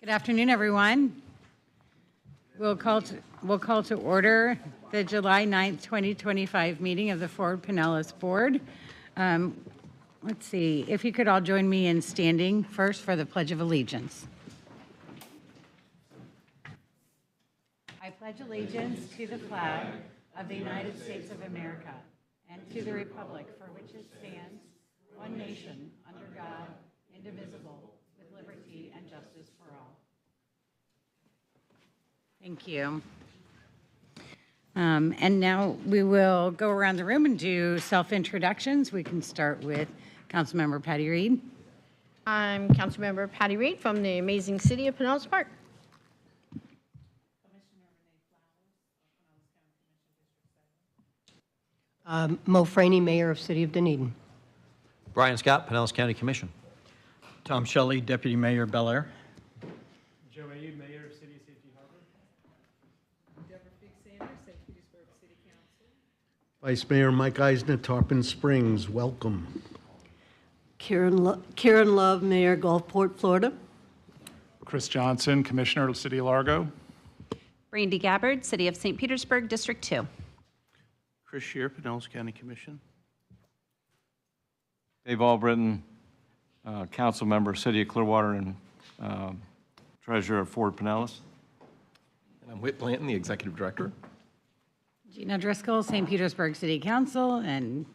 Good afternoon, everyone. We'll call to order the July 9th, 2025 meeting of the Ford Pinellas Board. Let's see, if you could all join me in standing first for the Pledge of Allegiance. I pledge allegiance to the flag of the United States of America and to the republic for which it stands, one nation, under God, indivisible, with liberty and justice for all. Thank you. And now we will go around the room and do self-introductions. We can start with Councilmember Patty Reed. I'm Councilmember Patty Reed from the amazing city of Pinellas Park. Mo Franey, Mayor of City of Dunedin. Brian Scott, Pinellas County Commission. Tom Shelley, Deputy Mayor, Bel Air. Joe Abe, Mayor of City of Safety Harbor. Deborah Fig-Sanders, St. Petersburg City Council. Vice Mayor Mike Eisner, Tarpon Springs, welcome. Karen Love, Mayor, Gulfport, Florida. Chris Johnson, Commissioner of City of Largo. Brandy Gabbard, City of St. Petersburg, District 2. Chris Shear, Pinellas County Commission. Dave Albritton, Council Member, City of Clearwater, and Treasurer of Ford Pinellas. And I'm Whit Blanton, the Executive Director. Gina Driscoll, St. Petersburg City Council, and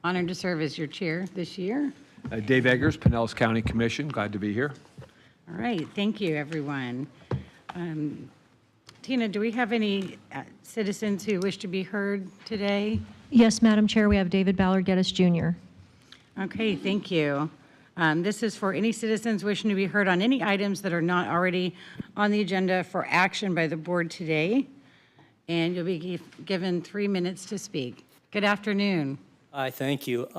honored to serve as your chair this year. Dave Eggers, Pinellas County Commission. Glad to be here. All right, thank you, everyone. Tina, do we have any citizens who wish to be heard today? Yes, Madam Chair, we have David Ballard Geddes Jr. Okay, thank you. This is for any citizens wishing to be heard on any items that are not already on the agenda for action by the board today. And you'll be given 3 minutes to speak. Good afternoon. Hi, thank you.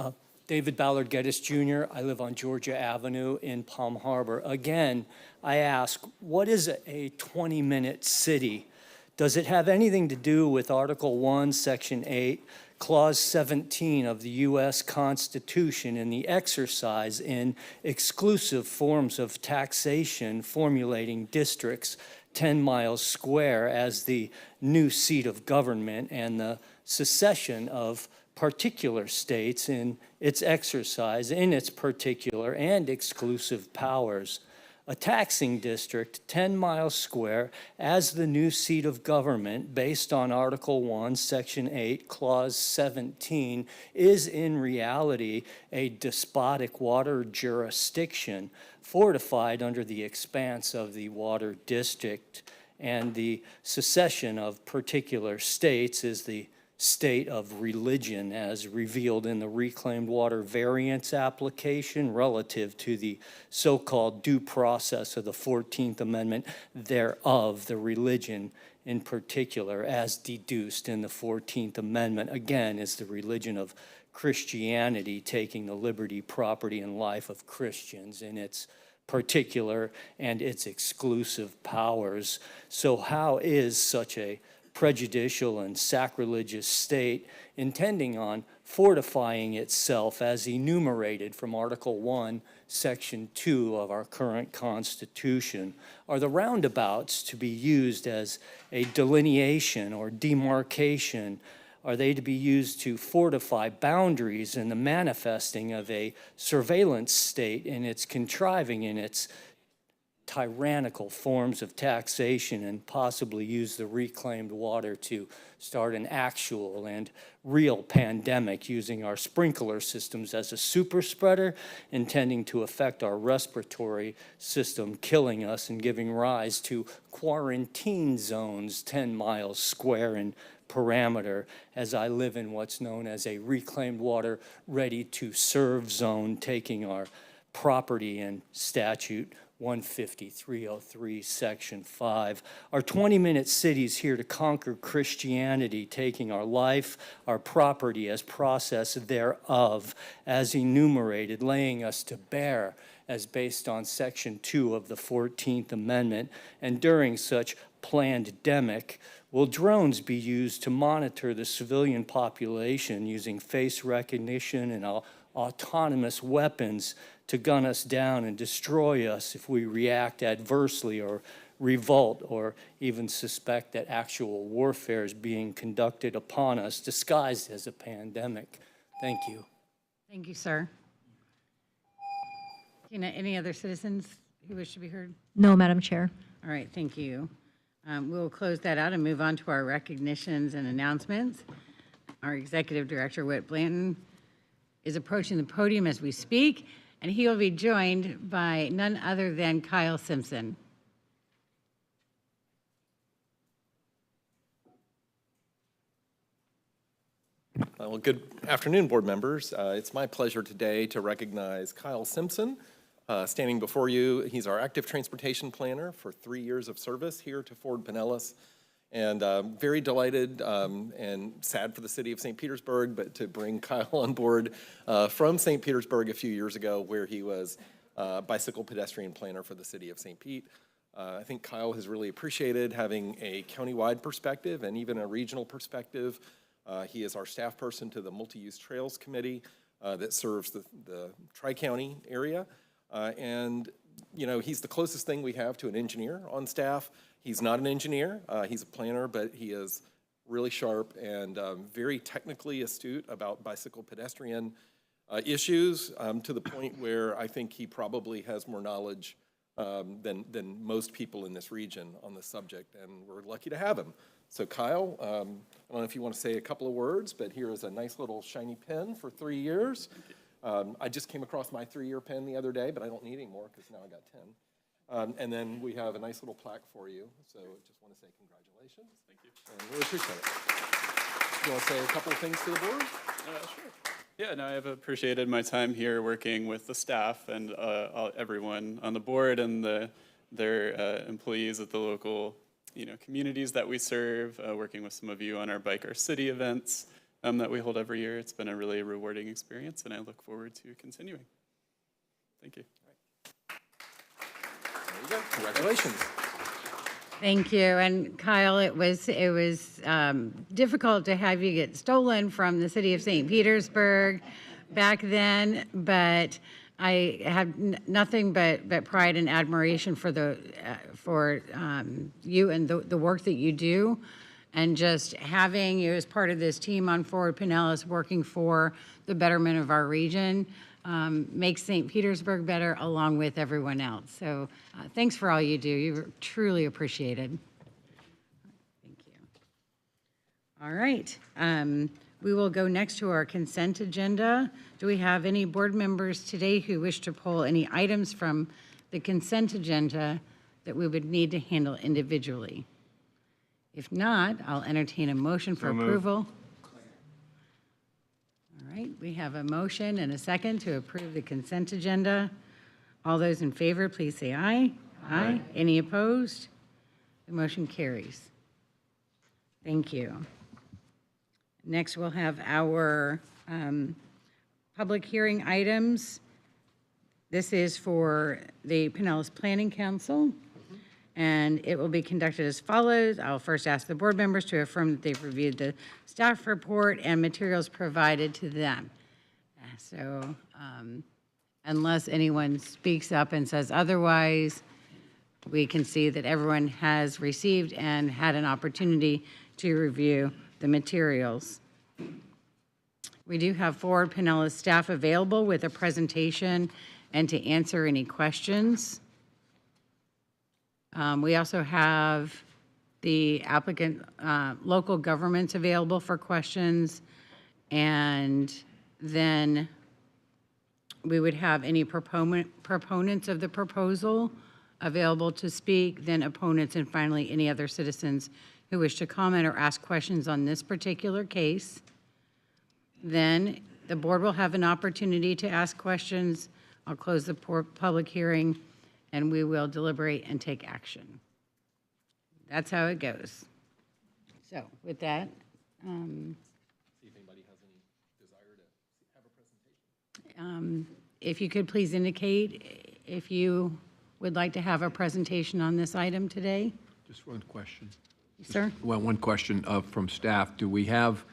David Ballard Geddes Jr. I live on Georgia Avenue in Palm Harbor. Again, I ask, what is a 20-minute city? Does it have anything to do with Article 1, Section 8, Clause 17 of the U.S. Constitution and the exercise in exclusive forms of taxation formulating districts 10 miles square as the new seat of government and the secession of particular states in its exercise in its particular and exclusive powers? A taxing district 10 miles square as the new seat of government based on Article 1, Section 8, Clause 17 is in reality a despotic water jurisdiction fortified under the expanse of the water district, and the secession of particular states is the state of religion as revealed in the reclaimed water variance application relative to the so-called due process of the 14th Amendment thereof, the religion in particular as deduced in the 14th Amendment, again, is the religion of Christianity taking the liberty, property, and life of Christians in its particular and its exclusive powers. So how is such a prejudicial and sacrilegious state intending on fortifying itself as enumerated from Article 1, Section 2 of our current Constitution? Are the roundabouts to be used as a delineation or demarcation? Are they to be used to fortify boundaries in the manifesting of a surveillance state in its contriving in its tyrannical forms of taxation and possibly use the reclaimed water to start an actual and real pandemic using our sprinkler systems as a super spreader, intending to affect our respiratory system, killing us and giving rise to quarantine zones 10 miles square in parameter, as I live in what's known as a reclaimed water ready to serve zone, taking our property and statute 15303, Section 5. Our 20-minute city's here to conquer Christianity, taking our life, our property as process thereof, as enumerated, laying us to bear as based on Section 2 of the 14th Amendment. And during such plandemic, will drones be used to monitor the civilian population using face recognition and autonomous weapons to gun us down and destroy us if we react adversely or revolt or even suspect that actual warfare is being conducted upon us, disguised as a pandemic. Thank you. Thank you, sir. Any other citizens who wish to be heard? No, Madam Chair. All right, thank you. We'll close that out and move on to our recognitions and announcements. Our Executive Director, Whit Blanton, is approaching the podium as we speak, and he will be joined by none other than Kyle Simpson. Well, good afternoon, board members. It's my pleasure today to recognize Kyle Simpson, standing before you. He's our active transportation planner for 3 years of service here to Ford Pinellas. And very delighted and sad for the city of St. Petersburg, but to bring Kyle on board from St. Petersburg a few years ago, where he was bicycle pedestrian planner for the city of St. Pete. I think Kyle has really appreciated having a countywide perspective and even a regional perspective. He is our staff person to the Multi-Use Trails Committee that serves the Tri-County area. And, you know, he's the closest thing we have to an engineer on staff. He's not an engineer, he's a planner, but he is really sharp and very technically astute about bicycle pedestrian issues, to the point where I think he probably has more knowledge than most people in this region on the subject, and we're lucky to have him. So Kyle, I don't know if you want to say a couple of words, but here is a nice little shiny pen for 3 years. I just came across my 3-year pen the other day, but I don't need any more because now I got 10. And then we have a nice little plaque for you. So just want to say congratulations. Thank you. And really appreciate it. You want to say a couple of things to the board? Sure. Yeah, no, I've appreciated my time here working with the staff and everyone on the board and their employees at the local communities that we serve, working with some of you on our Bike Our City events that we hold every year. It's been a really rewarding experience, and I look forward to continuing. Thank you. There you go. Congratulations. Thank you. And Kyle, it was difficult to have you get stolen from the city of St. Petersburg back then, but I have nothing but pride and admiration for you and the work that you do, and just having you as part of this team on Ford Pinellas working for the betterment of our region makes St. Petersburg better along with everyone else. So thanks for all you do. You're truly appreciated. Thank you. All right. We will go next to our consent agenda. Do we have any board members today who wish to pull any items from the consent agenda that we would need to handle individually? If not, I'll entertain a motion for approval. All right, we have a motion and a second to approve the consent agenda. All those in favor, please say aye. Aye. Any opposed? The motion carries. Thank you. Next, we'll have our public hearing items. This is for the Pinellas Planning Council, and it will be conducted as follows. I'll first ask the board members to affirm that they've reviewed the staff report and materials provided to them. So unless anyone speaks up and says otherwise, we can see that everyone has received and had an opportunity to review the materials. We do have Ford Pinellas staff available with a presentation and to answer any questions. We also have the applicant, local governments available for questions, and then we would have any proponents of the proposal available to speak, then opponents, and finally any other citizens who wish to comment or ask questions on this particular case. Then the board will have an opportunity to ask questions. I'll close the public hearing, and we will deliberate and take action. That's how it goes. So with that, See if anybody has any desire to have a presentation. If you could please indicate if you would like to have a presentation on this item today. Just one question. Sir? Well, one question from staff. Do we have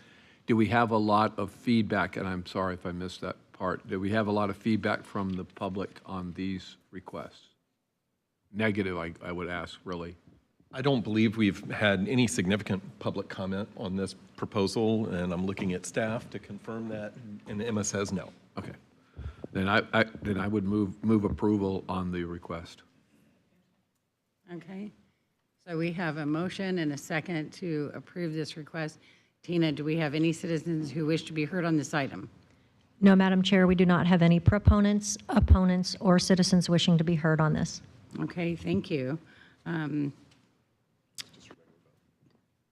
do we have a lot of feedback, and I'm sorry if I missed that part, do we have a lot of feedback from the public on these requests? Negative, I would ask, really. I don't believe we've had any significant public comment on this proposal, and I'm looking at staff to confirm that, and Emma says no. Okay. Then I would move approval on the request. Okay. So we have a motion and a second to approve this request. Tina, do we have any citizens who wish to be heard on this item? No, Madam Chair, we do not have any proponents, opponents, or citizens wishing to be heard on this. Okay, thank you.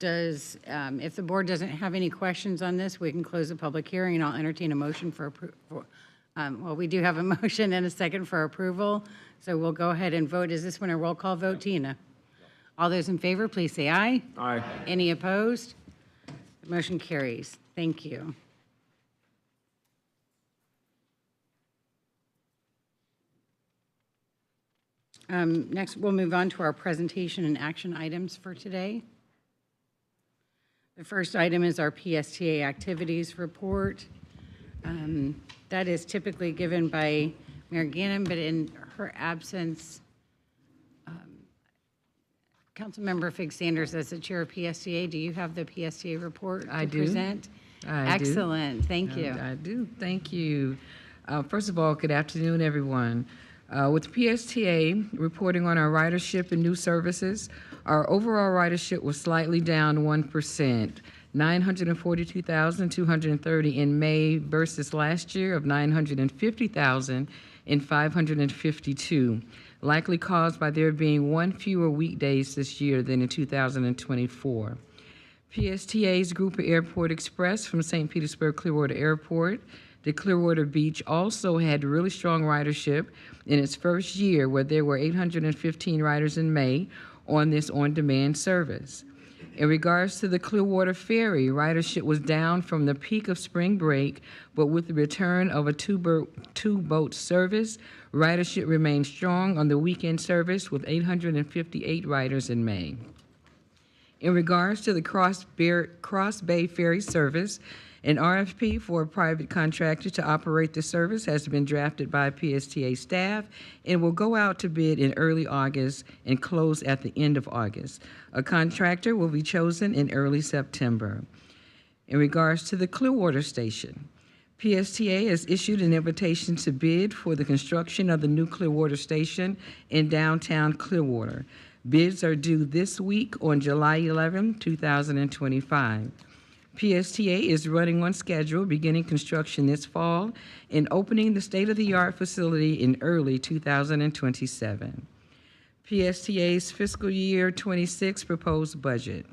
If the board doesn't have any questions on this, we can close the public hearing, and I'll entertain a motion for approval. Well, we do have a motion and a second for approval, so we'll go ahead and vote. Is this one a roll call vote, Tina? All those in favor, please say aye. Aye. Any opposed? The motion carries. Thank you. Next, we'll move on to our presentation and action items for today. The first item is our PSTA activities report. That is typically given by Mayor Gannon, but in her absence, Councilmember Fig Sanders, as the chair of PSTA, do you have the PSTA report to present? Excellent. Thank you. I do. Thank you. First of all, good afternoon, everyone. With PSTA reporting on our ridership and new services, our overall ridership was slightly down 1%, 942,230 in May versus last year of 950,552, likely caused by there being one fewer weekdays this year than in 2024. PSTA's Grouper Airport Express from St. Petersburg Clearwater Airport to Clearwater Beach also had really strong ridership in its first year, where there were 815 riders in May on this on-demand service. In regards to the Clearwater Ferry, ridership was down from the peak of spring break, but with the return of a two-boat service, ridership remained strong on the weekend service with 858 riders in May. In regards to the Cross Bay Ferry service, an RFP for a private contractor to operate the service has been drafted by PSTA staff and will go out to bid in early August and close at the end of August. A contractor will be chosen in early September. In regards to the Clearwater Station, PSTA has issued an invitation to bid for the construction of the new Clearwater Station in downtown Clearwater. Bids are due this week on July 11, 2025. PSTA is running on schedule, beginning construction this fall and opening the state-of-the-art facility in early 2027. PSTA's fiscal year 26 proposed budget.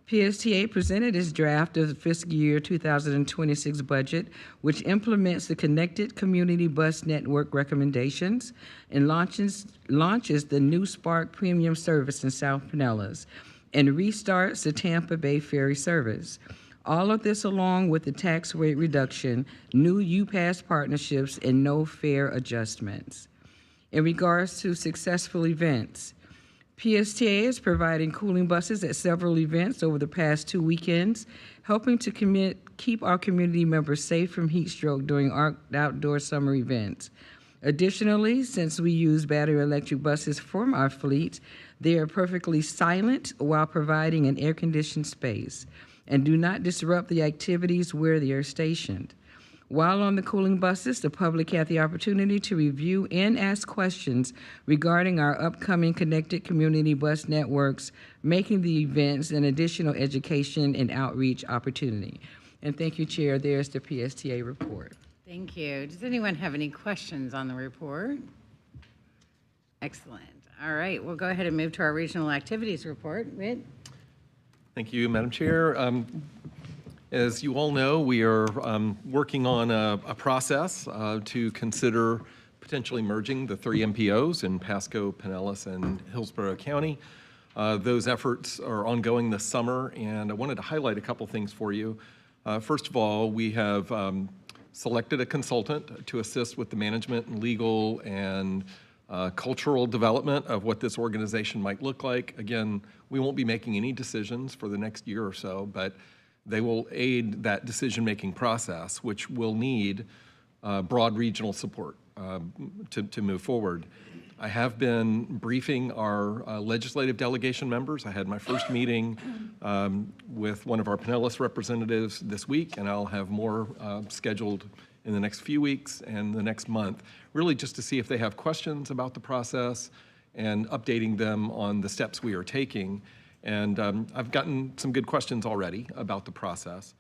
PSTA presented its draft of the fiscal year 2026 budget, which implements the Connected Community Bus Network recommendations and launches the new Spark Premium service in South Pinellas and restarts the Tampa Bay Ferry service. All of this along with the tax rate reduction, new UPass partnerships, and no fare adjustments. In regards to successful events, PSTA is providing cooling buses at several events over the past 2 weekends, helping to keep our community members safe from heat stroke during our outdoor summer events. Additionally, since we use battery electric buses from our fleet, they are perfectly silent while providing an air-conditioned space and do not disrupt the activities where they are stationed. While on the cooling buses, the public had the opportunity to review and ask questions regarding our upcoming Connected Community Bus Networks, making the events an additional education and outreach opportunity. And thank you, Chair. There's the PSTA report. Thank you. Does anyone have any questions on the report? Excellent. All right, we'll go ahead and move to our regional activities report. Whit? Thank you, Madam Chair. As you all know, we are working on a process to consider potentially merging the 3 MPOs in Pasco, Pinellas, and Hillsborough County. Those efforts are ongoing this summer, and I wanted to highlight a couple things for you. First of all, we have selected a consultant to assist with the management and legal and cultural development of what this organization might look like. Again, we won't be making any decisions for the next year or so, but They will aid that decision-making process, which will need broad regional support to move forward. I have been briefing our legislative delegation members. I had my first meeting with one of our Pinellas representatives this week, and I'll have more scheduled in the next few weeks and the next month, really just to see if they have questions about the process and updating them on the steps we are taking. And I've gotten some good questions already about the process.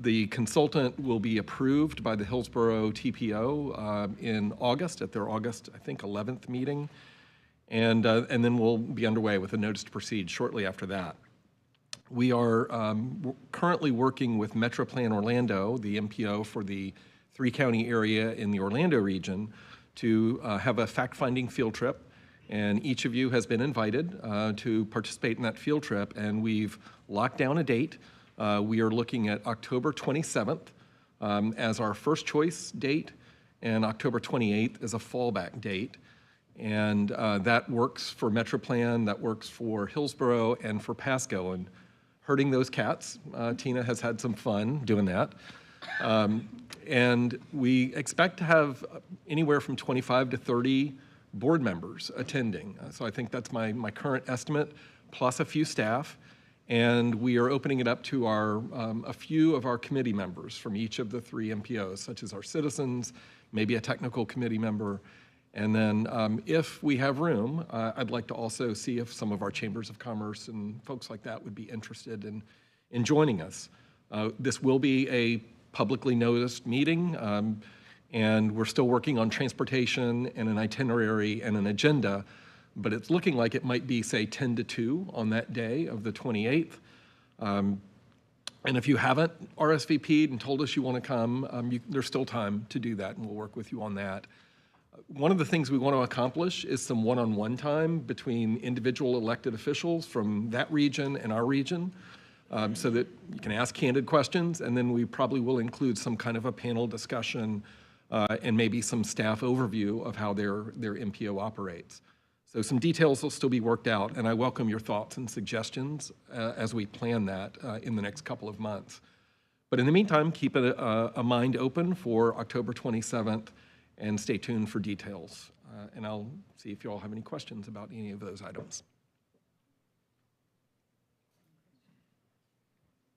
The consultant will be approved by the Hillsborough TPO in August, at their August, I think, 11th meeting. And then we'll be underway with a notice to proceed shortly after that. We are currently working with MetroPlan Orlando, the MPO for the three-county area in the Orlando region, to have a fact-finding field trip. And each of you has been invited to participate in that field trip, and we've locked down a date. We are looking at October 27th as our first choice date, and October 28th as a fallback date. And that works for MetroPlan, that works for Hillsborough, and for Pasco. And herding those cats, Tina has had some fun doing that. And we expect to have anywhere from 25 to 30 board members attending. So I think that's my current estimate, plus a few staff. And we are opening it up to a few of our committee members from each of the three MPOs, such as our citizens, maybe a technical committee member. And then if we have room, I'd like to also see if some of our chambers of commerce and folks like that would be interested in joining us. This will be a publicly noticed meeting, and we're still working on transportation and an itinerary and an agenda, but it's looking like it might be, say, 10 to 2 on that day of the 28th. And if you haven't RSVP'd and told us you want to come, there's still time to do that, and we'll work with you on that. One of the things we want to accomplish is some one-on-one time between individual elected officials from that region and our region, so that you can ask candid questions, and then we probably will include some kind of a panel discussion and maybe some staff overview of how their MPO operates. So some details will still be worked out, and I welcome your thoughts and suggestions as we plan that in the next couple of months. But in the meantime, keep a mind open for October 27th, and stay tuned for details. And I'll see if you all have any questions about any of those items.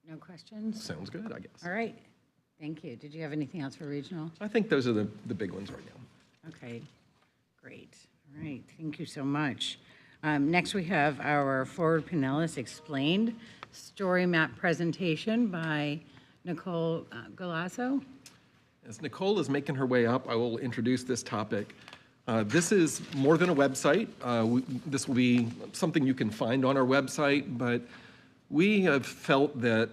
No questions? Sounds good, I guess. All right. Thank you. Did you have anything else for regional? I think those are the big ones right now. Okay, great. All right, thank you so much. Next, we have our Forward Pinellas Explained story map presentation by Nicole Galasso. As Nicole is making her way up, I will introduce this topic. This is more than a website. This will be something you can find on our website, but we have felt that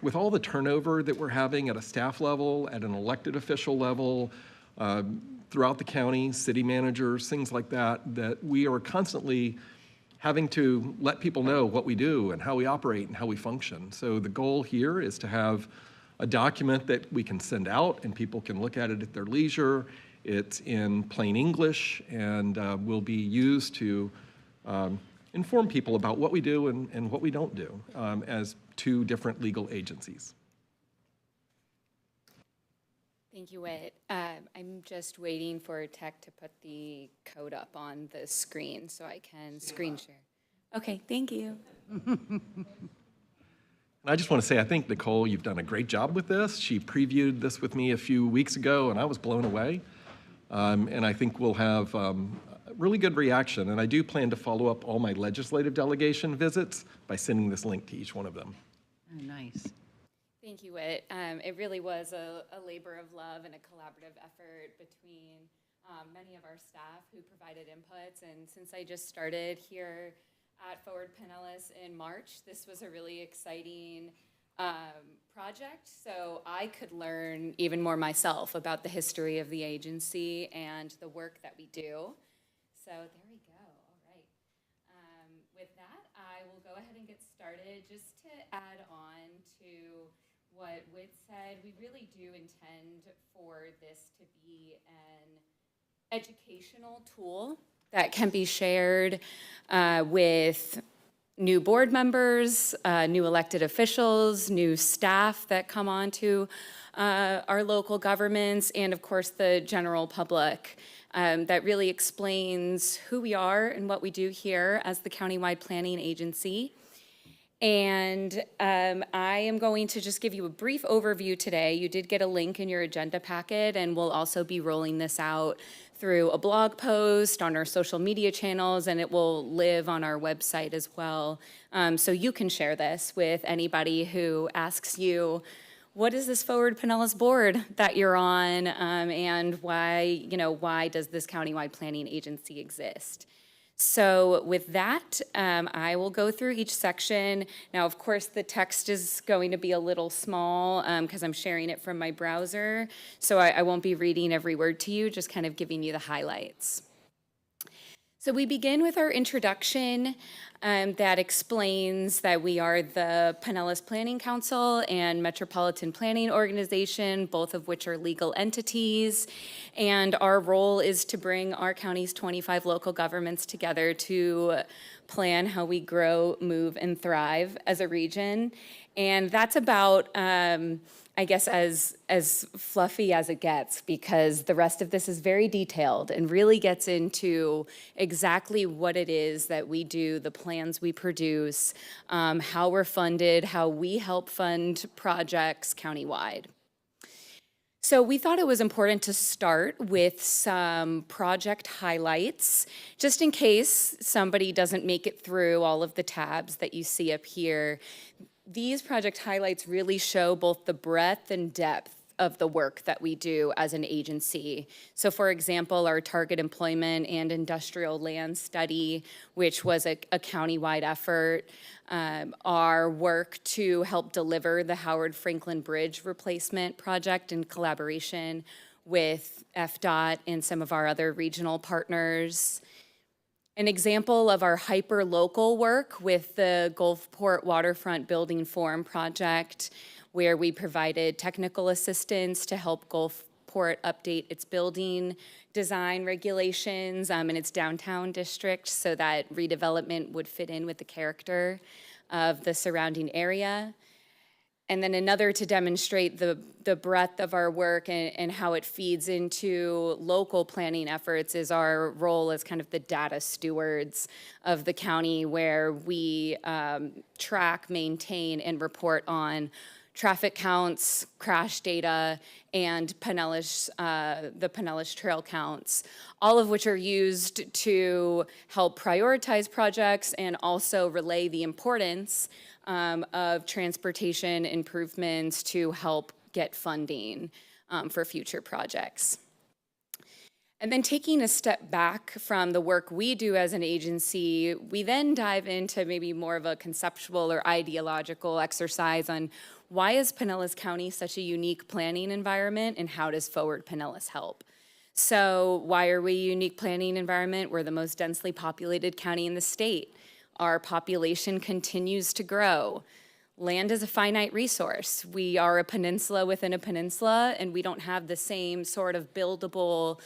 with all the turnover that we're having at a staff level, at an elected official level, throughout the county, city managers, things like that, that we are constantly having to let people know what we do and how we operate and how we function. So the goal here is to have a document that we can send out and people can look at it at their leisure. It's in plain English and will be used to inform people about what we do and what we don't do as two different legal agencies. Thank you, Whit. I'm just waiting for tech to put the code up on the screen so I can screen share. Okay, thank you. I just want to say, I think, Nicole, you've done a great job with this. She previewed this with me a few weeks ago, and I was blown away. And I think we'll have a really good reaction. And I do plan to follow up all my legislative delegation visits by sending this link to each one of them. Oh, nice. Thank you, Whit. It really was a labor of love and a collaborative effort between many of our staff who provided inputs. And since I just started here at Forward Pinellas in March, this was a really exciting project. So I could learn even more myself about the history of the agency and the work that we do. So there we go. All right. With that, I will go ahead and get started. Just to add on to what Whit said, we really do intend for this to be an educational tool that can be shared with new board members, new elected officials, new staff that come on to our local governments, and of course the general public. That really explains who we are and what we do here as the countywide planning agency. And I am going to just give you a brief overview today. You did get a link in your agenda packet, and we'll also be rolling this out through a blog post on our social media channels, and it will live on our website as well. So you can share this with anybody who asks you, what is this Forward Pinellas board that you're on, and why does this countywide planning agency exist? So with that, I will go through each section. Now, of course, the text is going to be a little small because I'm sharing it from my browser, so I won't be reading every word to you, just kind of giving you the highlights. So we begin with our introduction that explains that we are the Pinellas Planning Council and Metropolitan Planning Organization, both of which are legal entities. And our role is to bring our county's 25 local governments together to plan how we grow, move, and thrive as a region. And that's about, I guess, as fluffy as it gets, because the rest of this is very detailed and really gets into exactly what it is that we do, the plans we produce, how we're funded, how we help fund projects countywide. So we thought it was important to start with some project highlights, just in case somebody doesn't make it through all of the tabs that you see up here. These project highlights really show both the breadth and depth of the work that we do as an agency. So for example, our target employment and industrial land study, which was a countywide effort, our work to help deliver the Howard Franklin Bridge replacement project in collaboration with FDOT and some of our other regional partners. An example of our hyper-local work with the Gulfport Waterfront Building Forum project, where we provided technical assistance to help Gulfport update its building design regulations in its downtown district so that redevelopment would fit in with the character of the surrounding area. And then another to demonstrate the breadth of our work and how it feeds into local planning efforts is our role as kind of the data stewards of the county, where we track, maintain, and report on traffic counts, crash data, and the Pinellas trail counts, all of which are used to help prioritize projects and also relay the importance of transportation improvements to help get funding for future projects. And then taking a step back from the work we do as an agency, we then dive into maybe more of a conceptual or ideological exercise on why is Pinellas County such a unique planning environment, and how does Forward Pinellas help? So why are we a unique planning environment? We're the most densely populated county in the state. Our population continues to grow. Land is a finite resource. We are a peninsula within a peninsula, and we don't have the same sort of buildable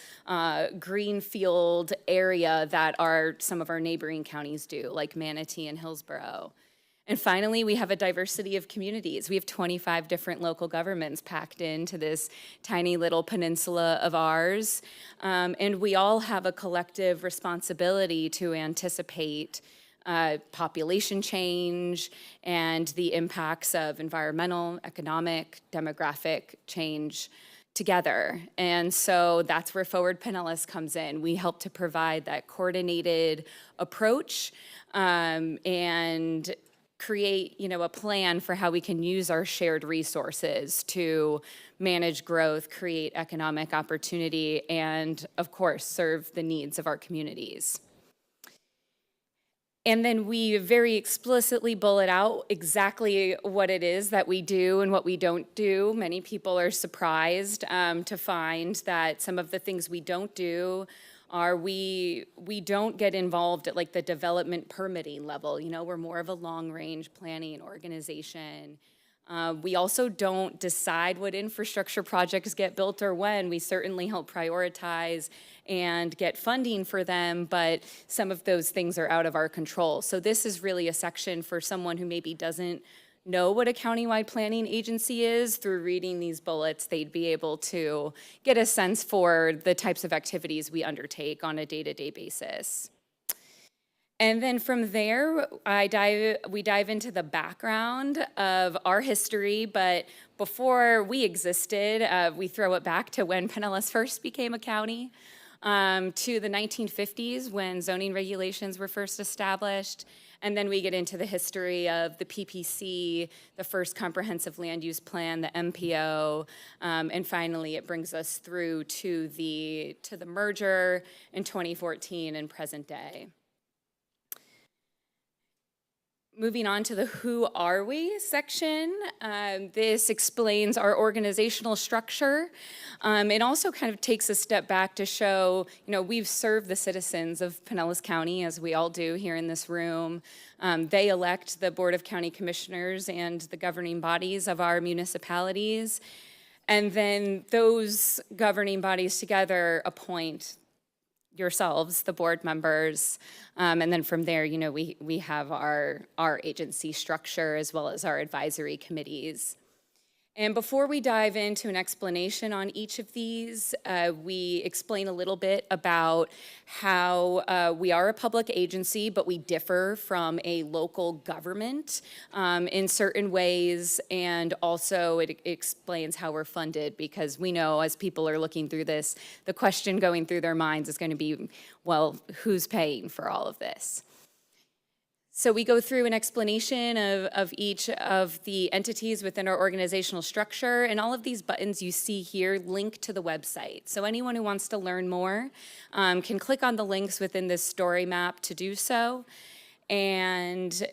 greenfield area that some of our neighboring counties do, like Manatee and Hillsborough. And finally, we have a diversity of communities. We have 25 different local governments packed into this tiny little peninsula of ours. And we all have a collective responsibility to anticipate population change and the impacts of environmental, economic, demographic change together. And so that's where Forward Pinellas comes in. We help to provide that coordinated approach and create, a plan for how we can use our shared resources to manage growth, create economic opportunity, and of course, serve the needs of our communities. And then we very explicitly bullet out exactly what it is that we do and what we don't do. Many people are surprised to find that some of the things we don't do are we don't get involved at like the development permitting level. We're more of a long-range planning organization. We also don't decide what infrastructure projects get built or when. We certainly help prioritize and get funding for them, but some of those things are out of our control. So this is really a section for someone who maybe doesn't know what a countywide planning agency is. Through reading these bullets, they'd be able to get a sense for the types of activities we undertake on a day-to-day basis. And then from there, we dive into the background of our history, but before we existed, we throw it back to when Pinellas first became a county, to the 1950s when zoning regulations were first established. And then we get into the history of the PPC, the first comprehensive land use plan, the MPO, and finally it brings us through to the merger in 2014 and present day. Moving on to the Who Are We section, this explains our organizational structure. It also kind of takes a step back to show, we've served the citizens of Pinellas County, as we all do here in this room. They elect the Board of County Commissioners and the governing bodies of our municipalities. And then those governing bodies together appoint yourselves, the board members, and then from there, we have our agency structure as well as our advisory committees. And before we dive into an explanation on each of these, we explain a little bit about how we are a public agency, but we differ from a local government in certain ways, and also it explains how we're funded, because we know as people are looking through this, the question going through their minds is going to be, well, who's paying for all of this? So we go through an explanation of each of the entities within our organizational structure, and all of these buttons you see here link to the website. So anyone who wants to learn more can click on the links within this story map to do so. And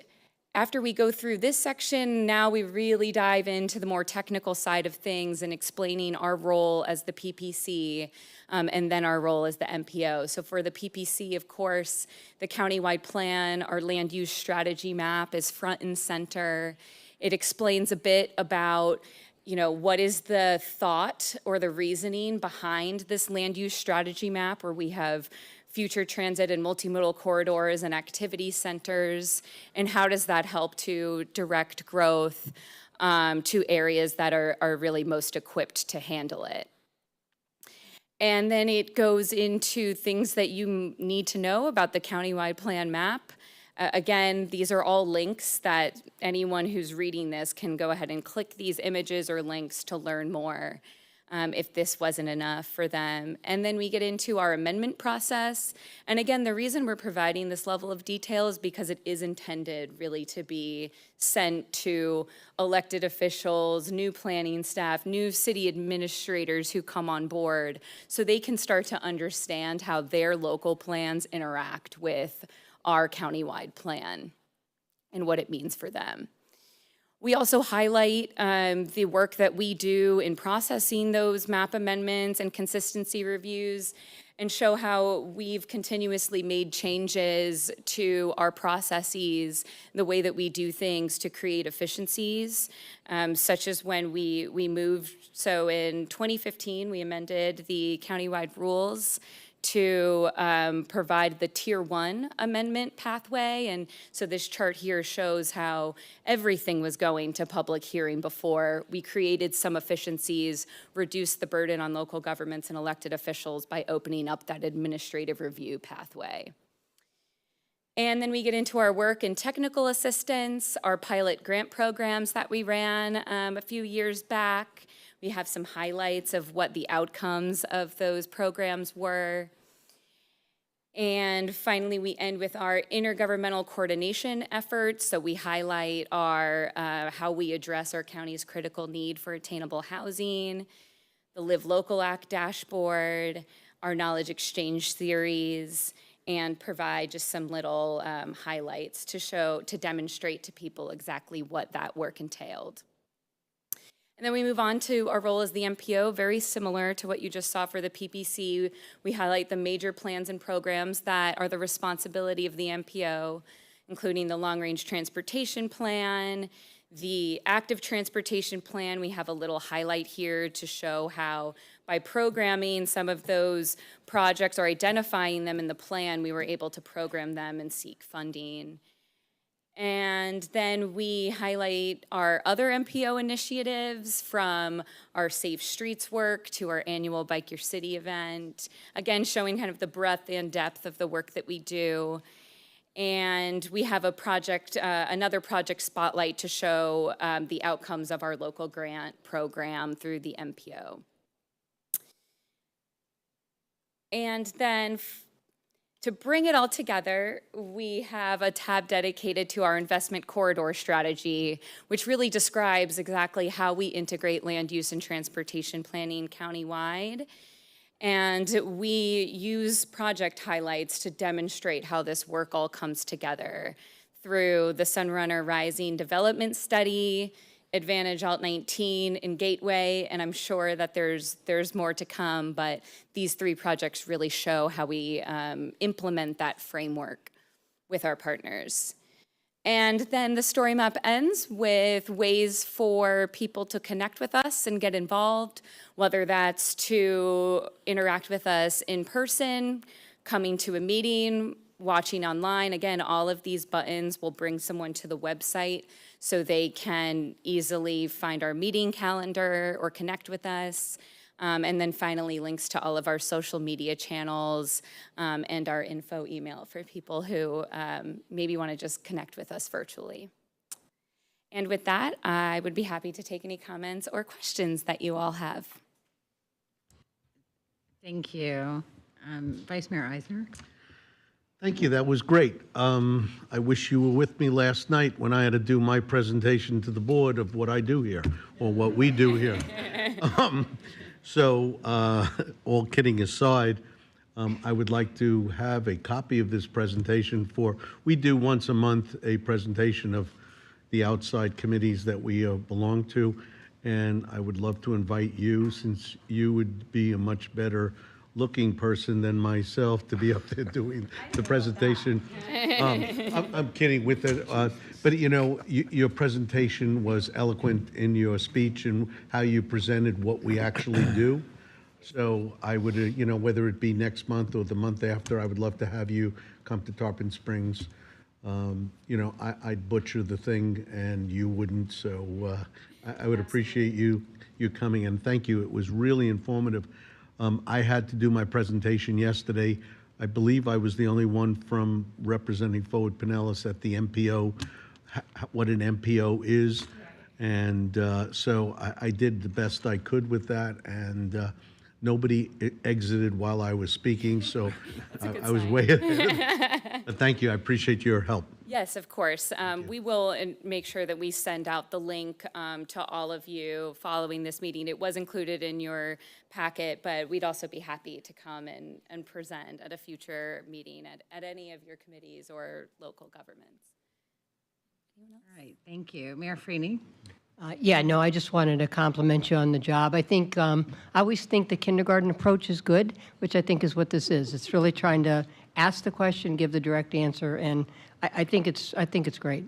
after we go through this section, now we really dive into the more technical side of things and explaining our role as the PPC, and then our role as the MPO. So for the PPC, of course, the countywide plan, our land use strategy map is front and center. It explains a bit about, what is the thought or the reasoning behind this land use strategy map, where we have future transit and multimodal corridors and activity centers, and how does that help to direct growth to areas that are really most equipped to handle it. And then it goes into things that you need to know about the countywide plan map. Again, these are all links that anyone who's reading this can go ahead and click these images or links to learn more, if this wasn't enough for them. And then we get into our amendment process. And again, the reason we're providing this level of detail is because it is intended really to be sent to elected officials, new planning staff, new city administrators who come on board, so they can start to understand how their local plans interact with our countywide plan and what it means for them. We also highlight the work that we do in processing those map amendments and consistency reviews, and show how we've continuously made changes to our processes, the way that we do things to create efficiencies, such as when we moved. So in 2015, we amended the countywide rules to provide the Tier 1 amendment pathway. And so this chart here shows how everything was going to public hearing before. We created some efficiencies, reduced the burden on local governments and elected officials by opening up that administrative review pathway. And then we get into our work in technical assistance, our pilot grant programs that we ran a few years back. We have some highlights of what the outcomes of those programs were. And finally, we end with our intergovernmental coordination efforts. So we highlight our how we address our county's critical need for attainable housing, the Live Local Act dashboard, our knowledge exchange series, and provide just some little highlights to demonstrate to people exactly what that work entailed. And then we move on to our role as the MPO, very similar to what you just saw for the PPC. We highlight the major plans and programs that are the responsibility of the MPO, including the long-range transportation plan, The active transportation plan, we have a little highlight here to show how by programming some of those projects or identifying them in the plan, we were able to program them and seek funding. And then we highlight our other MPO initiatives, from our Safe Streets work to our annual Bike Your City event. Again, showing kind of the breadth and depth of the work that we do. And we have a project, another project spotlight to show the outcomes of our local grant program through the MPO. And then to bring it all together, we have a tab dedicated to our investment corridor strategy, which really describes exactly how we integrate land use and transportation planning countywide. And we use project highlights to demonstrate how this work all comes together through the Sunrunner Rising Development Study, Advantage Alt 19, and Gateway, and I'm sure that there's more to come, but these three projects really show how we implement that framework with our partners. And then the story map ends with ways for people to connect with us and get involved, whether that's to interact with us in person, coming to a meeting, watching online. Again, all of these buttons will bring someone to the website so they can easily find our meeting calendar or connect with us. And then finally, links to all of our social media channels and our info email for people who maybe want to just connect with us virtually. And with that, I would be happy to take any comments or questions that you all have. Thank you. Vice Mayor Eisner. Thank you. That was great. I wish you were with me last night when I had to do my presentation to the board of what I do here, or what we do here. So, all kidding aside, I would like to have a copy of this presentation we do once a month a presentation of the outside committees that we belong to, and I would love to invite you, since you would be a much better looking person than myself, to be up there doing the presentation. I'm kidding with it, but you know, your presentation was eloquent in your speech and how you presented what we actually do. So I would, you know, whether it be next month or the month after, I would love to have you come to Tarpon Springs. You know, I'd butcher the thing and you wouldn't, so I would appreciate you coming, and thank you. It was really informative. I had to do my presentation yesterday. I believe I was the only one from representing Forward Pinellas at the MPO, what an MPO is. And so I did the best I could with that, and nobody exited while I was speaking, so I was way ahead. But thank you, I appreciate your help. Yes, of course. We will make sure that we send out the link to all of you following this meeting. It was included in your packet, but we'd also be happy to come and present at a future meeting at any of your committees or local governments. All right, thank you. Mayor Freeney. Yeah, no, I just wanted to compliment you on the job. I think, I always think the kindergarten approach is good, which I think is what this is. It's really trying to ask the question, give the direct answer, and I think it's great.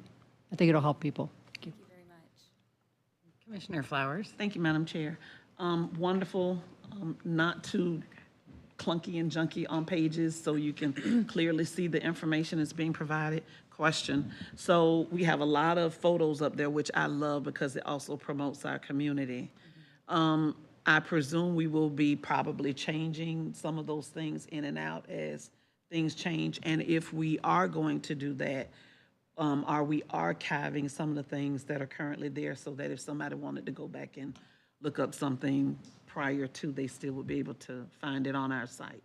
I think it'll help people. Thank you. Thank you very much. Commissioner Flowers. Thank you, Madam Chair. Wonderful, not too clunky and junky on pages, so you can clearly see the information that's being provided. Question. So we have a lot of photos up there, which I love because it also promotes our community. I presume we will be probably changing some of those things in and out as things change. And if we are going to do that, are we archiving some of the things that are currently there so that if somebody wanted to go back and look up something prior to, they still would be able to find it on our site?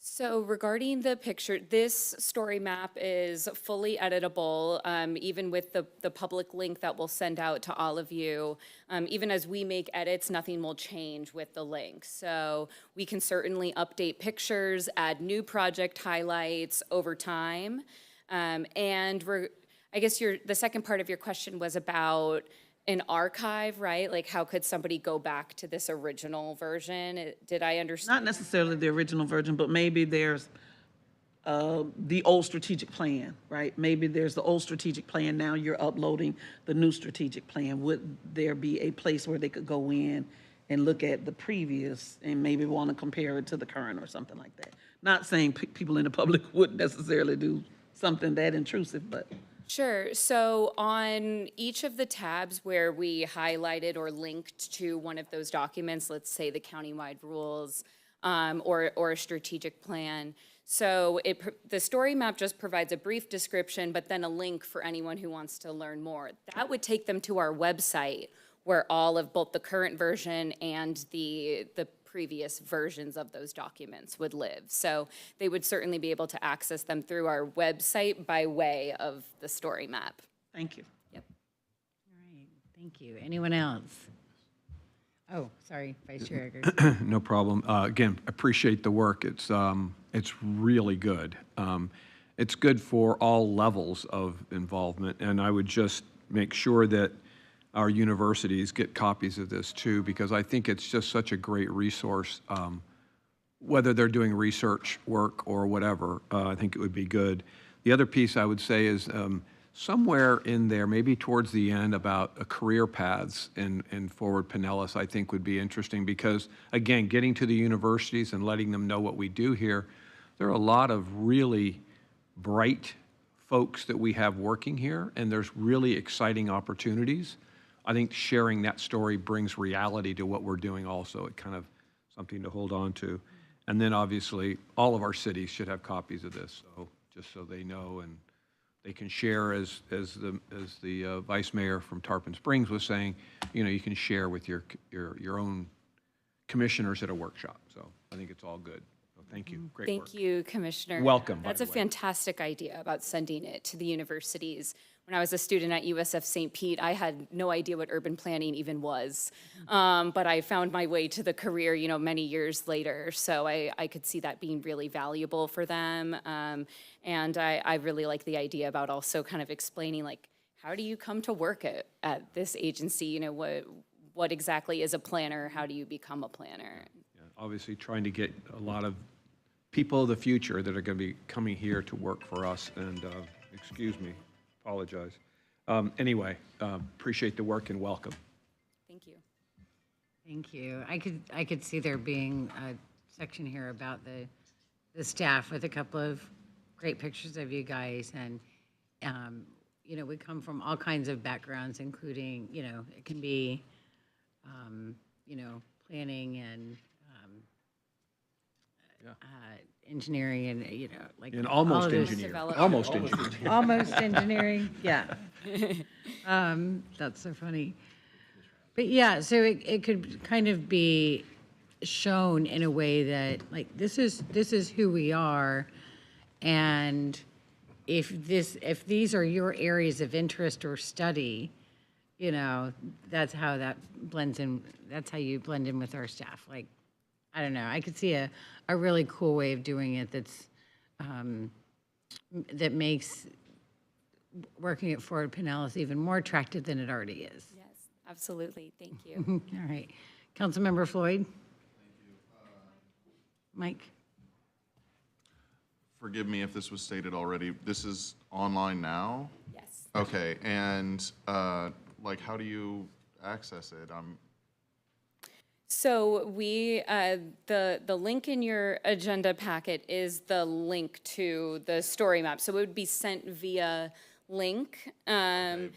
So regarding the picture, this story map is fully editable, even with the public link that we'll send out to all of you. Even as we make edits, nothing will change with the link. So we can certainly update pictures, add new project highlights over time. I guess the second part of your question was about an archive, right? Like, how could somebody go back to this original version? Did I understand? Not necessarily the original version, but maybe there's the old strategic plan, right? Maybe there's the old strategic plan, now you're uploading the new strategic plan. Would there be a place where they could go in and look at the previous and maybe want to compare it to the current or something like that? Not saying people in the public wouldn't necessarily do something that intrusive, but. Sure. So on each of the tabs where we highlighted or linked to one of those documents, let's say the countywide rules or a strategic plan. So the story map just provides a brief description, but then a link for anyone who wants to learn more. That would take them to our website where all of both the current version and the previous versions of those documents would live. So they would certainly be able to access them through our website by way of the story map. Thank you. Yep. All right, thank you. Anyone else? Oh, sorry, Vice Chair Eggers. No problem. Again, appreciate the work. It's really good. It's good for all levels of involvement, and I would just make sure that our universities get copies of this too, because I think it's just such a great resource. Whether they're doing research work or whatever, I think it would be good. The other piece I would say is somewhere in there, maybe towards the end, about career paths in Forward Pinellas, I think would be interesting because, again, getting to the universities and letting them know what we do here, there are a lot of really bright folks that we have working here, and there's really exciting opportunities. I think sharing that story brings reality to what we're doing also. It kind of something to hold on to. And then obviously, all of our cities should have copies of this, so just so they know and they can share, as the Vice Mayor from Tarpon Springs was saying, you know, you can share with your own commissioners at a workshop. So I think it's all good. So thank you. Great work. Thank you, Commissioner. Welcome, by That's the a way. fantastic idea about sending it to the universities. When I was a student at USF St. Pete, I had no idea what urban planning even was. But I found my way to the career, you know, many years later. So I could see that being really valuable for them. And I really like the idea about also kind of explaining, like, how do you come to work at this agency? You know, what exactly is a planner? How do you become a planner? Yeah, obviously, trying to get a lot of people of the future that are going to be coming here to work for us. And excuse me, apologize. Anyway, appreciate the work and welcome. Thank you. Thank you. I could see there being a section here about the staff with a couple of great pictures of you guys, and you know, we come from all kinds of backgrounds, including, you know, it can be you know, planning and engineering and, you know, like And all almost of this engineering. development. Almost engineering. Almost engineering, yeah. That's so funny. But yeah, so it could kind of be shown in a way that, like, this is who we are, and if these are your areas of interest or study, you know, that's how that blends in. That's how you blend in with our staff. Like, I don't know. I could see a really cool way of doing it that's that makes working at Forward Pinellas even more attractive than it already is. Yes, absolutely. Thank you. All right. Councilmember Floyd? Mike? Forgive me if this was stated already. This is online now? Yes. Okay, and like, how do you access it? So we, the link in your agenda packet is the link to the story map. So it would be sent via link, and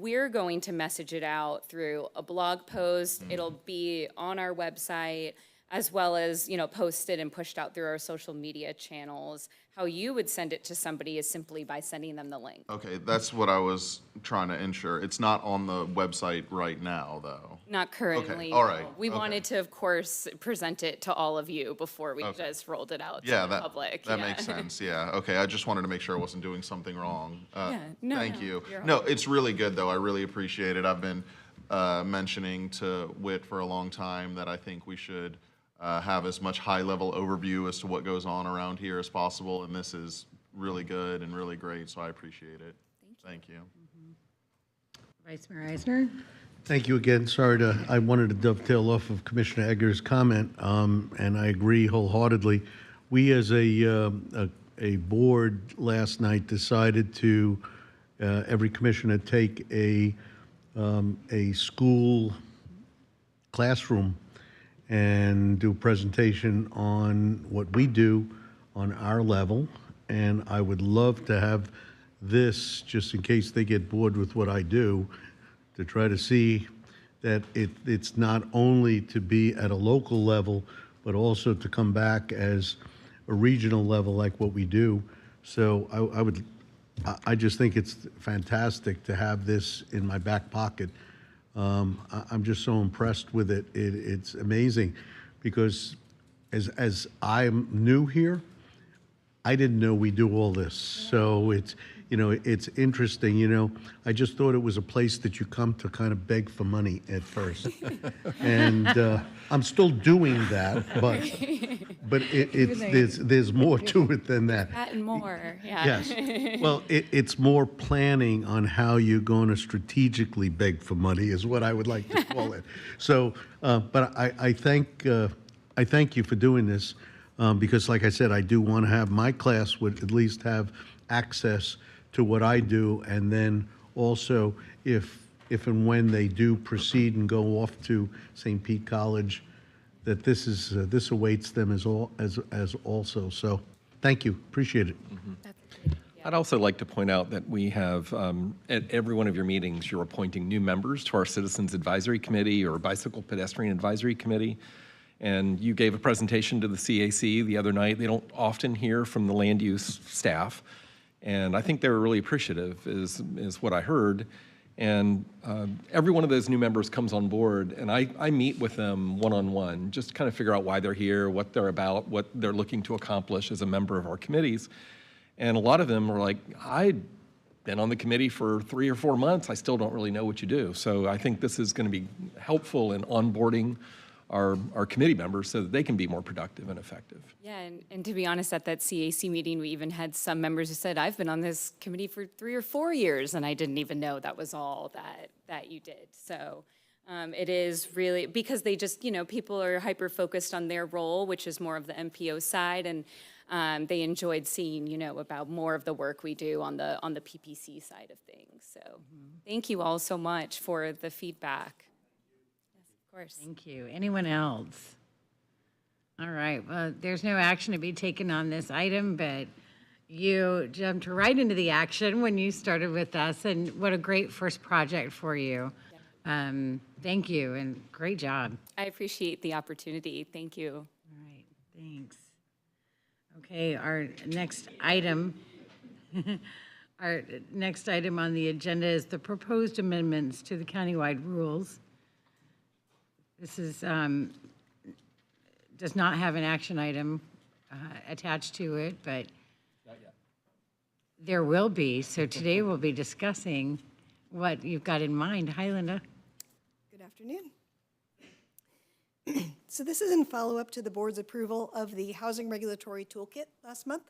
we're going to message it out through a blog post. It'll be on our website, as well as, you know, posted and pushed out through our social media channels. How you would send it to somebody is simply by sending them the link. Okay, that's what I was trying to ensure. It's not on the website right now, though. Not currently. Okay, all right. No. We wanted to, of course, present it to all of you before we just rolled it out to the public. That makes sense, yeah. Okay, I just wanted to make sure I wasn't doing something wrong. Thank you. you're No, it's really good, though. I really appreciate it. I've been mentioning to Whit for a long time that I think we should have as much high-level overview as to what goes on around here as possible, and this is really good and really great, so I appreciate it. Thank you. Vice Mayor Eisner? Thank you again. I wanted to dovetail off of Commissioner Eggers' comment, and I agree wholeheartedly. We as a a board last night decided to, every commissioner take a school classroom and do a presentation on what we do on our level. And I would love to have this, just in case they get bored with what I do, to try to see that it's not only to be at a local level, but also to come back as a regional level like what we do. So I just think it's fantastic to have this in my back pocket. I'm just so impressed with it. It's amazing because as I'm new here, I didn't know we do all this. So it's interesting. I just thought it was a place that you come to kind of beg for money at first. And I'm still doing that, but there's more to it than that. That and more, yeah. Yes. Well, it's more planning on how you're going to strategically beg for money is what I would like to call it. So, but I thank you for doing this because, like I said, I do want to have my class would at least have access to what I do, and then also if and when they do proceed and go off to St. Pete College, that this awaits them as also. So, thank you, appreciate it. I'd also like to point out that we have, at every one of your meetings, you're appointing new members to our Citizens Advisory Committee or Bicycle Pedestrian Advisory Committee. And you gave a presentation to the CAC the other night. They don't often hear from the land use staff. And I think they were really appreciative, is what I heard. And every one of those new members comes on board, and I meet with them one-on-one, just to kind of figure out why they're here, what they're about, what they're looking to accomplish as a member of our committees. And a lot of them are like, I've been on the committee for 3 or 4 months. I still don't really know what you do. So I think this is going to be helpful in onboarding our committee members so that they can be more productive and effective. Yeah, and to be honest, at that CAC meeting, we even had some members who said, I've been on this committee for 3 or 4 years, and I didn't even know that was all that you did. So it is really, because they just, people are hyper-focused on their role, which is more of the MPO side, and they enjoyed seeing, about more of the work we do on the PPC side of things. So thank you all so much for the feedback. Of course. Thank you. Anyone else? All right. Well, there's no action to be taken on this item, but you jumped right into the action when you started with us, and what a great first project for you. Thank you, and great job. I appreciate the opportunity. Thank you. All right. Thanks. Okay, our next item on the agenda is the proposed amendments to the countywide rules. This is, does not have an action item attached to it, but there will be. So today we'll be discussing what you've got in mind. Hi, Linda. Good afternoon. So this is in follow-up to the board's approval of the Housing Regulatory Toolkit last month.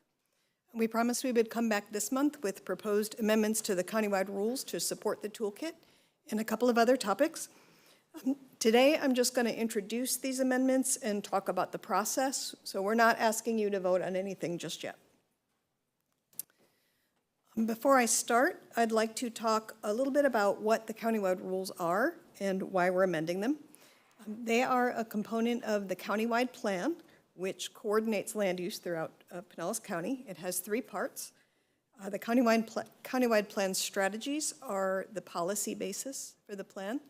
We promised we would come back this month with proposed amendments to the countywide rules to support the toolkit and a couple of other topics. Today, I'm just going to introduce these amendments and talk about the process, so we're not asking you to vote on anything just yet. Before I start, I'd like to talk a little bit about what the countywide rules are and why we're amending them. They are a component of the countywide plan, which coordinates land use throughout Pinellas County. It has 3 parts. The countywide plan strategies are the policy basis for the plan.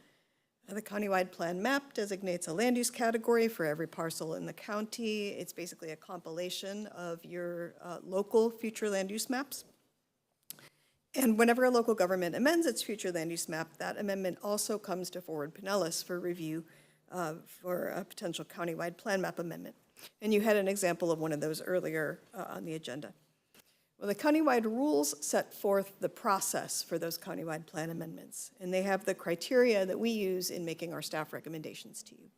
The countywide plan map designates a land use category for every parcel in the county. It's basically a compilation of your local future land use maps. And whenever a local government amends its future land use map, that amendment also comes to Forward Pinellas for review for a potential countywide plan map amendment. And you had an example of one of those earlier on the agenda. Well, the countywide rules set forth the process for those countywide plan amendments, and they have the criteria that we use in making our staff recommendations to you.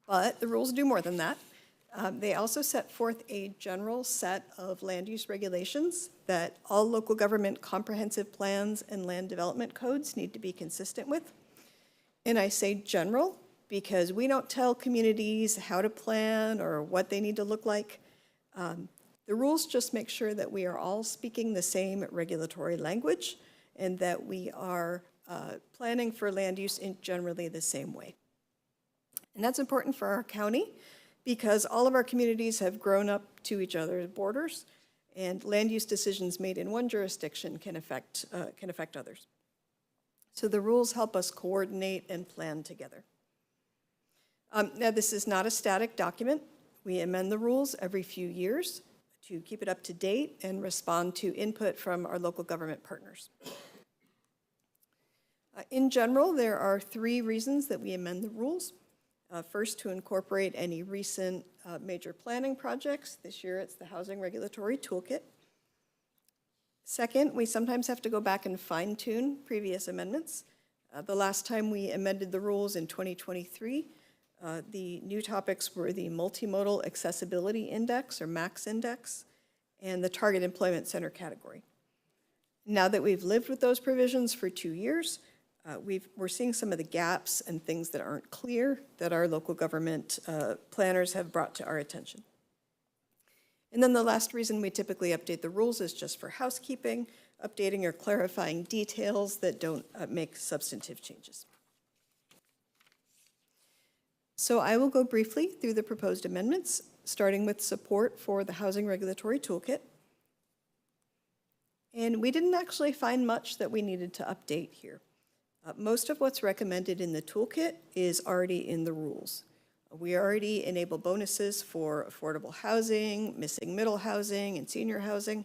But the rules do more than that. They also set forth a general set of land use regulations that all local government comprehensive plans and land development codes need to be consistent with. And I say general because we don't tell communities how to plan or what they need to look like. The rules just make sure that we are all speaking the same regulatory language and that we are planning for land use in generally the same way. And that's important for our county because all of our communities have grown up to each other's borders, and land use decisions made in one jurisdiction can affect others. So the rules help us coordinate and plan together. Now, this is not a static document. We amend the rules every few years to keep it up to date and respond to input from our local government partners. In general, there are 3 reasons that we amend the rules. First, to incorporate any recent major planning projects. This year, it's the Housing Regulatory Toolkit. Second, we sometimes have to go back and fine-tune previous amendments. The last time we amended the rules in 2023, the new topics were the Multimodal Accessibility Index, or MAX Index, and the Target Employment Center category. Now that we've lived with those provisions for 2 years, we're seeing some of the gaps and things that aren't clear that our local government planners have brought to our attention. And then the last reason we typically update the rules is just for housekeeping, updating or clarifying details that don't make substantive changes. So I will go briefly through the proposed amendments, starting with support for the Housing Regulatory Toolkit. And we didn't actually find much that we needed to update here. Most of what's recommended in the toolkit is already in the rules. We already enable bonuses for affordable housing, missing middle housing, and senior housing,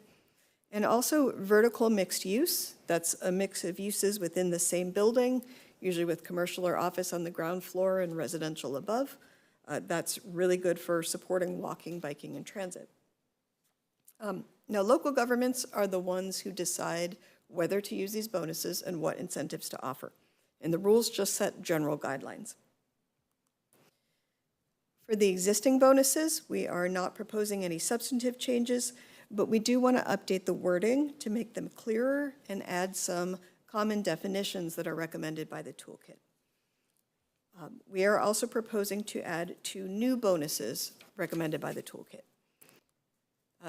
and also vertical mixed use. That's a mix of uses within the same building, usually with commercial or office on the ground floor and residential above. That's really good for supporting walking, biking, and transit. Now, local governments are the ones who decide whether to use these bonuses and what incentives to offer. And the rules just set general guidelines. For the existing bonuses, we are not proposing any substantive changes, but we do want to update the wording to make them clearer and add some common definitions that are recommended by the toolkit. We are also proposing to add 2 new bonuses recommended by the toolkit.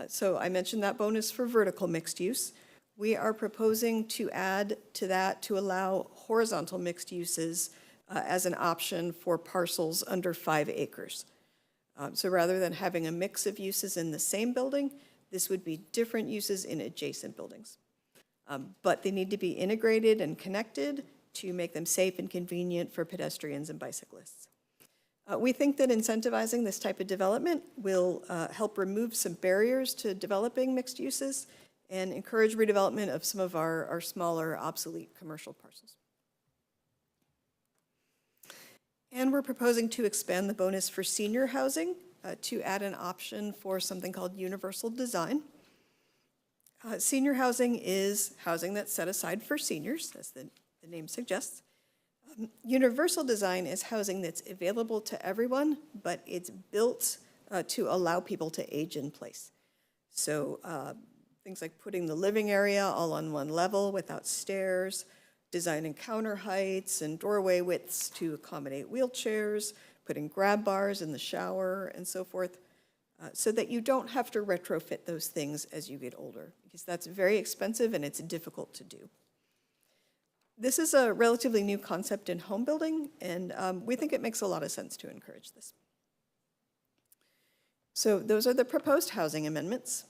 So I mentioned that bonus for vertical mixed use. We are proposing to add to that to allow horizontal mixed uses as an option for parcels under 5 acres. So rather than having a mix of uses in the same building, this would be different uses in adjacent buildings. But they need to be integrated and connected to make them safe and convenient for pedestrians and bicyclists. We think that incentivizing this type of development will help remove some barriers to developing mixed uses and encourage redevelopment of some of our smaller, obsolete commercial parcels. And we're proposing to expand the bonus for senior housing to add an option for something called universal design. Senior housing is housing that's set aside for seniors, as the name suggests. Universal design is housing that's available to everyone, but it's built to allow people to age in place. So things like putting the living area all on one level without stairs, designing counter heights and doorway widths to accommodate wheelchairs, putting grab bars in the shower and so forth, so that you don't have to retrofit those things as you get older, because that's very expensive and it's difficult to do. This is a relatively new concept in home building, and we think it makes a lot of sense to encourage this. So those are the proposed housing amendments.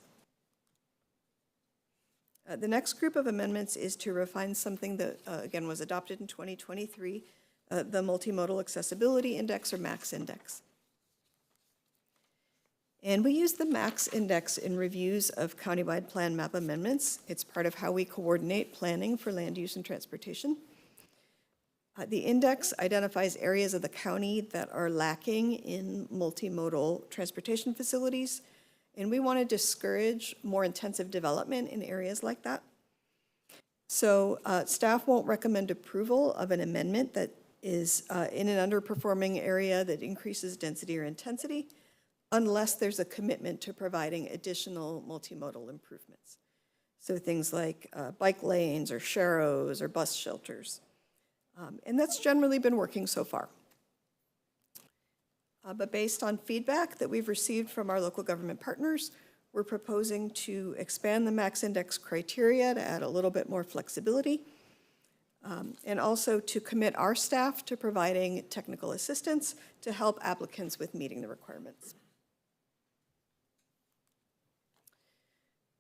The next group of amendments is to refine something that, again, was adopted in 2023, the Multimodal Accessibility Index, or MAX Index. And we use the MAX Index in reviews of countywide plan map amendments. It's part of how we coordinate planning for land use and transportation. The index identifies areas of the county that are lacking in multimodal transportation facilities, and we want to discourage more intensive development in areas like that. So staff won't recommend approval of an amendment that is in an underperforming area that increases density or intensity, unless there's a commitment to providing additional multimodal improvements. So things like bike lanes or sharrows or bus shelters. And that's generally been working so far. But based on feedback that we've received from our local government partners, We're proposing to expand the max index criteria to add a little bit more flexibility, and also to commit our staff to providing technical assistance to help applicants with meeting the requirements.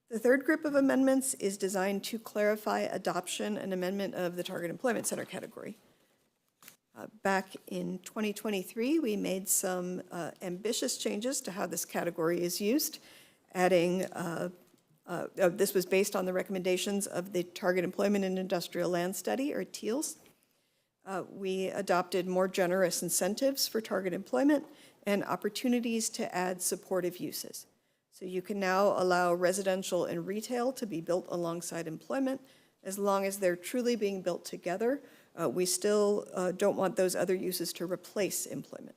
The third group of amendments is designed to clarify adoption and amendment of the Target Employment Center category. Back in 2023, we made some ambitious changes to how this category is used, adding, this was based on the recommendations of the Target Employment and Industrial Land Study, or TEALS. We adopted more generous incentives for target employment and opportunities to add supportive uses. So you can now allow residential and retail to be built alongside employment as long as they're truly being built together. We still don't want those other uses to replace employment.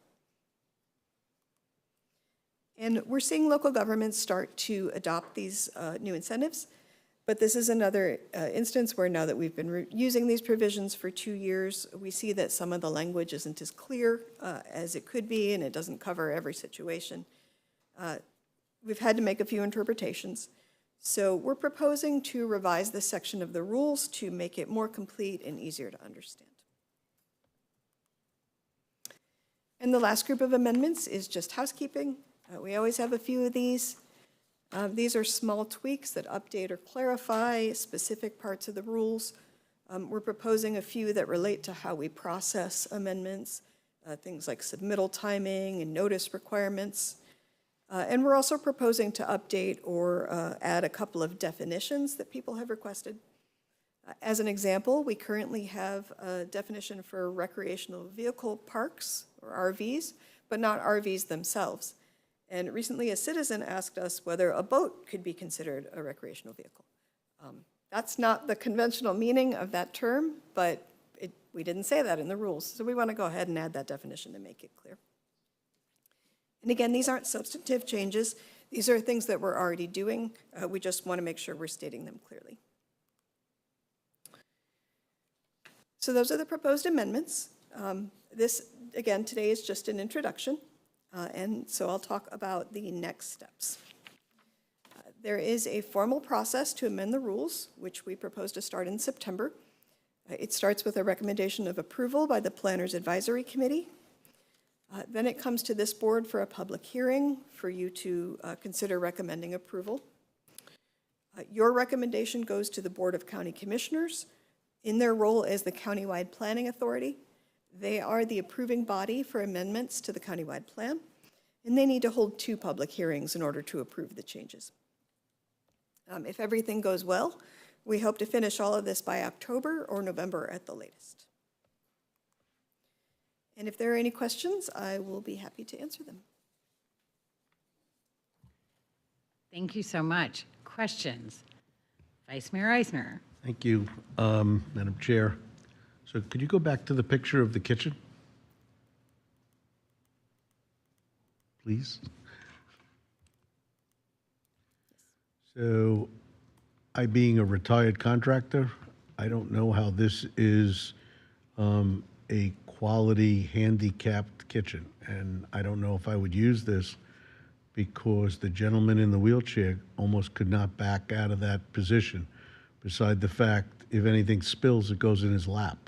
And we're seeing local governments start to adopt these new incentives, but this is another instance where now that we've been using these provisions for 2 years, we see that some of the language isn't as clear as it could be, and it doesn't cover every situation. We've had to make a few interpretations. So we're proposing to revise this section of the rules to make it more complete and easier to understand. And the last group of amendments is just housekeeping. We always have a few of these. These are small tweaks that update or clarify specific parts of the rules. We're proposing a few that relate to how we process amendments, things like submittal timing and notice requirements. And we're also proposing to update or add a couple of definitions that people have requested. As an example, we currently have a definition for recreational vehicle parks, or RVs, but not RVs themselves. And recently a citizen asked us whether a boat could be considered a recreational vehicle. That's not the conventional meaning of that term, but we didn't say that in the rules. So we want to go ahead and add that definition to make it clear. And again, these aren't substantive changes. These are things that we're already doing. We just want to make sure we're stating them clearly. So those are the proposed amendments. This, again, today is just an introduction. And so I'll talk about the next steps. There is a formal process to amend the rules, which we propose to start in September. It starts with a recommendation of approval by the Planners Advisory Committee. Then it comes to this board for a public hearing for you to consider recommending approval. Your recommendation goes to the Board of County Commissioners in their role as the countywide planning authority. They are the approving body for amendments to the countywide plan, and they need to hold 2 public hearings in order to approve the changes. If everything goes well, we hope to finish all of this by October or November at the latest. And if there are any questions, I will be happy to answer them. Thank you so much. Questions? Vice Mayor Eisner. Thank you, Madam Chair. So could you go back to the picture of the kitchen? Please. So I, being a retired contractor, I don't know how this is a quality handicapped kitchen. And I don't know if I would use this because the gentleman in the wheelchair almost could not back out of that position. Beside the fact, if anything spills, it goes in his lap.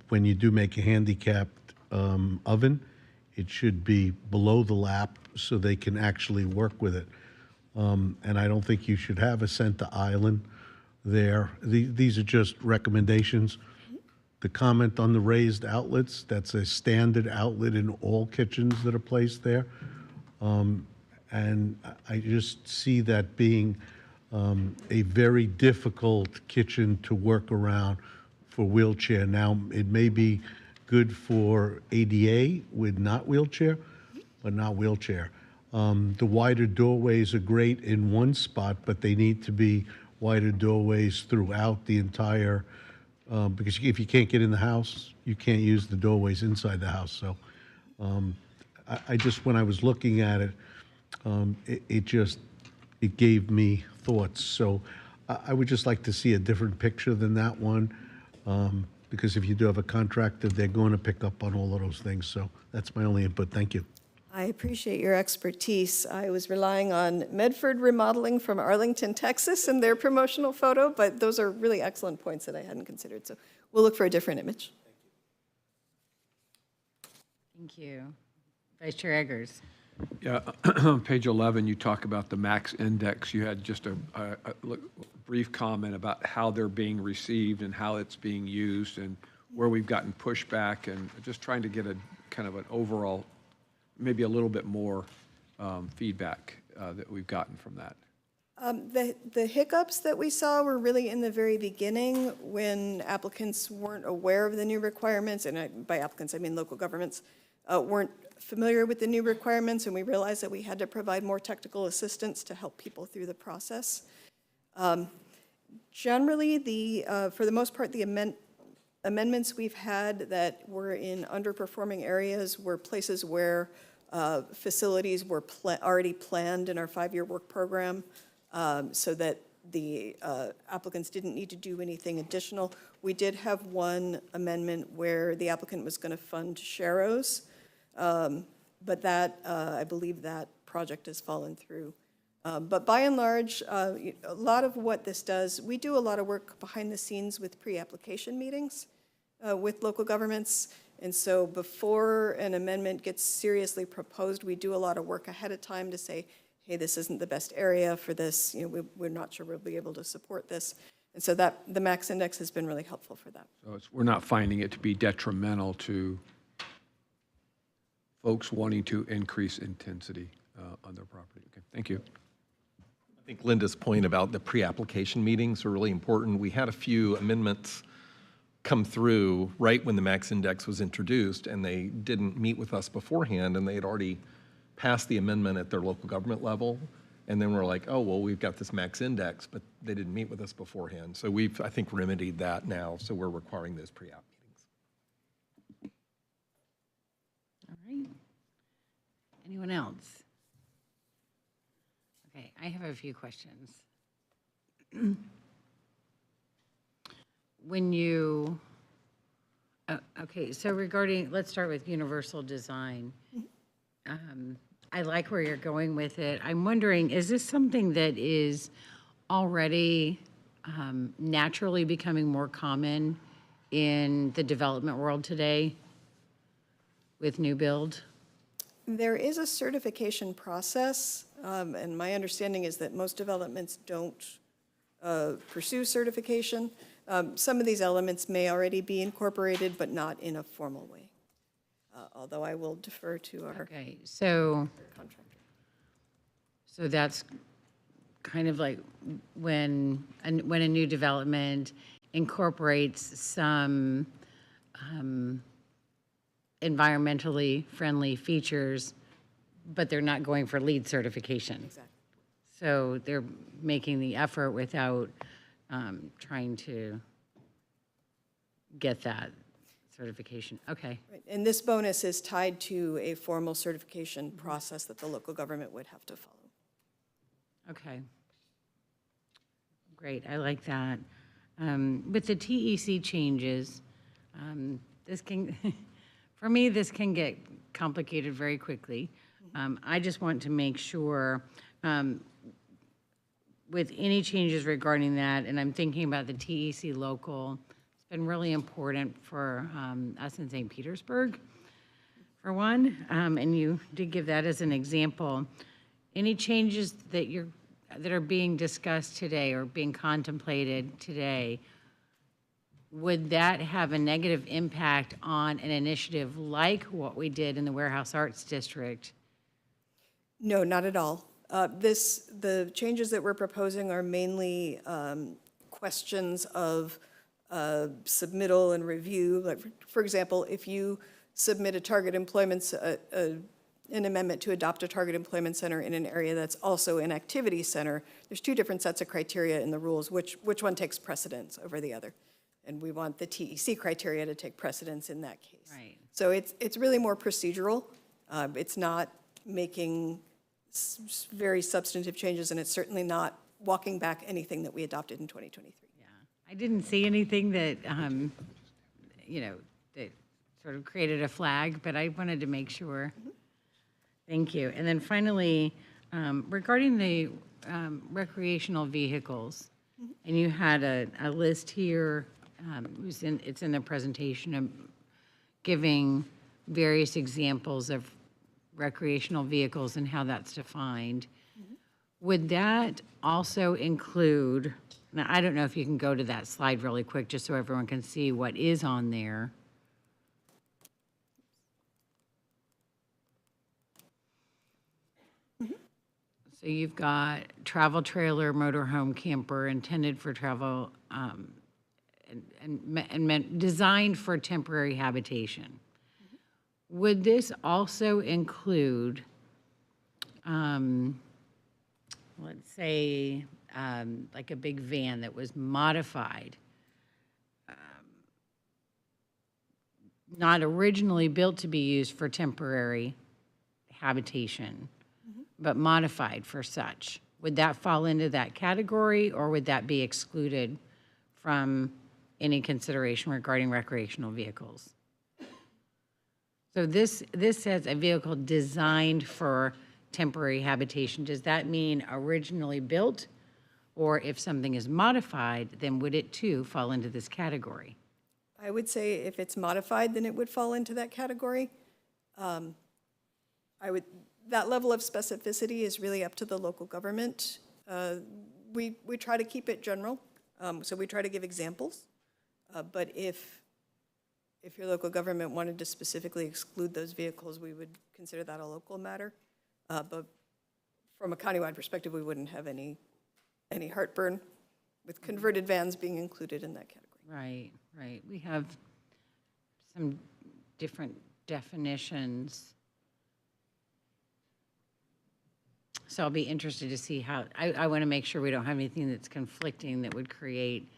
When you do make a handicapped oven, it should be below the lap so they can actually work with it. And I don't think you should have a center island there. These are just recommendations. The comment on the raised outlets, that's a standard outlet in all kitchens that are placed there. And I just see that being a very difficult kitchen to work around for wheelchair. Now, it may be good for ADA with not wheelchair, but not wheelchair. The wider doorways are great in one spot, but they need to be wider doorways throughout the entire, because if you can't get in the house, you can't use the doorways inside the house. So I just, when I was looking at it, it gave me thoughts. So I would just like to see a different picture than that one, because if you do have a contractor, they're going to pick up on all of those things. So that's my only input. Thank you. I appreciate your expertise. I was relying on Medford Remodeling from Arlington, Texas, and their promotional photo, but those are really excellent points that I hadn't considered. So we'll look for a different image. Thank you. Vice Chair Eggers. Yeah, on page 11, you talk about the max index. You had just a brief comment about how they're being received and how it's being used and where we've gotten pushback, and just trying to get a kind of an overall, maybe a little bit more feedback that we've gotten from that. The hiccups that we saw were really in the very beginning when applicants weren't aware of the new requirements, and by applicants I mean local governments, weren't familiar with the new requirements, and we realized that we had to provide more technical assistance to help people through the process. Generally, for the most part, the amendments we've had that were in underperforming areas were places where facilities were already planned in our 5-year work program, so that the applicants didn't need to do anything additional. We did have one amendment where the applicant was going to fund Sharrows, but that, I believe that project has fallen through. But by and large, a lot of what this does, we do a lot of work behind the scenes with pre-application meetings with local governments. And so before an amendment gets seriously proposed, we do a lot of work ahead of time to say, hey, this isn't the best area for this. We're not sure we'll be able to support this. And so that the max index has been really helpful for that. So we're not finding it to be detrimental to folks wanting to increase intensity on their property. Okay, thank you. I think Linda's point about the pre-application meetings are really important. We had a few amendments come through right when the max index was introduced, and they didn't meet with us beforehand, and they had already passed the amendment at their local government level. And then we're like, oh, well, we've got this max index, but they didn't meet with us beforehand. So we've, I think, remedied that now, so we're requiring those pre-app meetings. All right. Anyone else? Okay, I have a few questions. When you, okay, so regarding, let's start with universal design. I like where you're going with it. I'm wondering, is this something that is already naturally becoming more common in the development world today with new build? There is a certification process, and my understanding is that most developments don't pursue certification. Some of these elements may already be incorporated, but not in a formal way. Although I will defer to our contractor. So that's kind of like when a new development incorporates some environmentally friendly features, but they're not going for LEED certification. Exactly. So they're making the effort without trying to get that certification. Okay. Right. And this bonus is tied to a formal certification process that the local government would have to follow. Okay. Great, I like that. With the TEC changes, this can, for me, this can get complicated very quickly. I just want to make sure with any changes regarding that, and I'm thinking about the TEC local, it's been really important for us in St. Petersburg, for one, and you did give that as an example. Any changes that are being discussed today or being contemplated today, would that have a negative impact on an initiative like what we did in the Warehouse Arts District? No, not at all. The changes that we're proposing are mainly questions of submittal and review. Like, for example, if you submit a target employment, an amendment to adopt a target employment center in an area that's also an activity center, there's two different sets of criteria in the rules, which one takes precedence over the other. And we want the TEC criteria to take precedence in that case. Right. So it's really more procedural. It's not making very substantive changes, and it's certainly not walking back anything that we adopted in 2023. Yeah, I didn't see anything that, that sort of created a flag, but I wanted to make sure. Thank you. And then finally, regarding the recreational vehicles, and you had a list here, it's in the presentation, of giving various examples of recreational vehicles and how that's defined. Would that also include, now I don't know if you can go to that slide really quick just so everyone can see what is on there. So you've got travel trailer, motorhome, camper intended for travel and designed for temporary habitation. Would this also include, let's say, like a big van that was modified, not originally built to be used for temporary habitation, but modified for such? Would that fall into that category, or would that be excluded from any consideration regarding recreational vehicles? So this says a vehicle designed for temporary habitation. Does that mean originally built? Or if something is modified, then would it too fall into this category? I would say if it's modified, then it would fall into that category. That level of specificity is really up to the local government. We try to keep it general, so we try to give examples. But if your local government wanted to specifically exclude those vehicles, we would consider that a local matter. But from a countywide perspective, we wouldn't have any heartburn with converted vans being included in that category. Right, right. We have some different definitions. So I'll be interested to see how, I want to make sure we don't have anything that's conflicting that would create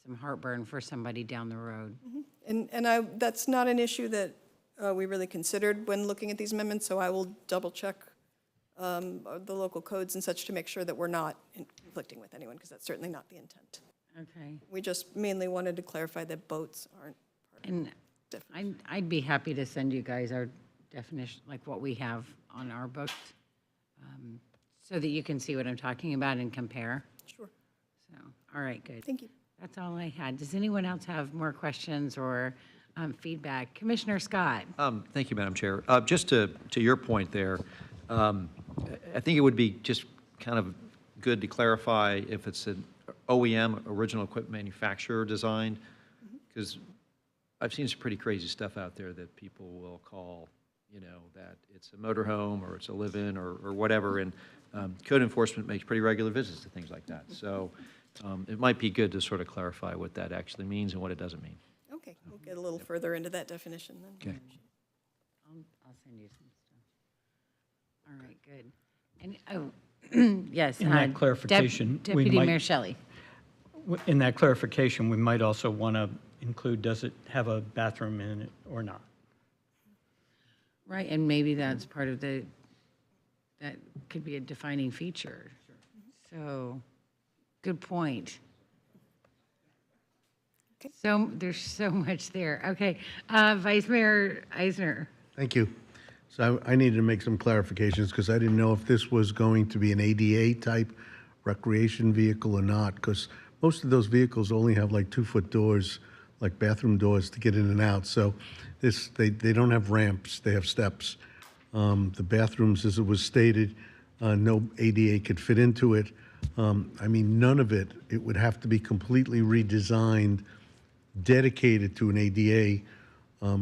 some heartburn for somebody down the road. And that's not an issue that we really considered when looking at these amendments, so I will double check the local codes and such to make sure that we're not conflicting with anyone, because that's certainly not the intent. Okay. We just mainly wanted to clarify that boats aren't part of it. And I'd be happy to send you guys our definition, like what we have on our books, so that you can see what I'm talking about and compare. Sure. So, all right, good. Thank you. That's all I had. Does anyone else have more questions or feedback? Commissioner Scott. Thank you, Madam Chair. Just to your point there, I think it would be just kind of good to clarify if it's an OEM, original equipment manufacturer designed, because I've seen some pretty crazy stuff out there that people will call, that it's a motorhome or it's a live-in or whatever, and code enforcement makes pretty regular visits to things like that. So it might be good to sort of clarify what that actually means and what it doesn't mean. Okay, we'll get a little further into that definition then. Okay. I'll send you some stuff. All right, good. And, yes. In that clarification, we Deputy might- Mayor Shelley. In that clarification, we might also want to include, does it have a bathroom in it or not? Right, and maybe that's part of that could be a defining feature. So, good point. So, there's so much there. Okay, Vice Mayor Eisner. Thank you. So I needed to make some clarifications because I didn't know if this was going to be an ADA type recreation vehicle or not, because most of those vehicles only have like 2-foot doors, like bathroom doors to get in and out. So they don't have ramps, they have steps. The bathrooms, as it was stated, no ADA could fit into it. I mean, none of it, it would have to be completely redesigned, dedicated to an ADA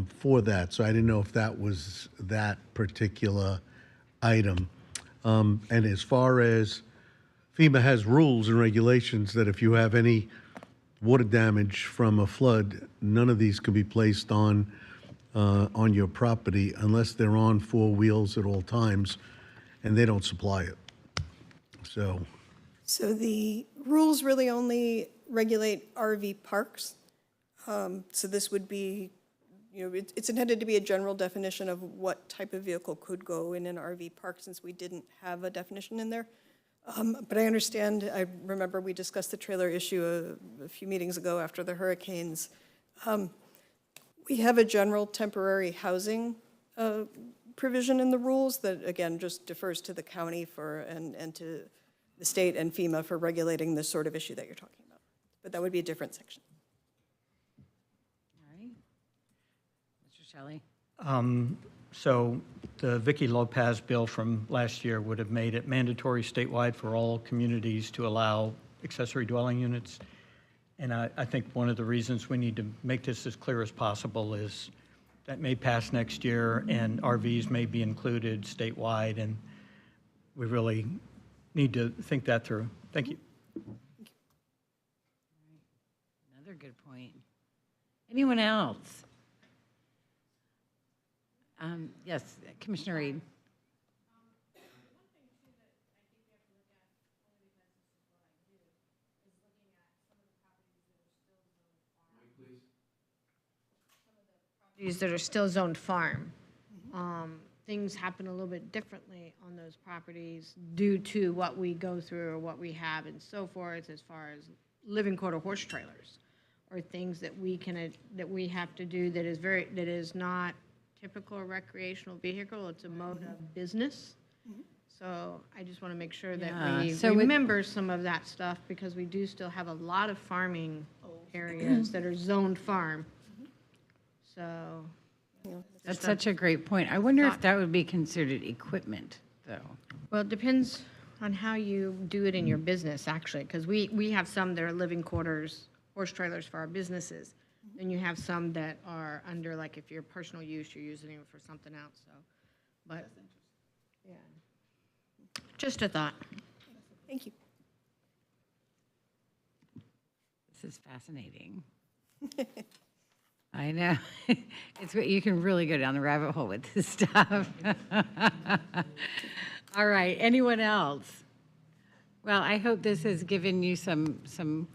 for that. So I didn't know if that was that particular item. And as far as FEMA has rules and regulations that if you have any water damage from a flood, none of these can be placed on your property unless they're on 4 wheels at all times, and they don't supply it. So the rules really only regulate RV parks. So this would be, it's intended to be a general definition of what type of vehicle could go in an RV park, since we didn't have a definition in there. But I understand, I remember we discussed the trailer issue a few meetings ago after the hurricanes. We have a general temporary housing provision in the rules that, again, just defers to the county and to the state and FEMA for regulating this sort of issue that you're talking about. But that would be a different section. All right. Mr. Shelley? So the Vicky Lopez bill from last year would have made it mandatory statewide for all communities to allow accessory dwelling units. And I think one of the reasons we need to make this as clear as possible is that may pass next year and RVs may be included statewide, and we really need to think that through. Thank you. Another good point. Anyone else? Yes, Commissioner Reed. Properties that are still zoned farm. Things happen a little bit differently on those properties due to what we go through or what we have and so forth, as far as living quarter horse trailers or things that we have to do that is not typical recreational vehicle. It's a mode of business. So I just want to make sure that we remember some of that stuff, because we do still have a lot of farming areas that are zoned farm. So that's such a great point. I wonder if that would be considered equipment, though. Well, it depends on how you do it in your business, actually, because we have some that are living quarters, horse trailers for our businesses. And you have some that are under, like, if you're personal use, you're using it for something else. So, but yeah, just a thought. Thank you. This is fascinating. I know. It's you can really go down the rabbit hole with this stuff. All right. Anyone else? Well, I hope this has given you some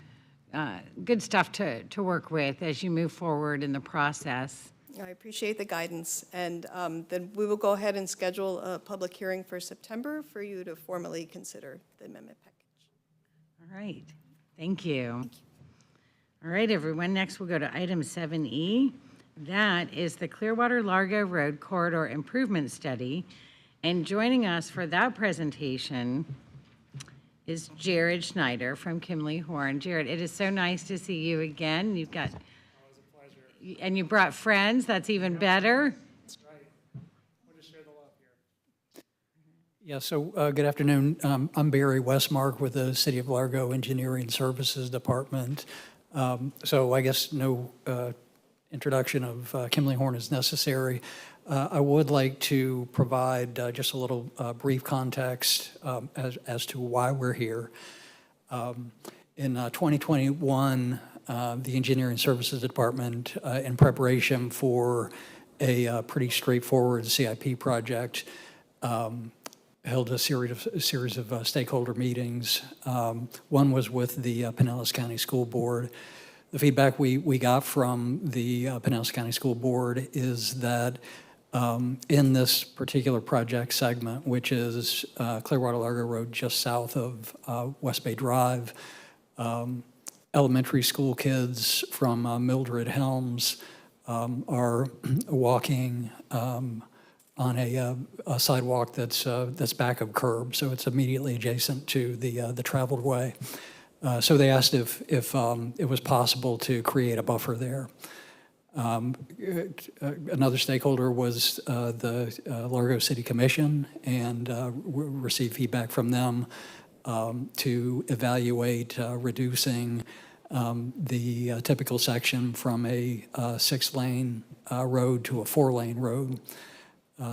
good stuff to work with as you move forward in the process. I appreciate the guidance, and then we will go ahead and schedule a public hearing for September for you to formally consider the amendment package. All right. Thank you. All right, everyone. Next, we'll go to item 7E. That is the Clearwater-Largo Road Corridor Improvement Study. And joining us for that presentation is Jared Schneider from Kimley Horn. Jared, it is so nice to see you again. You've got, and you brought friends. That's even better. That's right. We'll just share the love here. Yeah, so good afternoon. I'm Barry Westmark with the City of Largo Engineering Services Department. So I guess no introduction of Kimley Horn is necessary. I would like to provide just a little brief context as to why we're here. In 2021, the Engineering Services Department, in preparation for a pretty straightforward CIP project, held a series of stakeholder meetings. One was with the Pinellas County School Board. The feedback we got from the Pinellas County School Board is that in this particular project segment, which is Clearwater-Largo Road just south of West Bay Drive, elementary school kids from Mildred Helms are walking on a sidewalk that's back of curb, so it's immediately adjacent to the traveled way. So they asked if it was possible to create a buffer there. Another stakeholder was the Largo City Commission, and received feedback from them to evaluate reducing the typical section from a 6-lane road to a 4-lane road.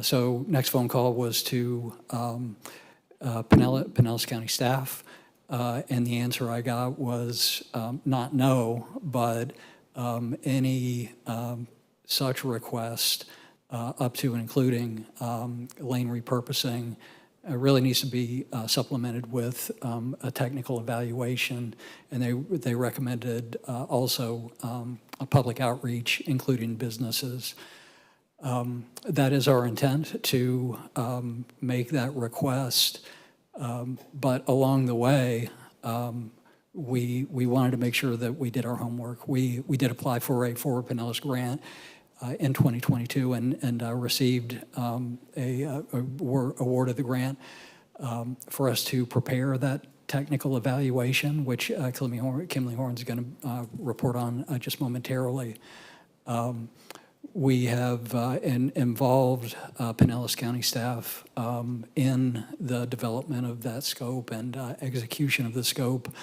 So next phone call was to Pinellas County staff, and the answer I got was not no, but any such request up to and including lane repurposing really needs to be supplemented with a technical evaluation, and they recommended also a public outreach, including businesses. That is our intent to make that request, but along the way, we wanted to make sure that we did our homework. We did apply for a Forward Pinellas grant in 2022 and received award of the grant for us to prepare that technical evaluation, which Kimley Horn's going to report on just momentarily. We have involved Pinellas County staff in the development of that scope and execution of the scope.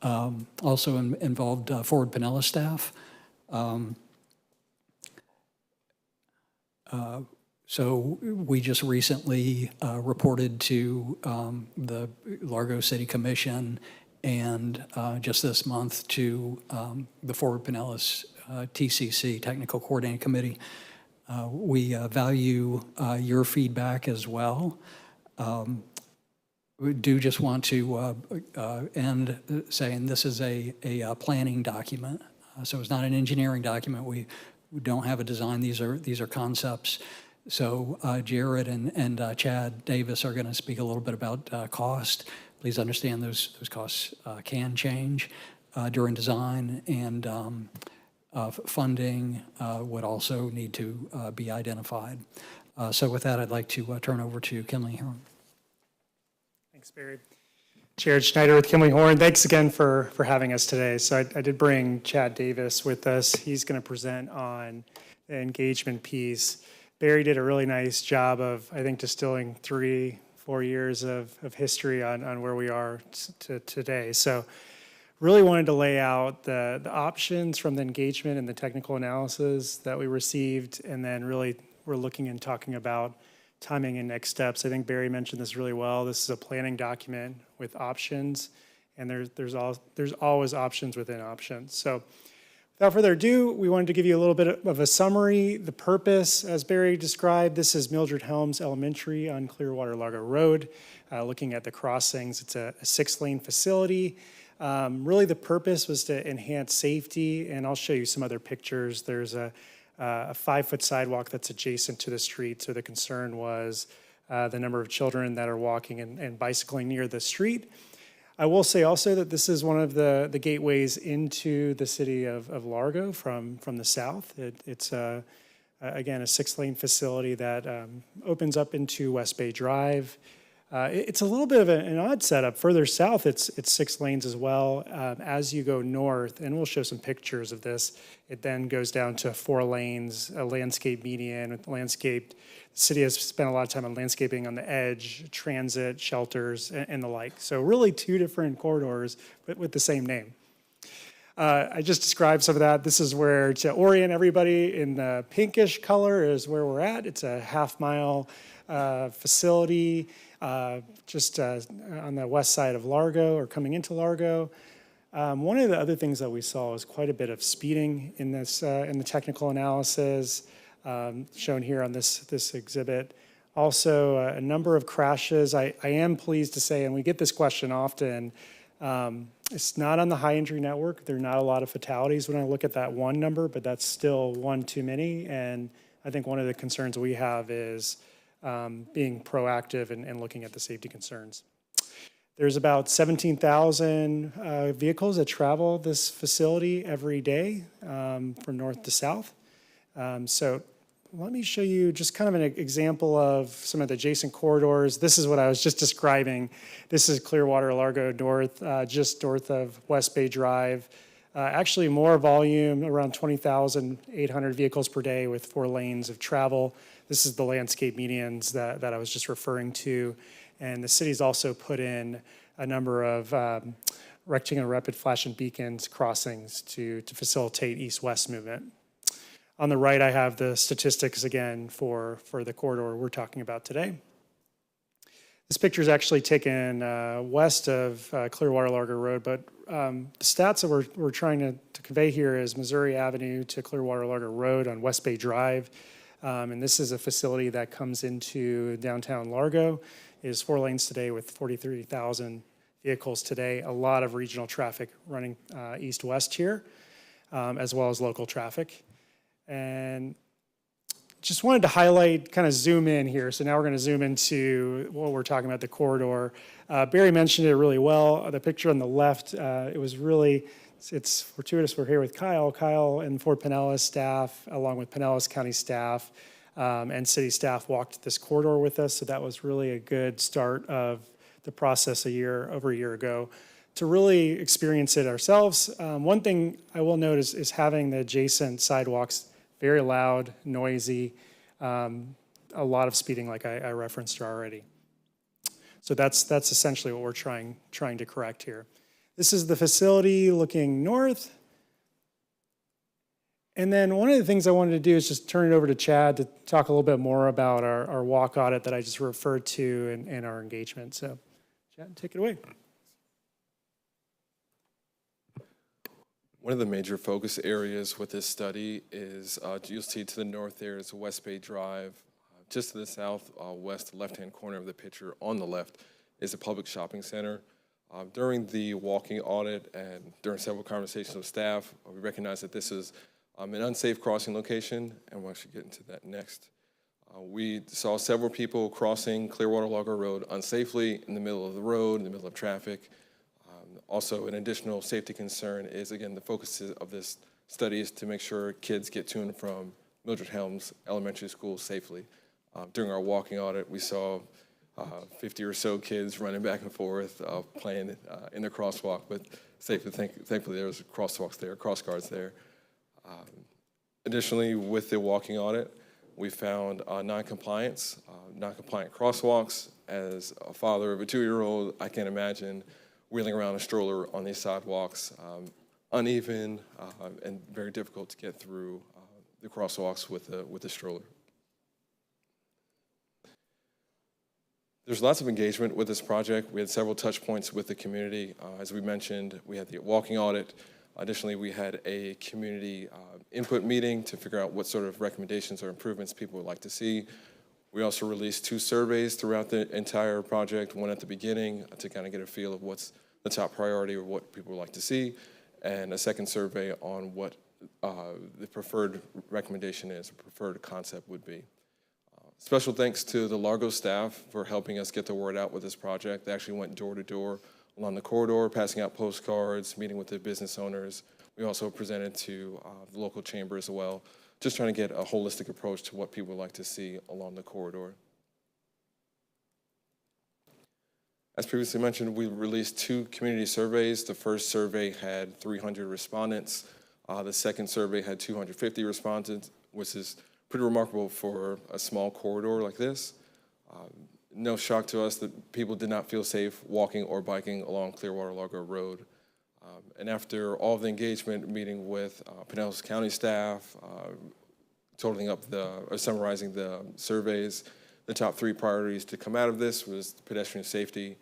Also involved Forward Pinellas staff. So we just recently reported to the Largo City Commission and just this month to the Forward Pinellas TCC, Technical Coordinating Committee. We value your feedback as well. We do just want to end saying this is a planning document. So it's not an engineering document. We don't have a design. These are concepts. So Jared and Chad Davis are going to speak a little bit about cost. Please understand those costs can change during design, and funding would also need to be identified. So with that, I'd like to turn over to Kimley Horn. Thanks, Barry. Jared Schneider with Kimley Horn. Thanks again for having us today. So I did bring Chad Davis with us. He's going to present on the engagement piece. Barry did a really nice job of, I think, distilling 3-4 years of history on where we are to today. So really wanted to lay out the options from the engagement and the technical analysis that we received, and then really we're looking and talking about timing and next steps. I think Barry mentioned this really well. This is a planning document with options, and there's always options within options. So without further ado, we wanted to give you a little bit of a summary. The purpose, as Barry described, this is Mildred Helms Elementary on Clearwater Largo Road. Looking at the crossings, it's a 6-lane facility. Really the purpose was to enhance safety, and I'll show you some other pictures. There's a 5-foot sidewalk that's adjacent to the street, so the concern was the number of children that are walking and bicycling near the street. I will say also that this is one of the gateways into the city of Largo from the south. It's again, a 6-lane facility that opens up into West Bay Drive. It's a little bit of an odd setup. Further south, it's 6 lanes as well. As you go north, and we'll show some pictures of this, it then goes down to 4 lanes, a landscape median, landscaped. The city has spent a lot of time on landscaping on the edge, transit, shelters, and the like. So really 2 different corridors, but with the same name. I just described some of that. This is where, to orient everybody, in the pinkish color is where we're at. It's a half-mile facility just on the west side of Largo, or coming into Largo. One of the other things that we saw was quite a bit of speeding in this in the technical analysis shown here on this exhibit. Also, a number of crashes. I am pleased to say, and we get this question often, it's not on the high injury network. There are not a lot of fatalities when I look at that one number, but that's still one too many. And I think one of the concerns we have is being proactive and looking at the safety concerns. There's about 17,000 vehicles that travel this facility every day from north to south. So let me show you just kind of an example of some of the adjacent corridors. This is what I was just describing. This is Clearwater Largo North, just north of West Bay Drive. Actually more volume, around 20,800 vehicles per day with 4 lanes of travel. This is the landscape medians that I was just referring to. And the city's also put in a number of rectangular rapid flashing beacons crossings to facilitate east-west movement. On the right, I have the statistics again for the corridor we're talking about today. This picture is actually taken west of Clearwater Largo Road, but the stats that we're trying to convey here is Missouri Avenue to Clearwater Largo Road on West Bay Drive. And this is a facility that comes into downtown Largo. It is 4 lanes today with 43,000 vehicles today. A lot of regional traffic running east-west here, as well as local traffic. And just wanted to highlight, kind of zoom in here. So now we're going to zoom into what we're talking about, the corridor. Barry mentioned it really well. The picture on the left, it was really it's fortuitous we're here with Kyle. Kyle and Fort Pinellas staff, along with Pinellas County staff and city staff, walked this corridor with us. So that was really a good start of the process over a year ago to really experience it ourselves. One thing I will note is having the adjacent sidewalks very loud, noisy, a lot of speeding like I referenced already. So that's essentially what we're trying to correct here. This is the facility looking north. And then one of the things I wanted to do is just turn it over to Chad to talk a little bit more about our walk audit that I just referred to and our engagement. So Chad, take it away. One of the major focus areas with this study is, you'll see to the north there is West Bay Drive. Just to the south, west, left-hand corner of the picture on the left is a public shopping center. During the walking audit and during several conversations with staff, we recognized that this is an unsafe crossing location, and we'll actually get into that next. We saw several people crossing Clearwater Logger Road unsafely in the middle of the road, in the middle of traffic. Also, an additional safety concern is, again, the focus of this study is to make sure kids get to and from Mildred Helms Elementary School safely. During our walking audit, we saw 50 or so kids running back and forth, playing in the crosswalk, but thankfully there was crosswalks there, cross guards there. Additionally, with the walking audit, we found non-compliant crosswalks. As a father of a 2-year-old, I can't imagine wheeling around a stroller on these sidewalks, uneven and very difficult to get through the crosswalks with a stroller. There's lots of engagement with this project. We had several touch points with the community. As we mentioned, we had the walking audit. Additionally, we had a community input meeting to figure out what sort of recommendations or improvements people would like to see. We also released 2 surveys throughout the entire project, one at the beginning to kind of get a feel of what's the top priority or what people would like to see, and a second survey on what the preferred recommendation is, preferred concept would be. Special thanks to the Largo staff for helping us get the word out with this project. They actually went door to door along the corridor, passing out postcards, meeting with the business owners. We also presented to the local chamber as well, just trying to get a holistic approach to what people would like to see along the corridor. As previously mentioned, we released 2 community surveys. The first survey had 300 respondents. The second survey had 250 respondents, which is pretty remarkable for a small corridor like this. No shock to us that people did not feel safe walking or biking along Clearwater Largo Road. And after all of the engagement, meeting with Pinellas County staff, summarizing the surveys, the top 3 priorities to come out of this was pedestrian safety,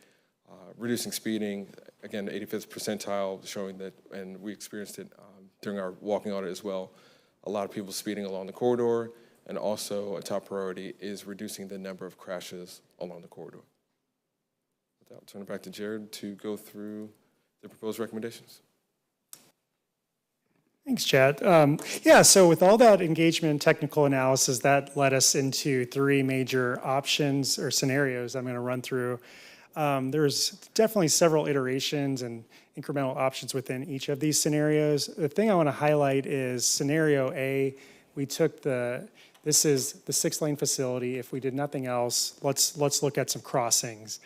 reducing speeding, again, 85th percentile, showing that, and we experienced it during our walking audit as well, a lot of people speeding along the corridor, and also a top priority is reducing the number of crashes along the corridor. With that, I'll turn it back to Jared to go through the proposed recommendations. Thanks, Chad. So with all that engagement and technical analysis, that led us into 3 major options or scenarios I'm going to run through. There's definitely several iterations and incremental options within each of these scenarios. The thing I want to highlight is scenario A. We took this is the 6-lane facility. If we did nothing else, let's look at some crossings.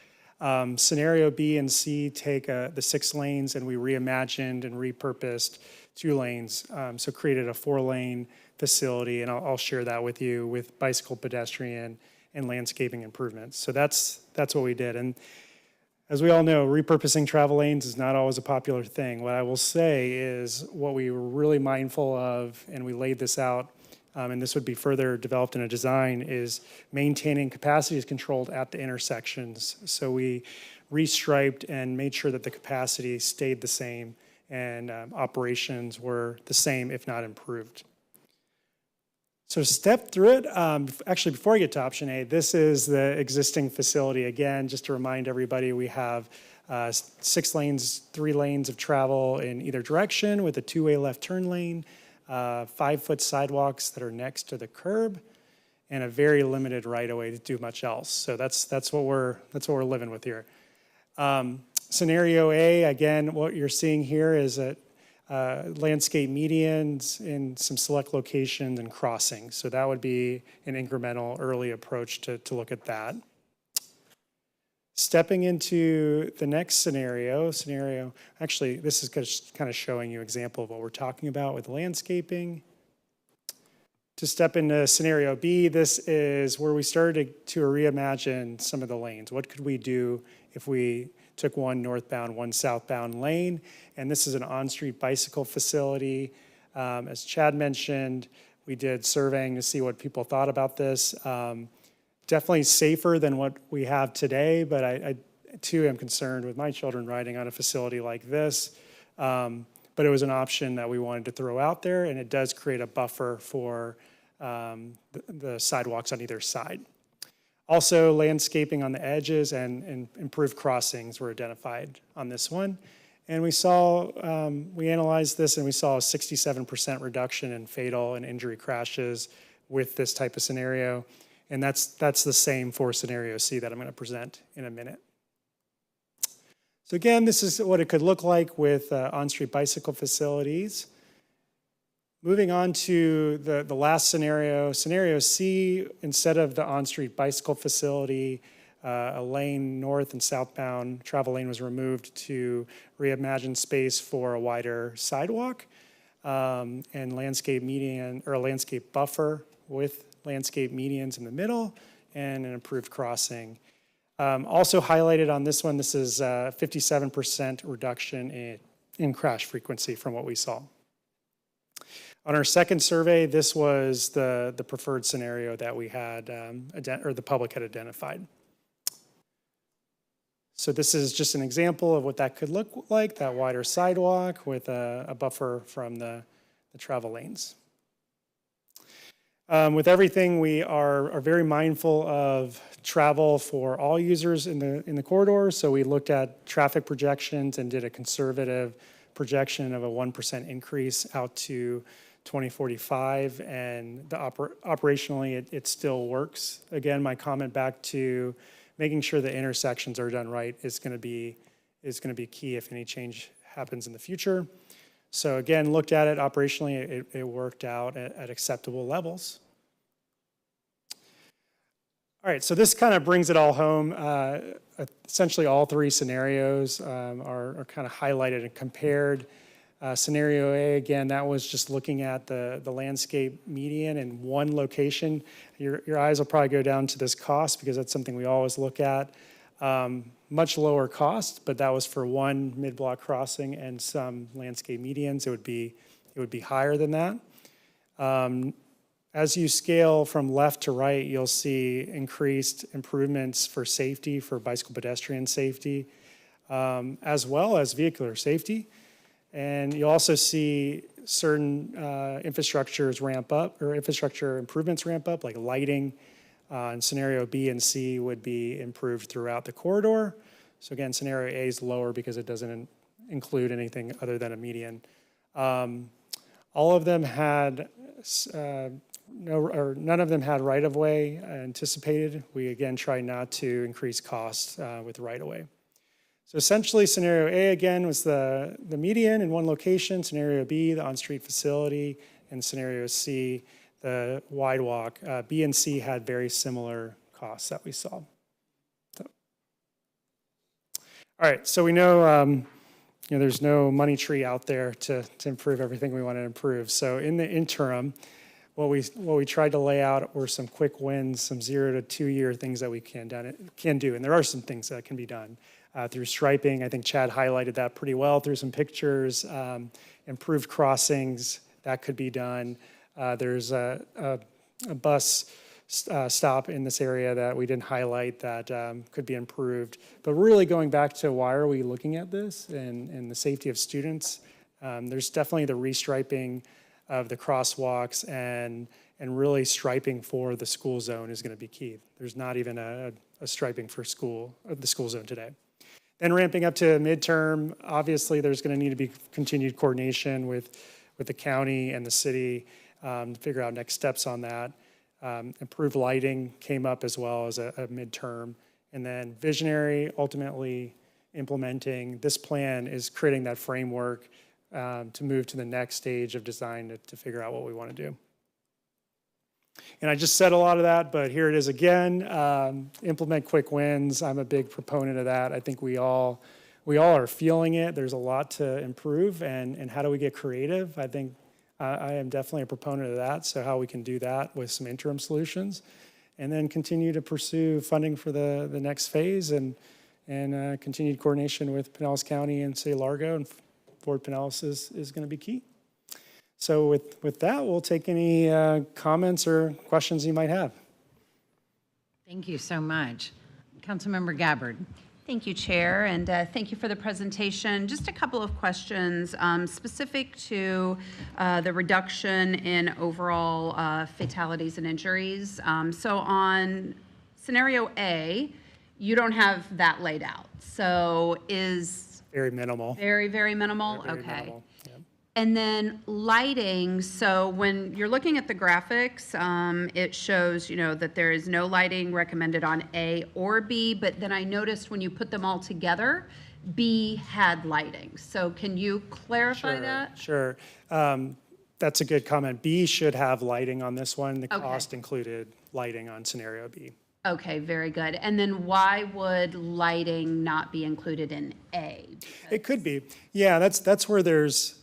Scenario B and C take the 6 lanes, and we reimagined and repurposed 2 lanes. So created a 4-lane facility, and I'll share that with you, with bicycle, pedestrian, and landscaping improvements. So that's what we did. And as we all know, repurposing travel lanes is not always a popular thing. What I will say is what we were really mindful of, and we laid this out, and this would be further developed in a design, is maintaining capacity is controlled at the intersections. So we restriped and made sure that the capacity stayed the same and operations were the same, if not improved. So to step through it, actually before I get to option A, this is the existing facility. Again, just to remind everybody, we have 6 lanes, 3 lanes of travel in either direction with a 2-way left turn lane, 5-foot sidewalks that are next to the curb, and a very limited right-of-way to do much else. So that's what we're living with here. Scenario A, again, what you're seeing here is that landscape medians in some select locations and crossings. So that would be an incremental early approach to look at that. Stepping into the next scenario, actually, this is just kind of showing you an example of what we're talking about with landscaping. To step into scenario B, this is where we started to reimagine some of the lanes. What could we do if we took one northbound, one southbound lane? And this is an on-street bicycle facility. As Chad mentioned, we did surveying to see what people thought about this. Definitely safer than what we have today, but I too am concerned with my children riding on a facility like this. But it was an option that we wanted to throw out there, and it does create a buffer for the sidewalks on either side. Also, landscaping on the edges and improved crossings were identified on this one. And we analyzed this, and we saw a 67% reduction in fatal and injury crashes with this type of scenario. And that's the same for scenario C that I'm going to present in a minute. So again, this is what it could look like with on-street bicycle facilities. Moving on to the last scenario, scenario C, instead of the on-street bicycle facility, a lane north and southbound travel lane was removed to reimagine space for a wider sidewalk and landscape median or a landscape buffer with landscape medians in the middle and an improved crossing. Also highlighted on this one, this is a 57% reduction in crash frequency from what we saw. On our second survey, this was the preferred scenario that we had, or the public had identified. So this is just an example of what that could look like, that wider sidewalk with a buffer from the travel lanes. With everything, we are very mindful of travel for all users in the corridor. So we looked at traffic projections and did a conservative projection of a 1% increase out to 2045. And operationally, it still works. Again, my comment back to making sure the intersections are done right is going to be key if any change happens in the future. So again, looked at it operationally, it worked out at acceptable levels. All right, so this kind of brings it all home. Essentially, all three scenarios are kind of highlighted and compared. Scenario A, again, that was just looking at the landscape median in one location. Your eyes will probably go down to this cost because that's something we always look at. Much lower cost, but that was for one mid-block crossing and some landscape medians. It would be higher than that. As you scale from left to right, you'll see increased improvements for safety, for bicycle pedestrian safety, as well as vehicular safety. And you'll also see certain infrastructures ramp up, or infrastructure improvements ramp up, like lighting. And scenario B and C would be improved throughout the corridor. So again, scenario A is lower because it doesn't include anything other than a median. All of them had none of them had right-of-way anticipated. We again try not to increase costs with right-of-way. So essentially, scenario A again was the median in one location. Scenario B, the on-street facility, and scenario C, the wide walk. B and C had very similar costs that we saw. So. All right, so we know, there's no money tree out there to improve everything we want to improve. So in the interim, what we tried to lay out were some quick wins, some 0 to 2 year things that we can do, and there are some things that can be done through striping. I think Chad highlighted that pretty well through some pictures. Improved crossings, that could be done. There's a bus stop in this area that we didn't highlight that could be improved. But really going back to why are we looking at this and the safety of students, there's definitely the restriping of the crosswalks and really striping for the school zone is going to be key. There's not even a striping for the school zone today. Then ramping up to midterm, obviously there's going to need to be continued coordination with the county and the city to figure out next steps on that. Improved lighting came up as well as a midterm. And then visionary, ultimately implementing this plan is creating that framework to move to the next stage of design to figure out what we want to do. And I just said a lot of that, but here it is again. Implement quick wins. I'm a big proponent of that. I think we all are feeling it. There's a lot to improve, and how do we get creative? I think I am definitely a proponent of that. So how we can do that with some interim solutions, and then continue to pursue funding for the next phase, and continued coordination with Pinellas County and City of Largo and Ford Pinellas is going to be key. So with that, we'll take any comments or questions you might have. Thank you so much. Councilmember Gabbard. Thank you, Chair, and thank you for the presentation. Just a couple of questions specific to the reduction in overall fatalities and injuries. So on scenario A, you don't have that laid out. So is very minimal. Very, very minimal? Very okay. Minimal. Yeah. And then lighting, so when you're looking at the graphics, it shows, that there is no lighting recommended on A or B, but then I noticed when you put them all together, B had lighting. So can you clarify that? Sure. That's a good comment. B should have lighting on this one. The cost included lighting on scenario B. Okay, very good. And then why would lighting not be included in A? It could be. Yeah, that's where there's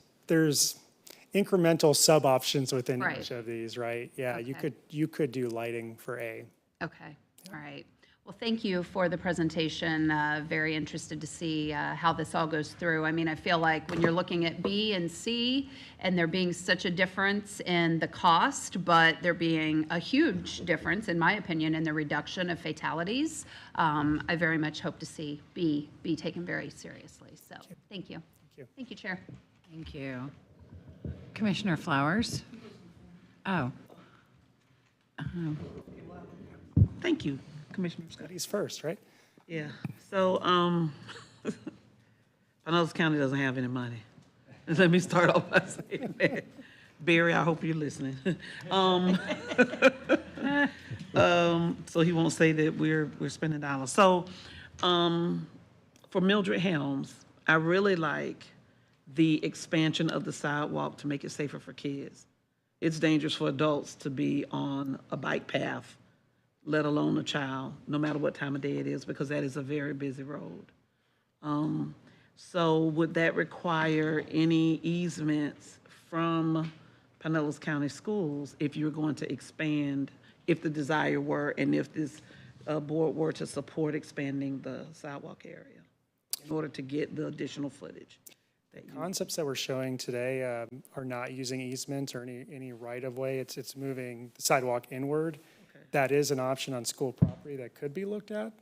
incremental sub options within each of these, right? Yeah, you could do lighting for A. Okay, all right. Well, thank you for the presentation. Very interested to see how this all goes through. I mean, I feel like when you're looking at B and C, and there being such a difference in the cost, but there being a huge difference, in my opinion, in the reduction of fatalities, I very much hope to see B be taken very seriously. So, thank you. Thank you, Chair. Thank you. Commissioner Flowers? Oh. Thank you, Commissioner Scott. He's first, right? Yeah. So, Pinellas County doesn't have any money. Let me start off by saying that. Barry, I hope you're listening. So he won't say that we're spending dollars. So, for Mildred Helms, I really like the expansion of the sidewalk to make it safer for kids. It's dangerous for adults to be on a bike path, let alone a child, no matter what time of day it is, because that is a very busy road. So would that require any easements from Pinellas County Schools if you're going to expand, if the desire were, and if this board were to support expanding the sidewalk area in order to get the additional footage? Concepts that we're showing today are not using easement or any right-of-way. It's moving the sidewalk inward. That is an option on school property that could be looked at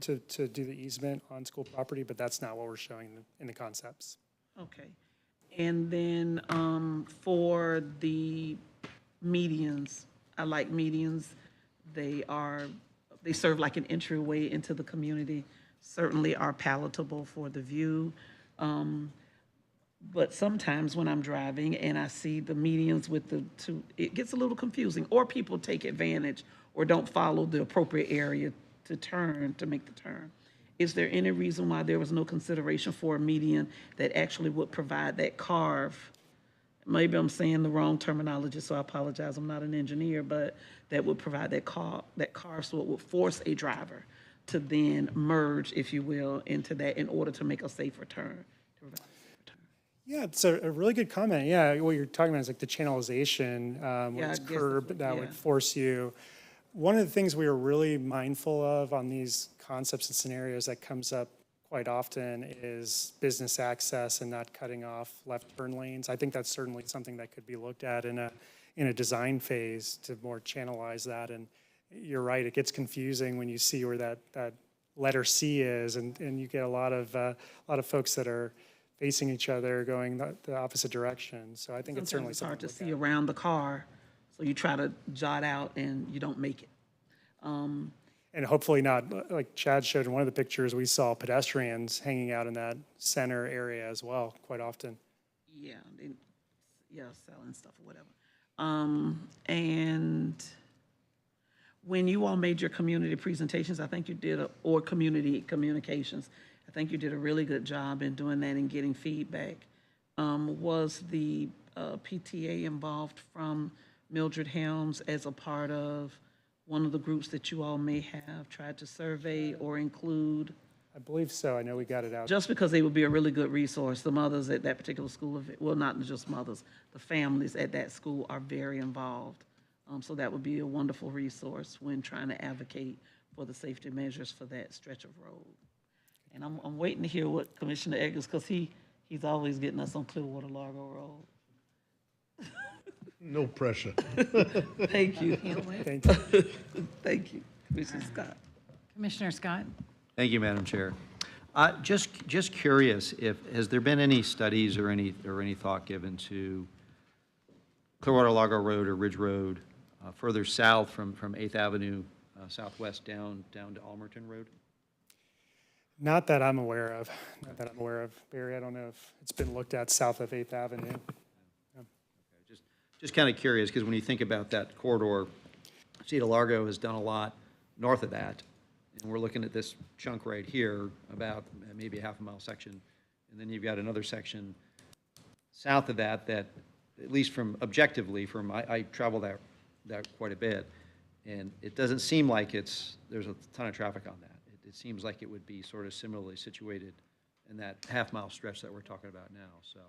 to do the easement on school property, but that's not what we're showing in the concepts. Okay. And then for the medians, I like medians. They serve like an entryway into the community, certainly are palatable for the view. But sometimes when I'm driving and I see the medians with the two, it gets a little confusing, or people take advantage or don't follow the appropriate area to make the turn. Is there any reason why there was no consideration for a median that actually would provide that carve? Maybe I'm saying the wrong terminology, so I apologize. I'm not an engineer, but that would provide that carve so it would force a driver to then merge, if you will, into that in order to make a safer turn. Yeah, it's a really good comment. Yeah, what you're talking about is like the channelization, where it's curb that would force you. One of the things we are really mindful of on these concepts and scenarios that comes up quite often is business access and not cutting off left turn lanes. I think that's certainly something that could be looked at in a design phase to more channelize that. And you're right, it gets confusing when you see where that letter C is, and you get a lot of folks that are facing each other going the opposite direction. So I think it's certainly hard to see around the car, so you try to jot out and you don't make it. And hopefully not, like Chad showed in one of the pictures, we saw pedestrians hanging out in that center area as well quite often. Yeah, selling stuff or whatever. And when you all made your community presentations, I think you did, or community communications, I think you did a really good job in doing that and getting feedback Was the PTA involved from Mildred Helms as a part of one of the groups that you all may have tried to survey or include? I believe so. I know we got it out. Just because they would be a really good resource. The mothers at that particular school, well, not just mothers, the families at that school are very involved. So that would be a wonderful resource when trying to advocate for the safety measures for that stretch of road. And I'm waiting to hear what Commissioner Eggers, because he's always getting us on Clearwater Largo Road. No pressure. Thank you. Thank you. Thank you, Commissioner Scott. Commissioner Scott? Thank you, Madam Chair. Just curious, has there been any studies or any thought given to Clearwater Largo Road or Ridge Road further south from 8th Avenue southwest down to Almerton Road? Not that I'm aware of. Not that I'm aware of. Barry, I don't know if it's been looked at south of 8th Avenue. Just kind of curious, because when you think about that corridor, Cedar Largo has done a lot north of that, and we're looking at this chunk right here, about maybe a half-a-mile section, and then you've got another section south of that, at least objectively, I travel that quite a bit, and it doesn't seem like there's a ton of traffic on that. It seems like it would be sort of similarly situated in that half-mile stretch that we're talking about now, so.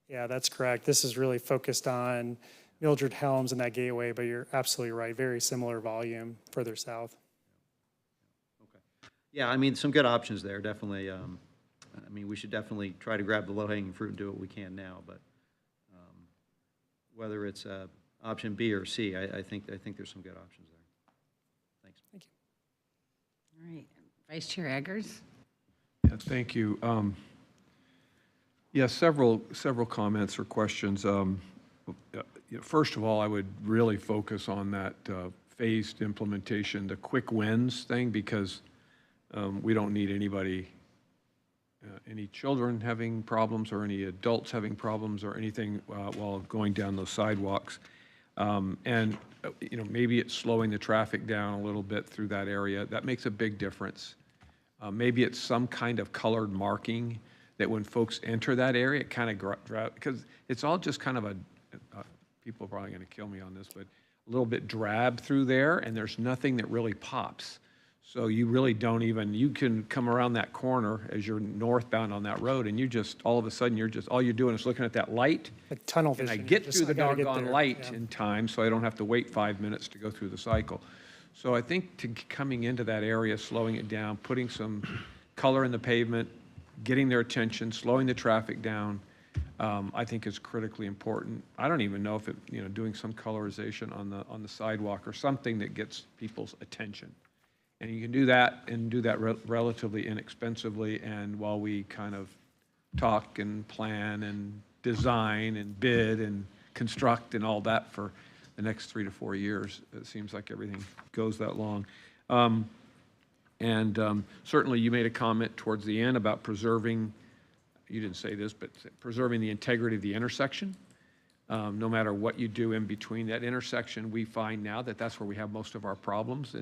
Yeah, that's correct. This is really focused on Mildred Helms and that gateway, but you're absolutely right. Very similar volume further south. Okay. Yeah, I mean, some good options there, definitely. I mean, we should definitely try to grab the low-hanging fruit and do what we can now, but whether it's option B or C, I think there's some good options there. Thanks. Thank you. All right. Vice Chair Eggers? Yeah, thank you. Yeah, several comments or questions. First of all, I would really focus on that phased implementation, the quick wins thing, because we don't need anybody, any children having problems or any adults having problems or anything while going down those sidewalks. And maybe it's slowing the traffic down a little bit through that area. That makes a big difference. Maybe it's some kind of colored marking that when folks enter that area, it kind of, because it's all just kind of people are probably going to kill me on this, but a little bit drab through there, and there's nothing that really pops. So you really don't even, you can come around that corner as you're northbound on that road, and you just, all of a sudden, all you're doing is looking at that light. Like tunnel And vision. I get Just, through the I gotta get doggone there. light Yeah. in time, so I don't have to wait 5 minutes to go through the cycle. So I think coming into that area, slowing it down, putting some color in the pavement, getting their attention, slowing the traffic down, I think is critically important. I don't even know if doing some colorization on the sidewalk or something that gets people's attention. And you can do that relatively inexpensively, and while we kind of talk and plan and design and bid and construct and all that for the next 3 to 4 years. It seems like everything goes that long. Certainly you made a comment towards the end about preserving, you didn't say this, but preserving the integrity of the intersection. No matter what you do in between that intersection, we find now that that's where we have most of our problems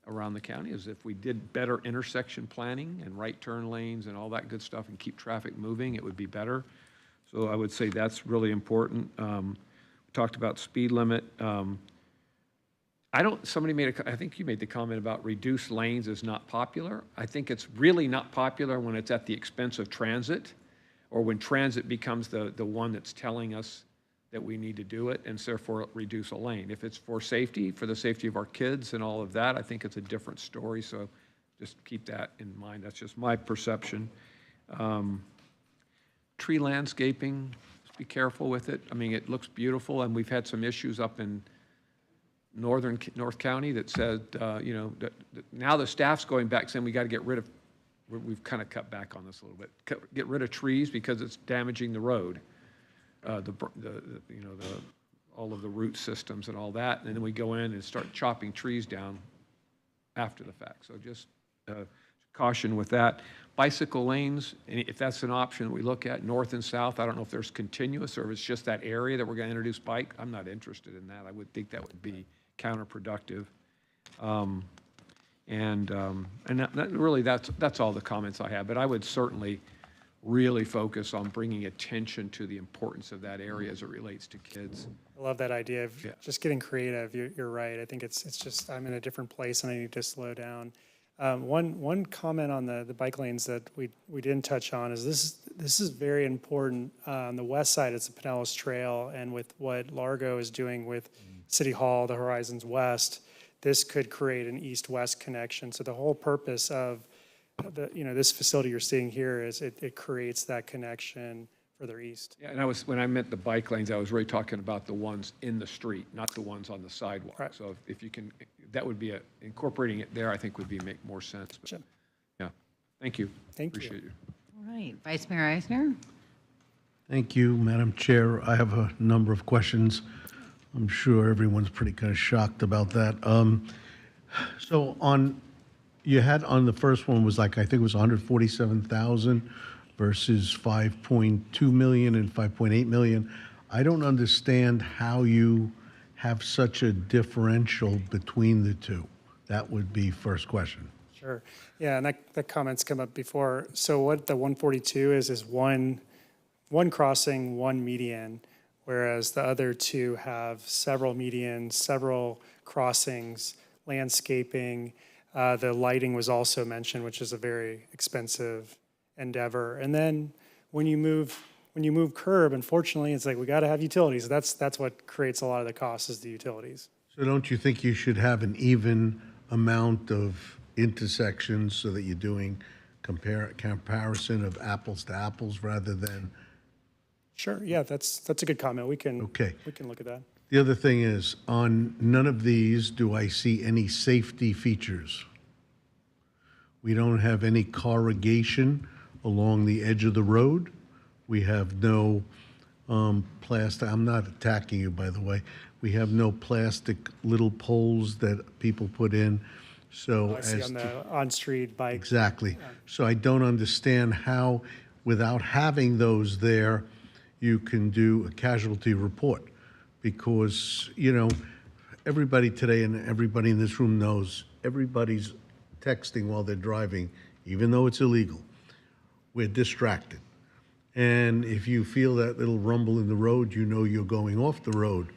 around the county, is if we did better intersection planning and right turn lanes and all that good stuff and keep traffic moving, it would be better. So I would say that's really important. We talked about speed limit. I think you made the comment about reduced lanes is not popular. I think it's really not popular when it's at the expense of transit, or when transit becomes the one that's telling us that we need to do it, and therefore reduce a lane. If it's for safety, for the safety of our kids and all of that, I think it's a different story, so just keep that in mind. That's just my perception. Tree landscaping, just be careful with it. I mean, it looks beautiful, and we've had some issues up in North County that said, that now the staff's going back saying we got to get rid of, we've kind of cut back on this a little bit, get rid of trees because it's damaging the road, all of the root systems and all that, and then we go in and start chopping trees down after the fact. So just caution with that. Bicycle lanes, if that's an option we look at, north and south, I don't know if there's continuous or if it's just that area that we're going to introduce bike. I'm not interested in that. I would think that would be counterproductive. Really, that's all the comments I have. But I would certainly really focus on bringing attention to the importance of that area as it relates to kids. I love that idea of just getting creative. You're right. I think it's just, I'm in a different place and I need to slow down. One comment on the bike lanes that we didn't touch on is this is very important. On the west side, it's the Pinellas Trail, and with what Largo is doing with City Hall, the Horizons West, this could create an east-west connection. So the whole purpose of this facility you're seeing here is it creates that connection further east. Yeah, and when I meant the bike lanes, I was really talking about the ones in the street, not the ones on the sidewalk. Right. So if you can, that would be incorporating it there, I think would make more sense. But, yeah, thank you. Appreciate you. All right, Vice Mayor Eisner? Thank you, Madam Chair. I have a number of questions. I'm sure everyone's pretty kind of shocked about that. So you had on the first one was like, I think it was 147,000 versus 5.2 million and 5.8 million. I don't understand how you have such a differential between the two. That would be first question. Sure. Yeah, and that comment's come up before. So what the 142 is one crossing, one median, whereas the other two have several medians, several crossings, landscaping. The lighting was also mentioned, which is a very expensive endeavor. And then when you move curb, unfortunately, it's like we got to have utilities. That's what creates a lot of the costs is the utilities. So don't you think you should have an even amount of intersections so that you're doing comparison of apples to apples rather than? Sure. Yeah, that's a good comment. We can look at that. The other thing is, on none of these do I see any safety features. We don't have any corrugation along the edge of the road. We have no plastic. I'm not attacking you, by the way. We have no plastic little poles that people put in. So I see on the on-street bike. Exactly. So I don't understand how, without having those there, you can do a casualty report. Because, everybody today and everybody in this room knows everybody's texting while they're driving, even though it's illegal. We're distracted. And if you feel that little rumble in the road, you're going off the road.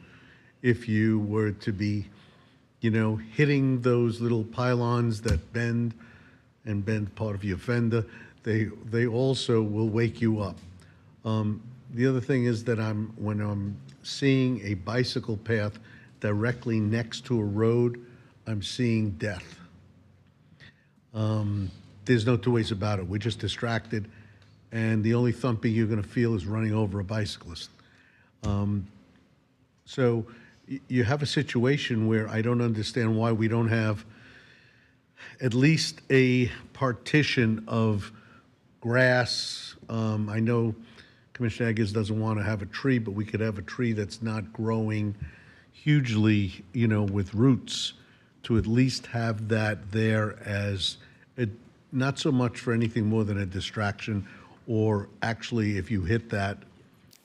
If you were to be, hitting those little pylons that bend part of your fender, they also will wake you up. The other thing is that when I'm seeing a bicycle path directly next to a road, I'm seeing death. There's no two ways about it. We're just distracted, and the only thumping you're going to feel is running over a bicyclist. So you have a situation where I don't understand why we don't have at least a partition of grass. I know Commissioner Eggers doesn't want to have a tree, but we could have a tree that's not growing hugely, with roots, to at least have that there as not so much for anything more than a distraction, or actually, if you hit that,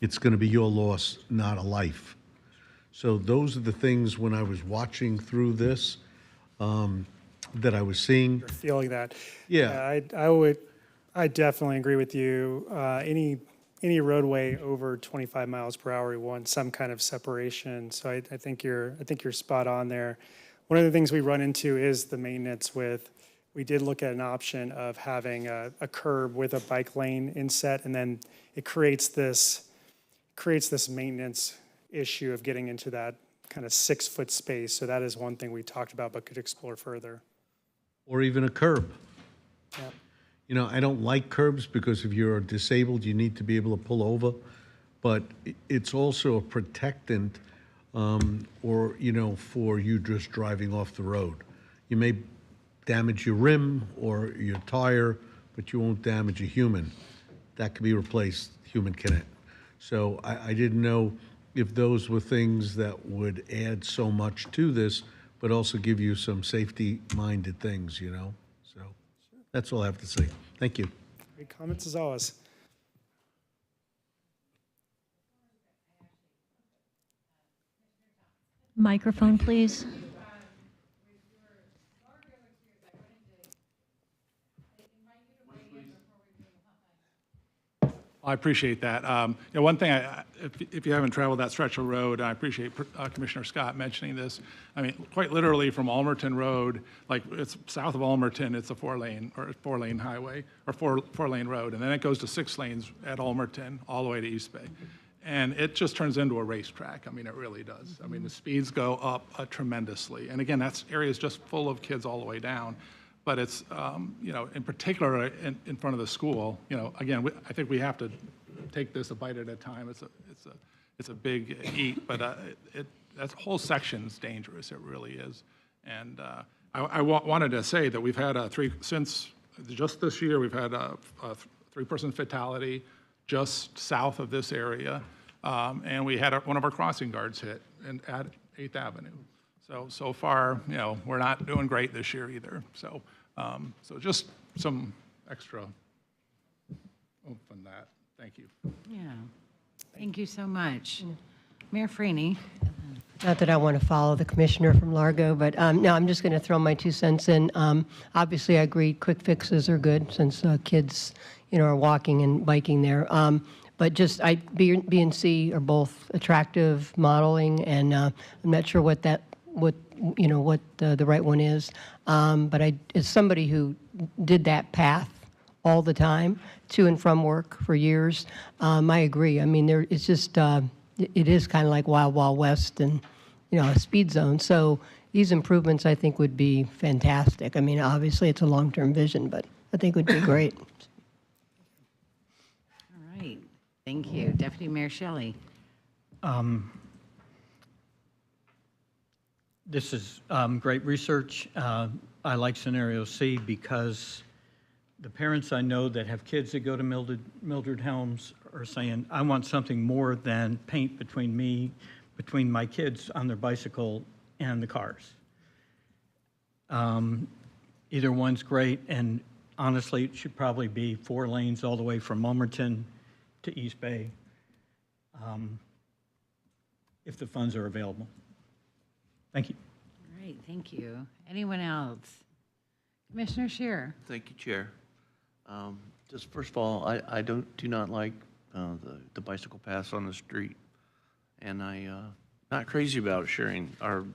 it's going to be your loss, not a life. So those are the things when I was watching through this that I was seeing. You're feeling that. Yeah. I definitely agree with you. Any roadway over 25 miles per hour, we want some kind of separation. So I think you're spot on there. One of the things we run into is the maintenance we did look at an option of having a curb with a bike lane inset, and then it creates this maintenance issue of getting into that kind of 6-foot space. So that is one thing we talked about, but could explore further. Or even a curb. Yeah. I don't like curbs because if you're disabled, you need to be able to pull over. But it's also a protectant for you just driving off the road. You may damage your rim or your tire, but you won't damage a human. That can be replaced, human cannot. So I didn't know if those were things that would add so much to this, but also give you some safety-minded things, So that's all I have to say. Thank you. Great comments as always. Microphone, please. I appreciate that. One thing, if you haven't traveled that stretch of road, I appreciate Commissioner Scott mentioning this. I mean, quite literally from Almerton Road, like it's south of Almerton, it's a four-lane highway or four-lane road, and then it goes to 6 lanes at Almerton all the way to East Bay. And it just turns into a racetrack. I mean, it really does. I mean, the speeds go up tremendously. And again, that area is just full of kids all the way down. But it's, in particular, in front of the school, again, I think we have to take this a bite at a time. It's a big eat, but that whole section's dangerous. It really is. And I wanted to say that we've had since just this year, we've had a 3-person fatality just south of this area, and we had one of our crossing guards hit at 8th Avenue. So far, we're not doing great this year either. So just some extra oomph on that. Thank you. Yeah. Thank you so much. Mayor Freeney. Not that I want to follow the commissioner from Largo, but no, I'm just going to throw my 2 cents in. Obviously, I agree quick fixes are good since kids, are walking and biking there. But just B and C are both attractive modeling, and I'm not sure what the right one is. But as somebody who did that path all the time to and from work for years, I agree. I mean, it's just it is kind of like Wild Wild West and a speed zone. So these improvements I think would be fantastic. I mean, obviously it's a long-term vision, but I think would be great. All right. Thank you. Deputy Mayor Shelley. This is great research. I like scenario C because the parents I know that have kids that go to Mildred Helms are saying, I want something more than paint between my kids on their bicycle and the cars. Either one's great, and honestly, it should probably be 4 lanes all the way from Almerton to East Bay, if the funds are available. Thank you. All right, thank you. Anyone else? Commissioner Scheer. Thank you, Chair. Just first of all, I do not like the bicycle paths on the street, and not crazy about sharing or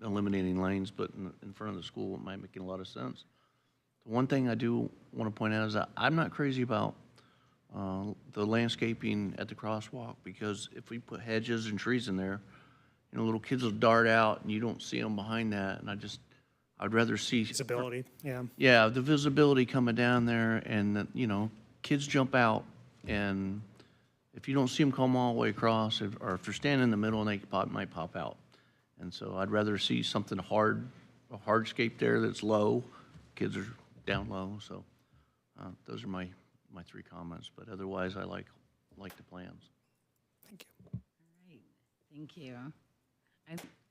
eliminating lanes, but in front of the school it might make a lot of sense. The one thing I do want to point out is that I'm not crazy about the landscaping at the crosswalk, because if we put hedges and trees in there, little kids will dart out and you don't see them behind that, and I'd rather see Visibility, yeah. Yeah, the visibility coming down there, and kids jump out, and if you don't see them come all the way across, or if they're standing in the middle, and they might pop out. And so I'd rather see something a hardscape there that's low. Kids are down low, so those are my 3 comments. But otherwise, I like the plans. Thank you. All right, thank you.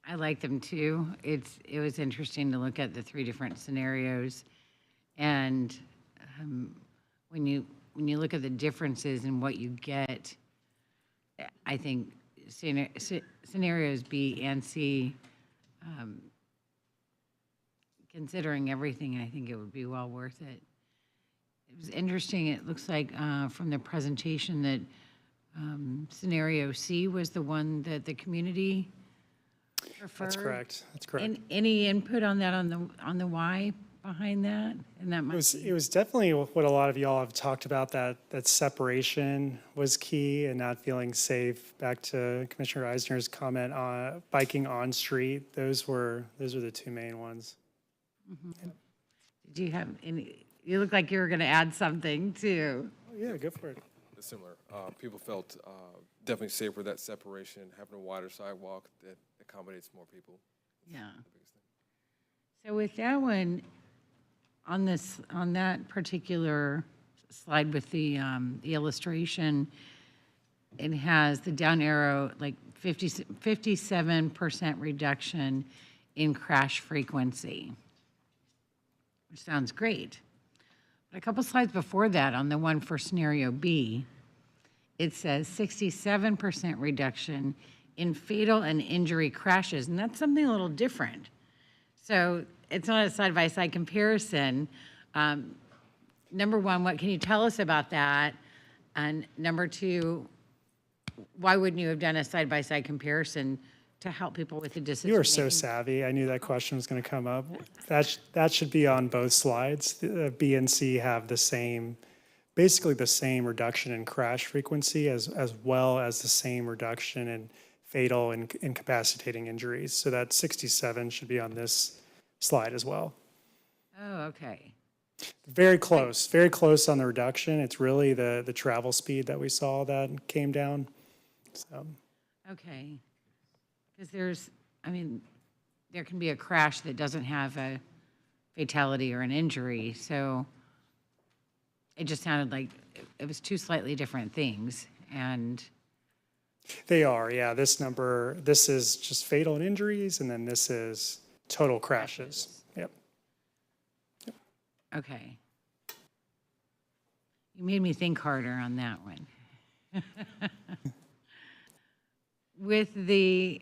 I like them too. It was interesting to look at the 3 different scenarios, and when you look at the differences in what you get, I think scenarios B and C, considering everything, I think it would be well worth it. It was interesting. It looks like from the presentation that scenario C was the one that the community preferred. That's correct. That's correct. Any input on that, on the why behind that? And that It was definitely what a lot of y'all have talked about, that separation was key and not feeling safe. Back to Commissioner Eisner's comment on biking on street, those were the 2 main ones. Mm-hmm. Did you have any? You look like you were going to add something too. Oh, yeah, go for it. Similar. People felt definitely safer with that separation, having a wider sidewalk that accommodates more people. Yeah. So with that one, on that particular slide with the illustration, it has the down arrow, like 57% reduction in crash frequency, which sounds great. But a couple slides before that, on the one for scenario B, it says 67% reduction in fatal and injury crashes, and that's something a little different. So it's not a side-by-side comparison. Number one, what can you tell us about that? And number two, why wouldn't you have done a side-by-side comparison to help people with the decision? You are so savvy. I knew that question was going to come up. That should be on both slides. The B and C have the same, basically the same reduction in crash frequency as well as the same reduction in fatal and incapacitating injuries. So that 67 should be on this slide as well. Oh, okay. Very close on the reduction. It's really the travel speed that we saw that came down. So. Okay. Because there can be a crash that doesn't have a fatality or an injury. So it just sounded like it was two slightly different things. And They are, yeah. This is just fatal and injuries, and then this is total crashes. Yep. okay. You made me think harder on that one. With the,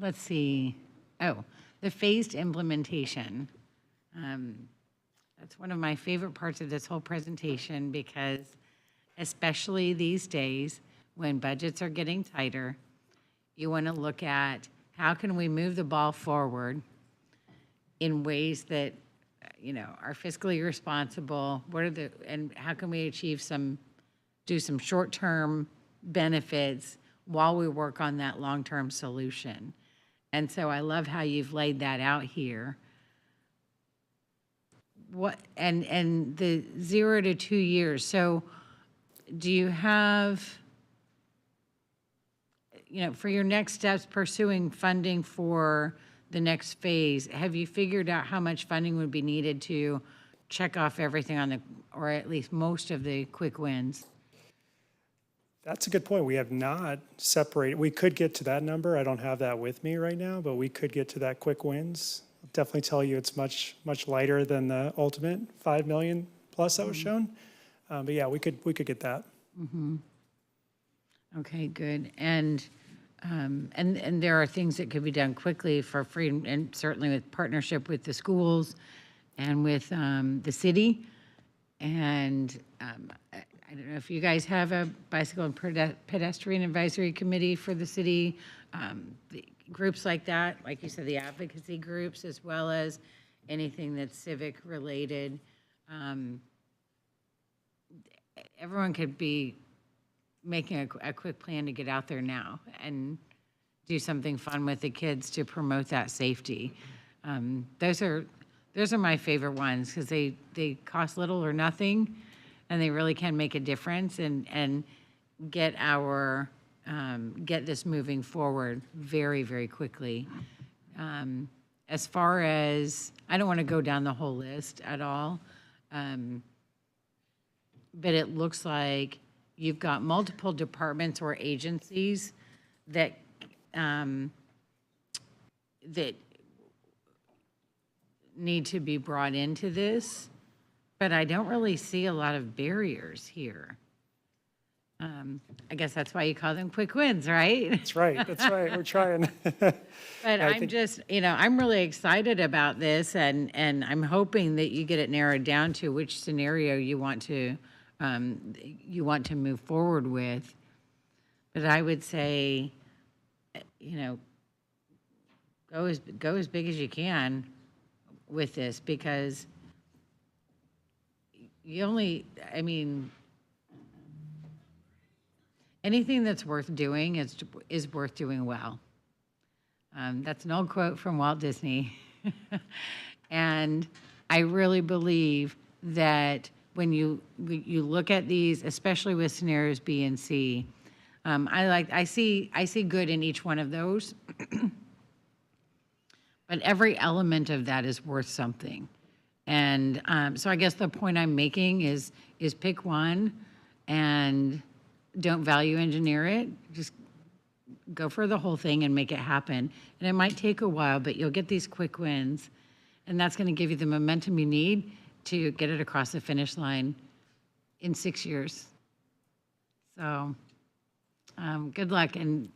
let's see, the phased implementation. That's one of my favorite parts of this whole presentation because especially these days when budgets are getting tighter, you want to look at how can we move the ball forward in ways that, are fiscally responsible. And how can we achieve do some short-term benefits while we work on that long-term solution. And so I love how you've laid that out here. And the 0 to 2 years. So do you have, for your next steps pursuing funding for the next phase, have you figured out how much funding would be needed to check off everything or at least most of the quick wins? That's a good point. We have not separated. We could get to that number. I don't have that with me right now, but we could get to that quick wins. I'll definitely tell you it's much lighter than the ultimate 5 million plus that was shown. But yeah, we could get that. Mm-hmm. Okay, good. And there are things that could be done quickly for free, and certainly with partnership with the schools and with the city. And I don't know if you guys have a bicycle and pedestrian advisory committee for the city, the groups like that, like you said, the advocacy groups, as well as anything that's civic related. Everyone could be making a quick plan to get out there now and do something fun with the kids to promote that safety. Those are my favorite ones because they cost little or nothing, and they really can make a difference and get this moving forward very, very quickly. As far as, I don't want to go down the whole list at all, but it looks like you've got multiple departments or agencies that that need to be brought into this, but I don't really see a lot of barriers here. I guess that's why you call them quick wins, right? That's right. We're trying. But I'm just, I'm really excited about this, and I'm hoping that you get it narrowed down to which scenario you want to move forward with. But I would say, go as big as you can with this, because anything that's worth doing is worth doing well. That's an old quote from Walt Disney. And I really believe that when you look at these, especially with scenarios B and C, I see good in each one of those. But every element of that is worth something. And so I guess the point I'm making is pick one and don't value engineer it. Just go for the whole thing and make it happen. And it might take a while, but you'll get these quick wins. And that's going to give you the momentum you need to get it across the finish line in 6 years. So good luck, and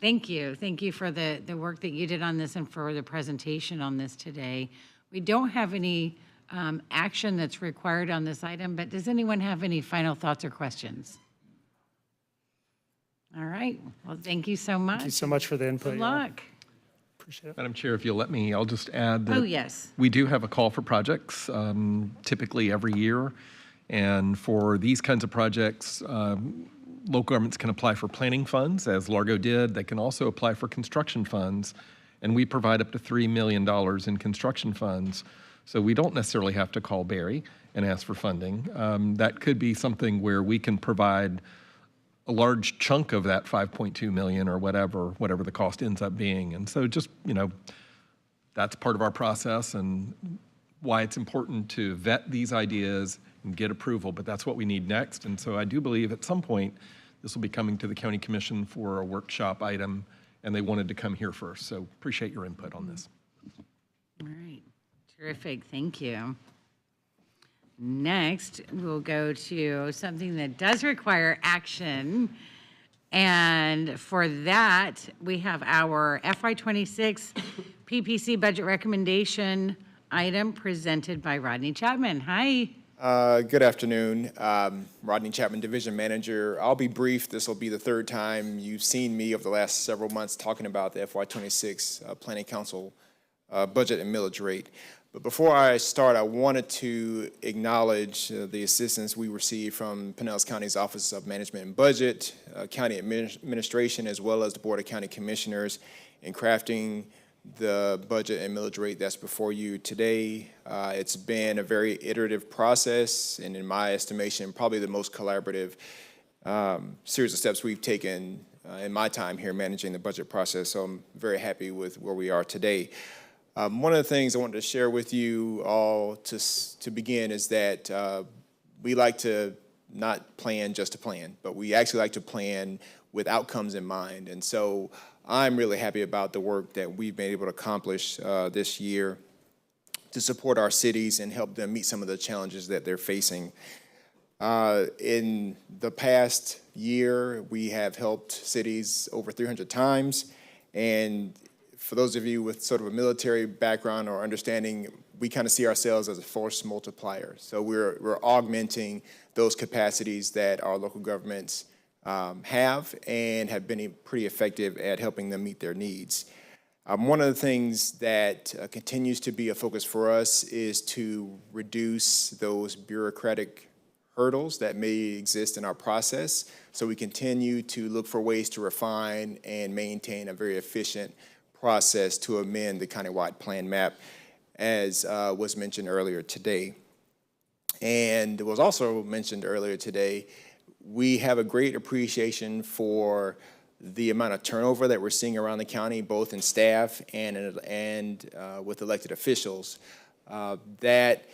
thank you. Thank you for the work that you did on this and for the presentation on this today. We don't have any action that's required on this item, but does anyone have any final thoughts or questions? All right, well, thank you so much. Thank you so much for the input. Good y'all. luck. Appreciate it. Madam Chair, if you'll let me, I'll just add that. Oh, yes. We do have a call for projects, typically every year. And for these kinds of projects, local governments can apply for planning funds, as Largo did. They can also apply for construction funds. And we provide up to $3 million in construction funds. So we don't necessarily have to call Barry and ask for funding. That could be something where we can provide a large chunk of that 5.2 million or whatever the cost ends up being. And so just, that's part of our process and why it's important to vet these ideas and get approval, but that's what we need next. And so I do believe at some point, this will be coming to the County Commission for a workshop item, and they wanted to come here first. So appreciate your input on this. All right, terrific, thank you. Next, we'll go to something that does require action. And for that, we have our FY26 PPC budget recommendation item presented by Rodney Chapman. Hi. Good afternoon. Rodney Chapman, Division Manager. I'll be brief. This will be the third time you've seen me over the last several months talking about the FY26 Planning Council budget and millage rate. But before I start, I wanted to acknowledge the assistance we received from Pinellas County's Office of Management and Budget, County Administration, as well as the Board of County Commissioners in crafting the budget and millage rate that's before you today. It's been a very iterative process, and in my estimation, probably the most collaborative series of steps we've taken in my time here managing the budget process. So I'm very happy with where we are today. One of the things I wanted to share with you all to begin is that we like to not plan just to plan, but we actually like to plan with outcomes in mind. And so I'm really happy about the work that we've been able to accomplish this year to support our cities and help them meet some of the challenges that they're facing. In the past year, we have helped cities over 300 times, and for those of you with sort of a military background or understanding, we kind of see ourselves as a force multiplier. So we're augmenting those capacities that our local governments have and have been pretty effective at helping them meet their needs. One of the things that continues to be a focus for us is to reduce those bureaucratic hurdles that may exist in our process. So we continue to look for ways to refine and maintain a very efficient process to amend the countywide plan map, as was mentioned earlier today. And it was also mentioned earlier today, we have a great appreciation for the amount of turnover that we're seeing around the county, both in staff and with elected officials. That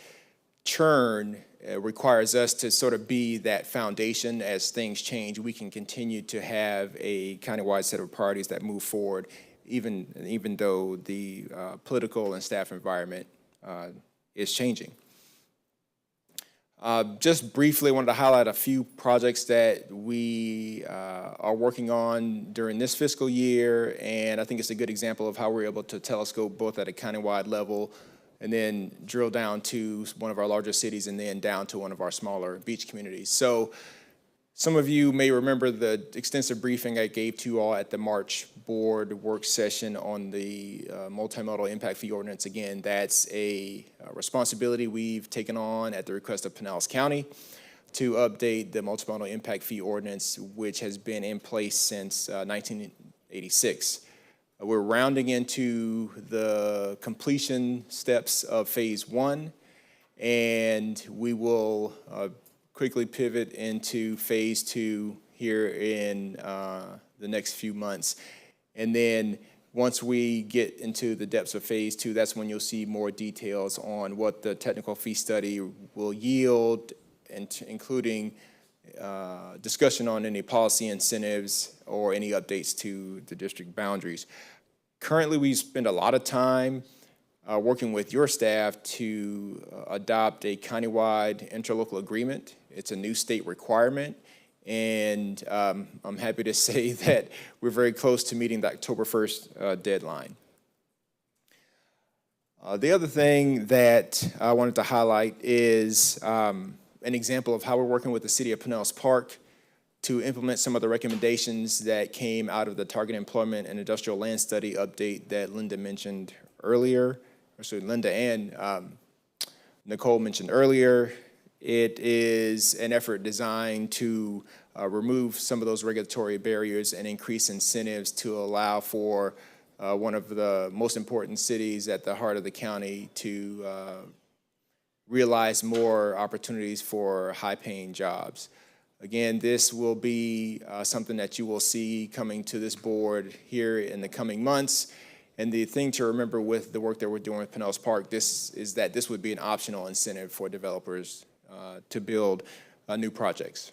churn requires us to sort of be that foundation as things change. We can continue to have a countywide set of priorities that move forward, even though the political and staff environment is changing. Just briefly, I wanted to highlight a few projects that we are working on during this fiscal year, and I think it's a good example of how we're able to telescope both at a countywide level and then drill down to one of our larger cities and then down to one of our smaller beach communities. So some of you may remember the extensive briefing I gave to you all at the March board work session on the multimodal impact fee ordinance. Again, that's a responsibility we've taken on at the request of Pinellas County to update the multimodal impact fee ordinance, which has been in place since 1986. We're rounding into the completion steps of phase 1, and we will quickly pivot into phase 2 here in the next few months. And then once we get into the depths of phase 2, that's when you'll see more details on what the technical fee study will yield, and including discussion on any policy incentives or any updates to the district boundaries. Currently, we spend a lot of time working with your staff to adopt a countywide interlocal agreement. It's a new state requirement, and I'm happy to say that we're very close to meeting the October 1st deadline. The other thing that I wanted to highlight is an example of how we're working with the city of Pinellas Park to implement some of the recommendations that came out of the Target Employment and Industrial Land Study update that Linda mentioned earlier, or sorry, Linda and Nicole mentioned earlier. It is an effort designed to remove some of those regulatory barriers and increase incentives to allow for one of the most important cities at the heart of the county to realize more opportunities for high-paying jobs. Again, this will be something that you will see coming to this board here in the coming months. And the thing to remember with the work that we're doing with Pinellas Park, is that this would be an optional incentive for developers to build new projects.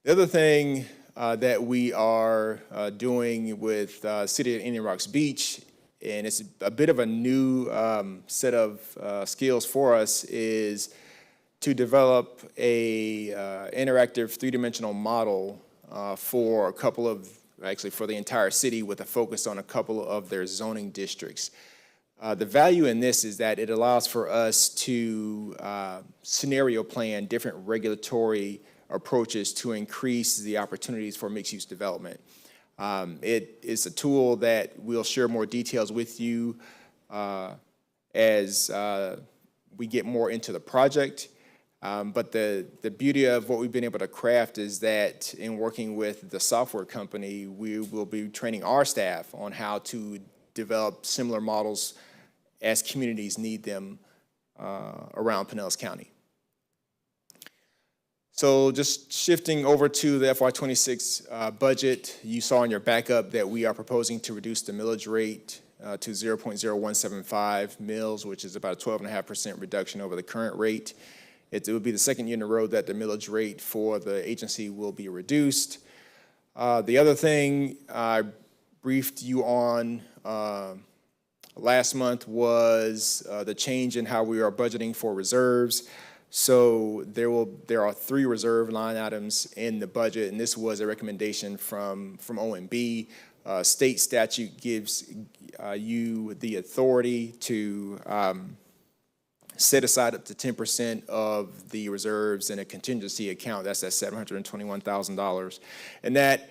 The other thing that we are doing with City of Indian Rocks Beach, and it's a bit of a new set of skills for us, is to develop a interactive three-dimensional model for a couple of, actually for the entire city, with a focus on a couple of their zoning districts. The value in this is that it allows for us to scenario plan different regulatory approaches to increase the opportunities for mixed-use development. It is a tool that we'll share more details with you as we get more into the project. But the beauty of what we've been able to craft is that in working with the software company, we will be training our staff on how to develop similar models as communities need them around Pinellas County. So just shifting over to the FY26 budget, you saw in your backup that we are proposing to reduce the millage rate to 0.0175 mills, which is about a 12.5% reduction over the current rate. It will be the second year in a row that the millage rate for the agency will be reduced. The other thing I briefed you on last month was the change in how we are budgeting for reserves. So there are 3 reserve line items in the budget, and this was a recommendation from OMB. State statute gives you the authority to set aside up to 10% of the reserves in a contingency account. That's at $721,000. And that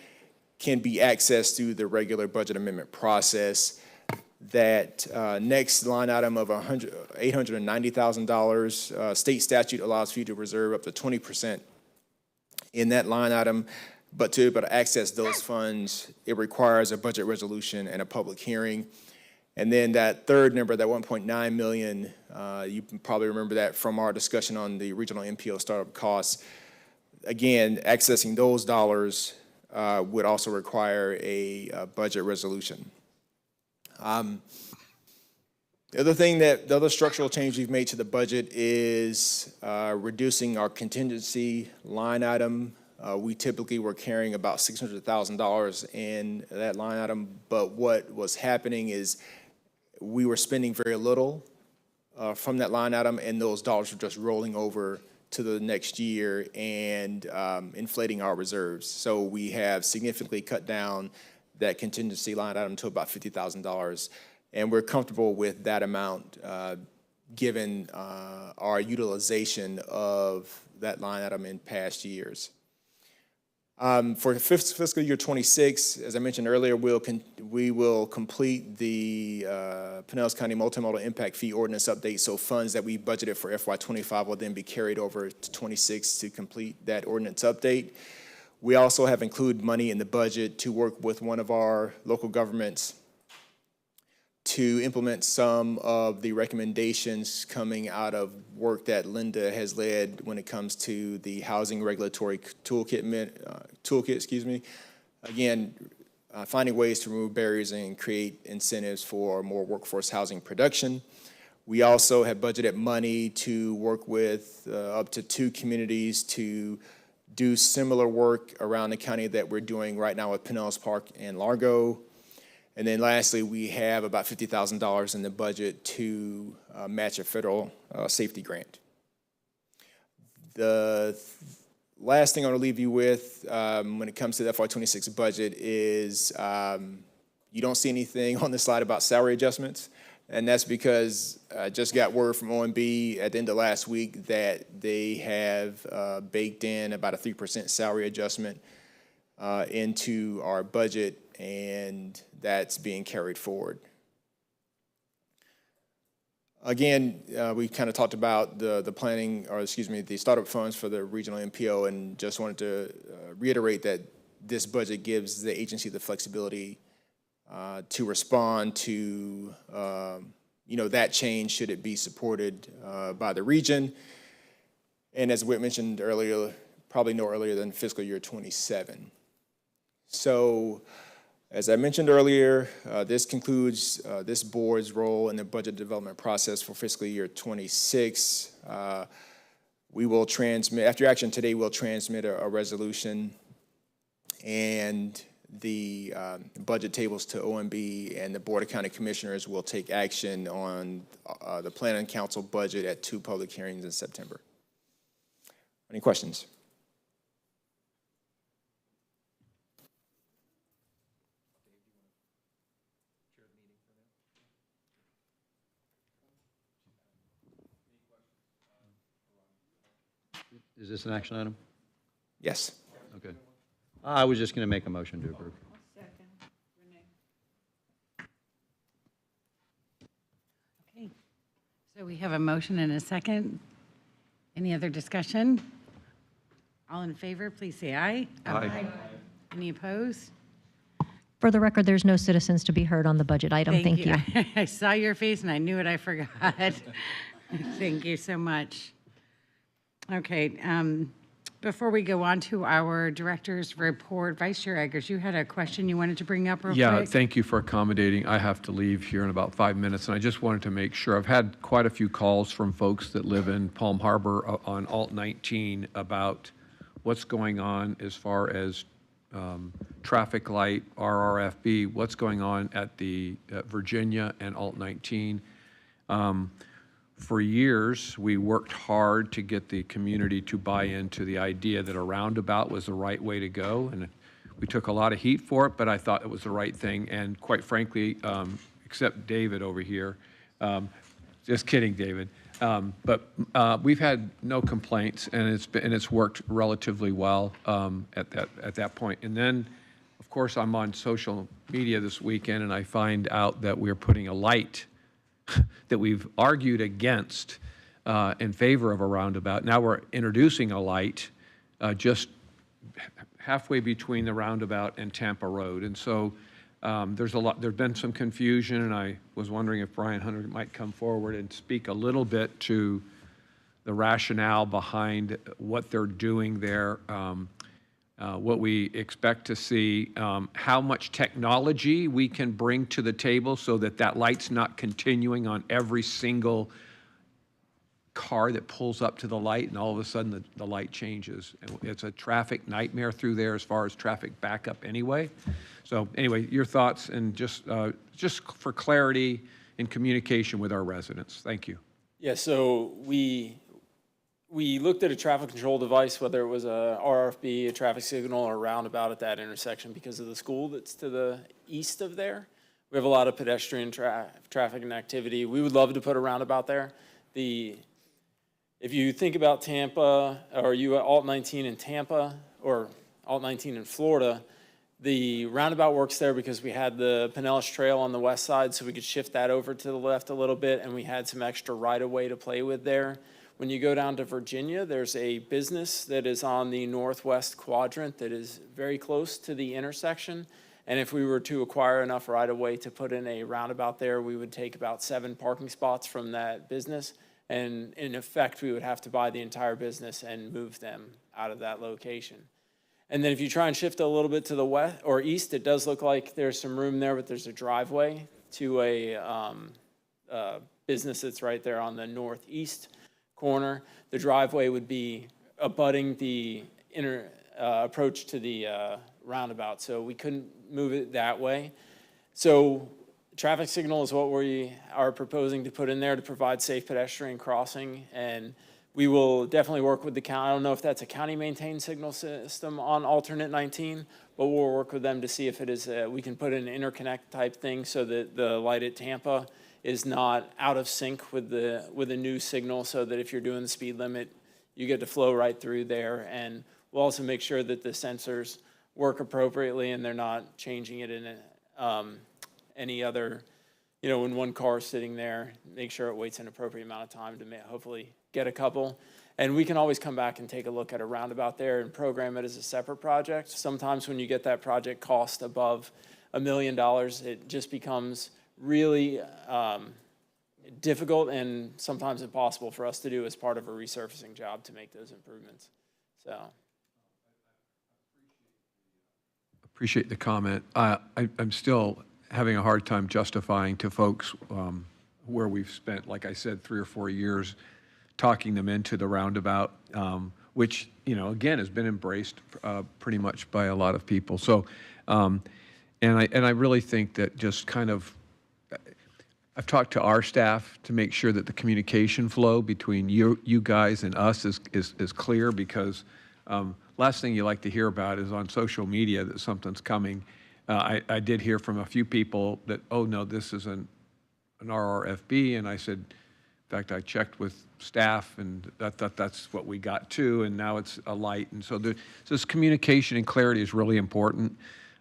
can be accessed through the regular budget amendment process. That next line item of $890,000, state statute allows for you to reserve up to 20% in that line item. But to be able to access those funds, it requires a budget resolution and a public hearing. And then that third number, that 1.9 million, you probably remember that from our discussion on the regional MPO startup costs. Again, accessing those dollars would also require a budget resolution. The other structural change we've made to the budget is reducing our contingency line item. We typically were carrying about $600,000 in that line item, but what was happening is we were spending very little from that line item, and those dollars were just rolling over to the next year and inflating our reserves. So we have significantly cut down that contingency line item to about $50,000, and we're comfortable with that amount given our utilization of that line item in past years. For fiscal year 26, as I mentioned earlier, we will complete the Pinellas County Multimodal Impact Fee Ordinance update, so funds that we budgeted for FY25 will then be carried over to 26 to complete that ordinance update. We also have included money in the budget to work with one of our local governments to implement some of the recommendations coming out of work that Linda has led when it comes to the housing regulatory toolkit. Again, finding ways to remove barriers and create incentives for more workforce housing production. We also have budgeted money to work with up to 2 communities to do similar work around the county that we're doing right now with Pinellas Park and Largo. And then lastly, we have about $50,000 in the budget to match a federal safety grant. The last thing I want to leave you with when it comes to the FY26 budget is you don't see anything on this slide about salary adjustments. And that's because I just got word from OMB at the end of last week that they have baked in about a 3% salary adjustment into our budget, and that's being carried forward. Again, we kind of talked about the planning, or excuse me, the startup funds for the regional MPO, and just wanted to reiterate that this budget gives the agency the flexibility to respond to that change should it be supported by the region. And as Whit mentioned earlier, probably no earlier than fiscal year 27. So, as I mentioned earlier, this concludes this board's role in the budget development process for fiscal year 26. We will transmit, after action today, we'll transmit a resolution and the budget tables to OMB, and the Board of County Commissioners will take action on the Planning Council budget at 2 public hearings in September. Any questions? Is this an action item? Yes. Okay. I was just going to make a motion to approve. Okay, so we have a motion and a second. Any other discussion? All in favor, please say aye. Aye. Any opposed? For the record, there's no citizens to be heard on the budget item. Thank you. I saw your face and I knew it, I forgot. Thank you so much. Okay, before we go on to our director's report, Vice Chair Eggers, you had a question you wanted to bring up real quick? Yeah, thank you for accommodating. I have to leave here in about 5 minutes, and I just wanted to make sure. I've had quite a few calls from folks that live in Palm Harbor on Alt 19 about what's going on as far as traffic light, RRFB, what's going on at the Virginia and Alt 19. For years, we worked hard to get the community to buy into the idea that a roundabout was the right way to go, and we took a lot of heat for it, but I thought it was the right thing, and quite frankly, except David over here, just kidding, David, but we've had no complaints, and it's worked relatively well at that point. And then, of course, I'm on social media this weekend, and I find out that we're putting a light that we've argued against in favor of a roundabout. Now we're introducing a light just halfway between the roundabout and Tampa Road. And so there's been some confusion, and I was wondering if Brian Hunter might come forward and speak a little bit to the rationale behind what they're doing there, what we expect to see, how much technology we can bring to the table so that that light's not continuing on every single car that pulls up to the light, and all of a sudden the light changes. And it's a traffic nightmare through there as far as traffic backup anyway. So anyway, your thoughts, and just for clarity in communication with our residents. Thank you. Yeah, so we looked at a traffic control device, whether it was a RFB, a traffic signal, or a roundabout at that intersection because of the school that's to the east of there. We have a lot of pedestrian traffic and activity. We would love to put a roundabout there. If you think about Tampa, or you at Alt 19 in Tampa, or Alt 19 in Florida, the roundabout works there because we had the Pinellas Trail on the west side, so we could shift that over to the left a little bit, and we had some extra right-of-way to play with there. When you go down to Virginia, there's a business that is on the northwest quadrant that is very close to the intersection. And if we were to acquire enough right-of-way to put in a roundabout there, we would take about 7 parking spots from that business. And in effect, we would have to buy the entire business and move them out of that location. And then if you try and shift a little bit to the west or east, it does look like there's some room there, but there's a driveway to a business that's right there on the northeast corner. The driveway would be abutting the inner approach to the roundabout, so we couldn't move it that way. So traffic signal is what we are proposing to put in there to provide safe pedestrian crossing, and we will definitely work with the county. I don't know if that's a county-maintained signal system on alternate 19, but we'll work with them to see if it is we can put in an interconnect type thing so that the light at Tampa is not out of sync with the new signal, so that if you're doing the speed limit, you get to flow right through there. And we'll also make sure that the sensors work appropriately and they're not changing it in any other, when one car is sitting there, make sure it waits an appropriate amount of time to hopefully get a couple. And we can always come back and take a look at a roundabout there and program it as a separate project. Sometimes when you get that project cost above $1 million, it just becomes really difficult and sometimes impossible for us to do as part of a resurfacing job to make those improvements. So. Appreciate the comment. I'm still having a hard time justifying to folks where we've spent, like I said, 3 or 4 years talking them into the roundabout, which, again, has been embraced pretty much by a lot of people. So, and I really think that just kind of, I've talked to our staff to make sure that the communication flow between you guys and us is clear, because last thing you like to hear about is on social media that something's coming. I did hear from a few people that, oh no, this is an RRFB, and I said, in fact, I checked with staff, and that's what we got too, and now it's a light. And so this communication and clarity is really important,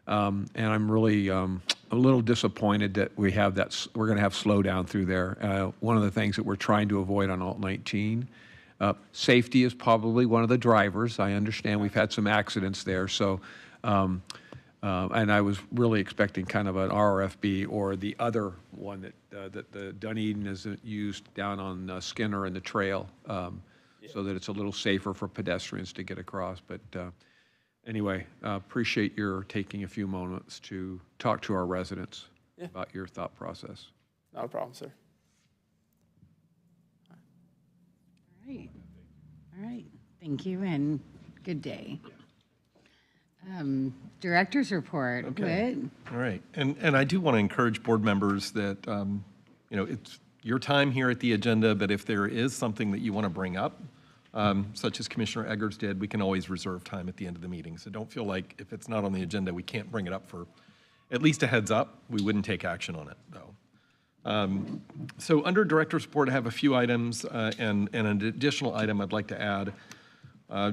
and I'm really a little disappointed that we're going to have slowdown through there. One of the things that we're trying to avoid on Alt 19, safety is probably one of the drivers. I understand we've had some accidents there, so and I was really expecting kind of an RRFB or the other one that the Dunedin has used down on Skinner and the trail, so that it's a little safer for pedestrians to get across. But anyway, appreciate your taking a few moments to talk to our residents about your thought process. Not a problem, sir. All right. Thank you and good day. Director's report. Okay. Whit? All right. And I do want to encourage board members that, it's your time here at the agenda, but if there is something that you want to bring up, such as Commissioner Eggers did, we can always reserve time at the end of the meeting. So don't feel like if it's not on the agenda, we can't bring it up for at least a heads up. We wouldn't take action on it, though. So under Director's report, I have a few items and an additional item I'd like to add.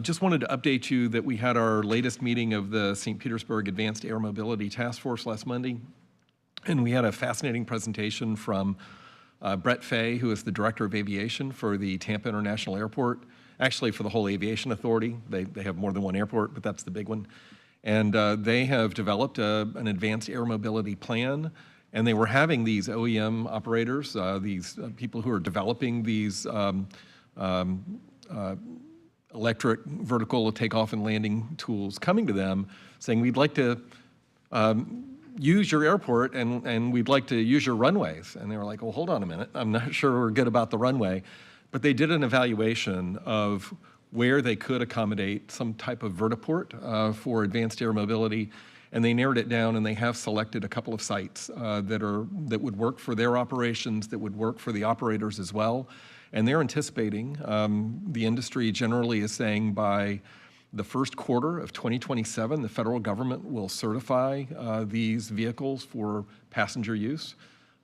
Just wanted to update you that we had our latest meeting of the St. Petersburg Advanced Air Mobility Task Force last Monday, and we had a fascinating presentation from Brett Fay, who is the Director of Aviation for the Tampa International Airport, actually for the whole aviation authority. They have more than one airport, but that's the big one. And they have developed an advanced air mobility plan, and they were having these OEM operators, these people who are developing these electric vertical takeoff and landing tools coming to them saying, we'd like to use your airport and we'd like to use your runways. And they were like, well, hold on a minute. I'm not sure we're good about the runway. But they did an evaluation of where they could accommodate some type of vertiport for advanced air mobility. And they narrowed it down, and they have selected a couple of sites that would work for their operations, that would work for the operators as well. And they're anticipating, the industry generally is saying by the first quarter of 2027, the federal government will certify these vehicles for passenger use.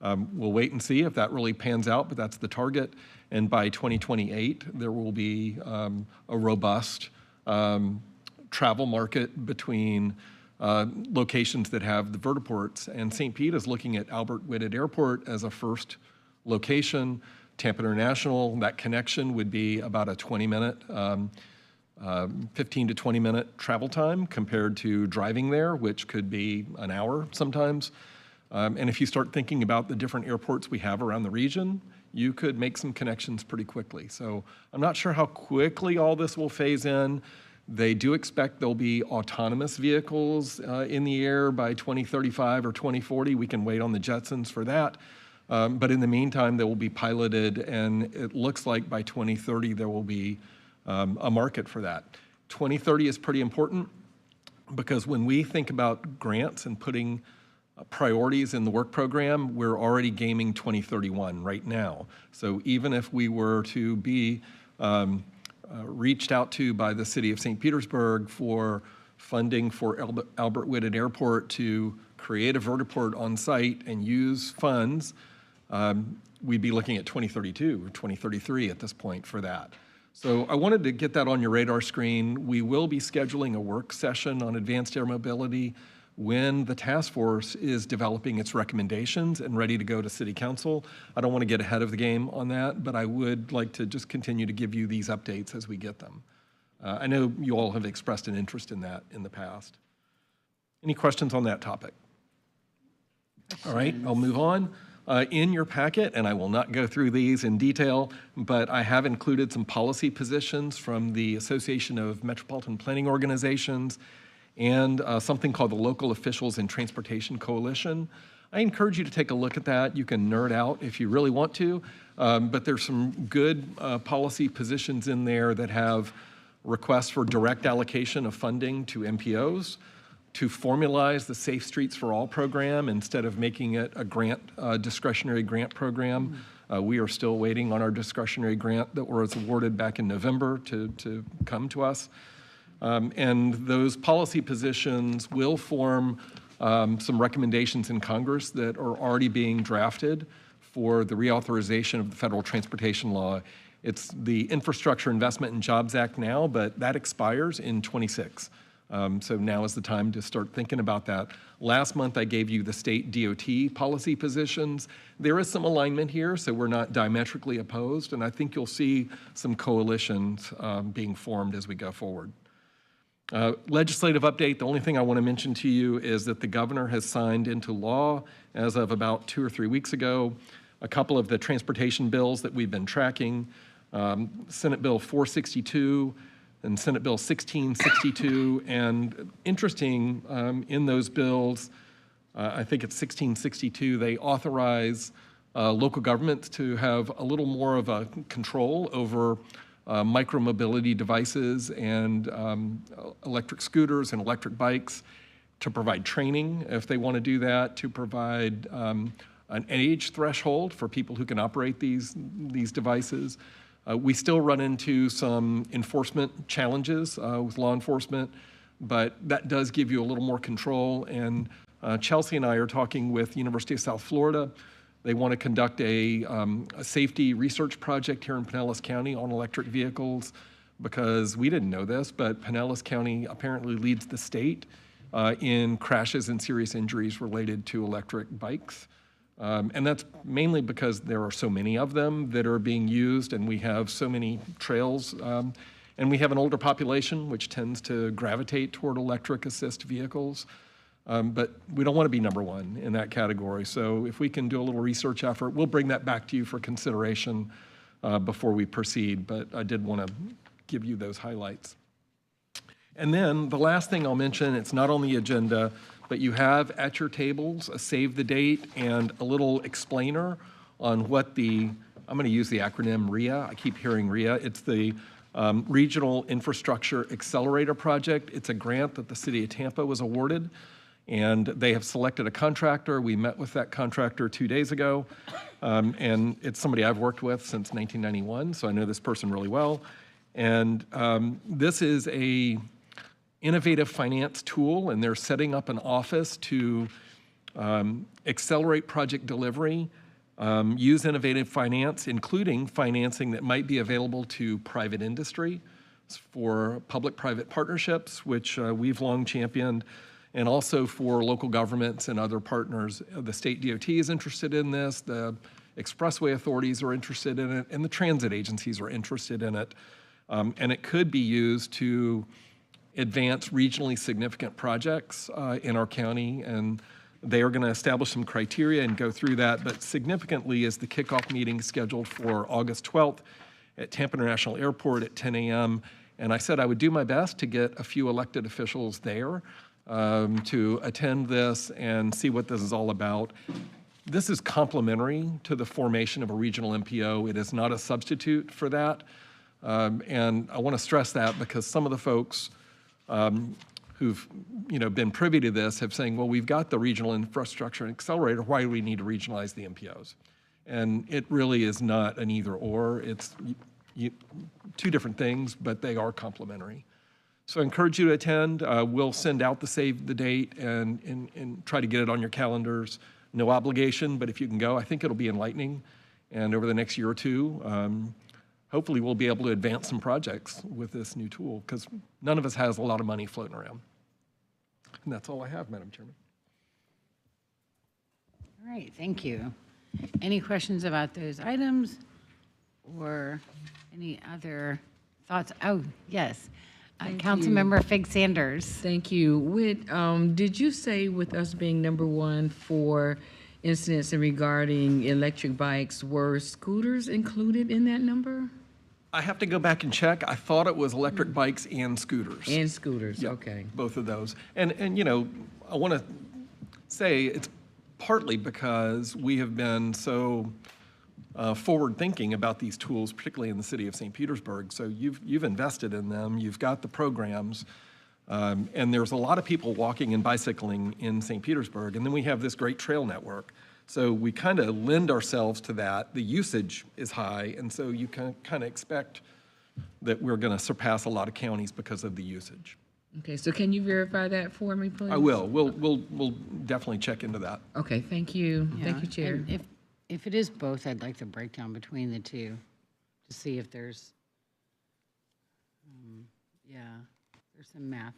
We'll wait and see if that really pans out, but that's the target. And by 2028, there will be a robust travel market between locations that have the vertiports. And St. Pete is looking at Albert Whitted Airport as a first location. Tampa International, that connection would be about a 20-minute, 15 to 20-minute travel time compared to driving there, which could be an hour sometimes. And if you start thinking about the different airports we have around the region, you could make some connections pretty quickly. So I'm not sure how quickly all this will phase in. They do expect there'll be autonomous vehicles in the air by 2035 or 2040. We can wait on the Jetsons for that. But in the meantime, they will be piloted, and it looks like by 2030 there will be a market for that. 2030 is pretty important because when we think about grants and putting priorities in the work program, we're already gaming 2031 right now. So even if we were to be reached out to by the city of St. Petersburg for funding for Albert Whitted Airport to create a vertiport on site and use funds we'd be looking at 2032 or 2033 at this point for that. So I wanted to get that on your radar screen. We will be scheduling a work session on advanced air mobility when the task force is developing its recommendations and ready to go to City Council. I don't want to get ahead of the game on that, but I would like to just continue to give you these updates as we get them. I know you all have expressed an interest in that in the past. Any questions on that topic? All right, I'll move on. In your packet, and I will not go through these in detail, but I have included some policy positions from the Association of Metropolitan Planning Organizations and something called the Local Officials in Transportation Coalition. I encourage you to take a look at that. You can nerd out if you really want to, but there's some good policy positions in there that have requests for direct allocation of funding to MPOs, to formalize the Safe Streets for All program instead of making it a grant, discretionary grant program. We are still waiting on our discretionary grant that was awarded back in November to come to us. And those policy positions will form some recommendations in Congress that are already being drafted for the reauthorization of the federal transportation law. It's the Infrastructure Investment and Jobs Act now, but that expires in 26. So now is the time to start thinking about that. Last month, I gave you the state DOT policy positions. There is some alignment here, so we're not diametrically opposed, and I think you'll see some coalitions being formed as we go forward. Legislative update, the only thing I want to mention to you is that the governor has signed into law, as of about 2 or 3 weeks ago, a couple of the transportation bills that we've been tracking. Senate Bill 462, and Senate Bill 1662, and interesting in those bills, I think it's 1662, they authorize local governments to have a little more of a control over micromobility devices and electric scooters and electric bikes, to provide training if they want to do that, to provide an age threshold for people who can operate these devices. We still run into some enforcement challenges with law enforcement, but that does give you a little more control. And Chelsea and I are talking with University of South Florida. They want to conduct a safety research project here in Pinellas County on electric vehicles, because we didn't know this, but Pinellas County apparently leads the state in crashes and serious injuries related to electric bikes. And that's mainly because there are so many of them that are being used, and we have so many trails, and we have an older population which tends to gravitate toward electric assist vehicles. But we don't want to be number one in that category. So if we can do a little research effort, we'll bring that back to you for consideration before we proceed. But I did want to give you those highlights. And then the last thing I'll mention, it's not on the agenda, but you have at your tables a save the date and a little explainer on what I'm going to use the acronym RIA. I keep hearing RIA. It's the Regional Infrastructure Accelerator Project. It's a grant that the city of Tampa was awarded, and they have selected a contractor. We met with that contractor 2 days ago, and it's somebody I've worked with since 1991, so I know this person really well. And this is a innovative finance tool, and they're setting up an office to accelerate project delivery, use innovative finance, including financing that might be available to private industry for public-private partnerships, which we've long championed, and also for local governments and other partners. The state DOT is interested in this, the expressway authorities are interested in it, and the transit agencies are interested in it. And it could be used to advance regionally significant projects in our county, and they are going to establish some criteria and go through that. But significantly is the kickoff meeting scheduled for August 12th at Tampa International Airport at 10 a.m. And I said I would do my best to get a few elected officials there to attend this and see what this is all about. This is complementary to the formation of a regional MPO. It is not a substitute for that. And I want to stress that because some of the folks who've been privy to this have saying, well, we've got the Regional Infrastructure Accelerator, why do we need to regionalize the MPOs? And it really is not an either or. It's two different things, but they are complementary. So I encourage you to attend. We'll send out the save the date and try to get it on your calendars no obligation, but if you can go, I think it'll be enlightening. And over the next year or two, hopefully we'll be able to advance some projects with this new tool, because none of us has a lot of money floating around. And that's all I have, Madam Chairman. All right, thank you. Any questions about those items or any other thoughts? Oh, yes. Councilmember Fig Sanders. Thank you. Did you say with us being number one for incidents regarding electric bikes, were scooters included in that number? I have to go back and check. I thought it was electric bikes and scooters. And scooters, Yep, okay. both of those. And you know, I want to say it's partly because we have been so forward-thinking about these tools, particularly in the city of St. Petersburg. So you've invested in them, you've got the programs, and there's a lot of people walking and bicycling in St. Petersburg. And then we have this great trail network. So we kind of lend ourselves to that. The usage is high, and so you can kind of expect that we're going to surpass a lot of counties because of the usage. Okay, so can you verify that for me, please? I will. We'll definitely check into that. Okay, thank you. Thank you, Chair. And if it is both, I'd like the breakdown between the two to see if there's, there's some math.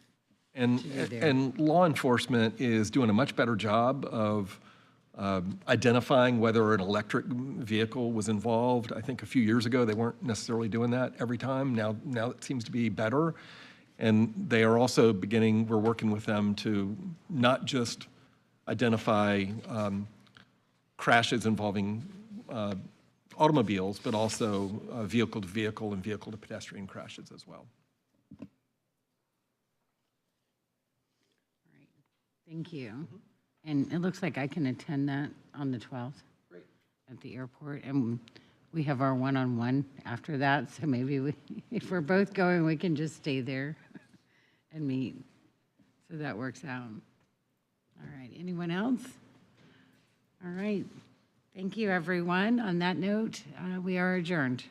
And, to do there. and law enforcement is doing a much better job of identifying whether an electric vehicle was involved. I think a few years ago, they weren't necessarily doing that every time. Now it seems to be better. And they are also we're working with them to not just identify crashes involving automobiles, but also vehicle-to-vehicle and vehicle-to-pedestrian crashes as well. Thank you. And it looks like I can attend that on the 12th. Great. At the airport. And we have our one-on-one after that, so maybe if we're both going, we can just stay there and meet. So that works out. All right, anyone else? All right. Thank you, everyone. On that note, we are adjourned.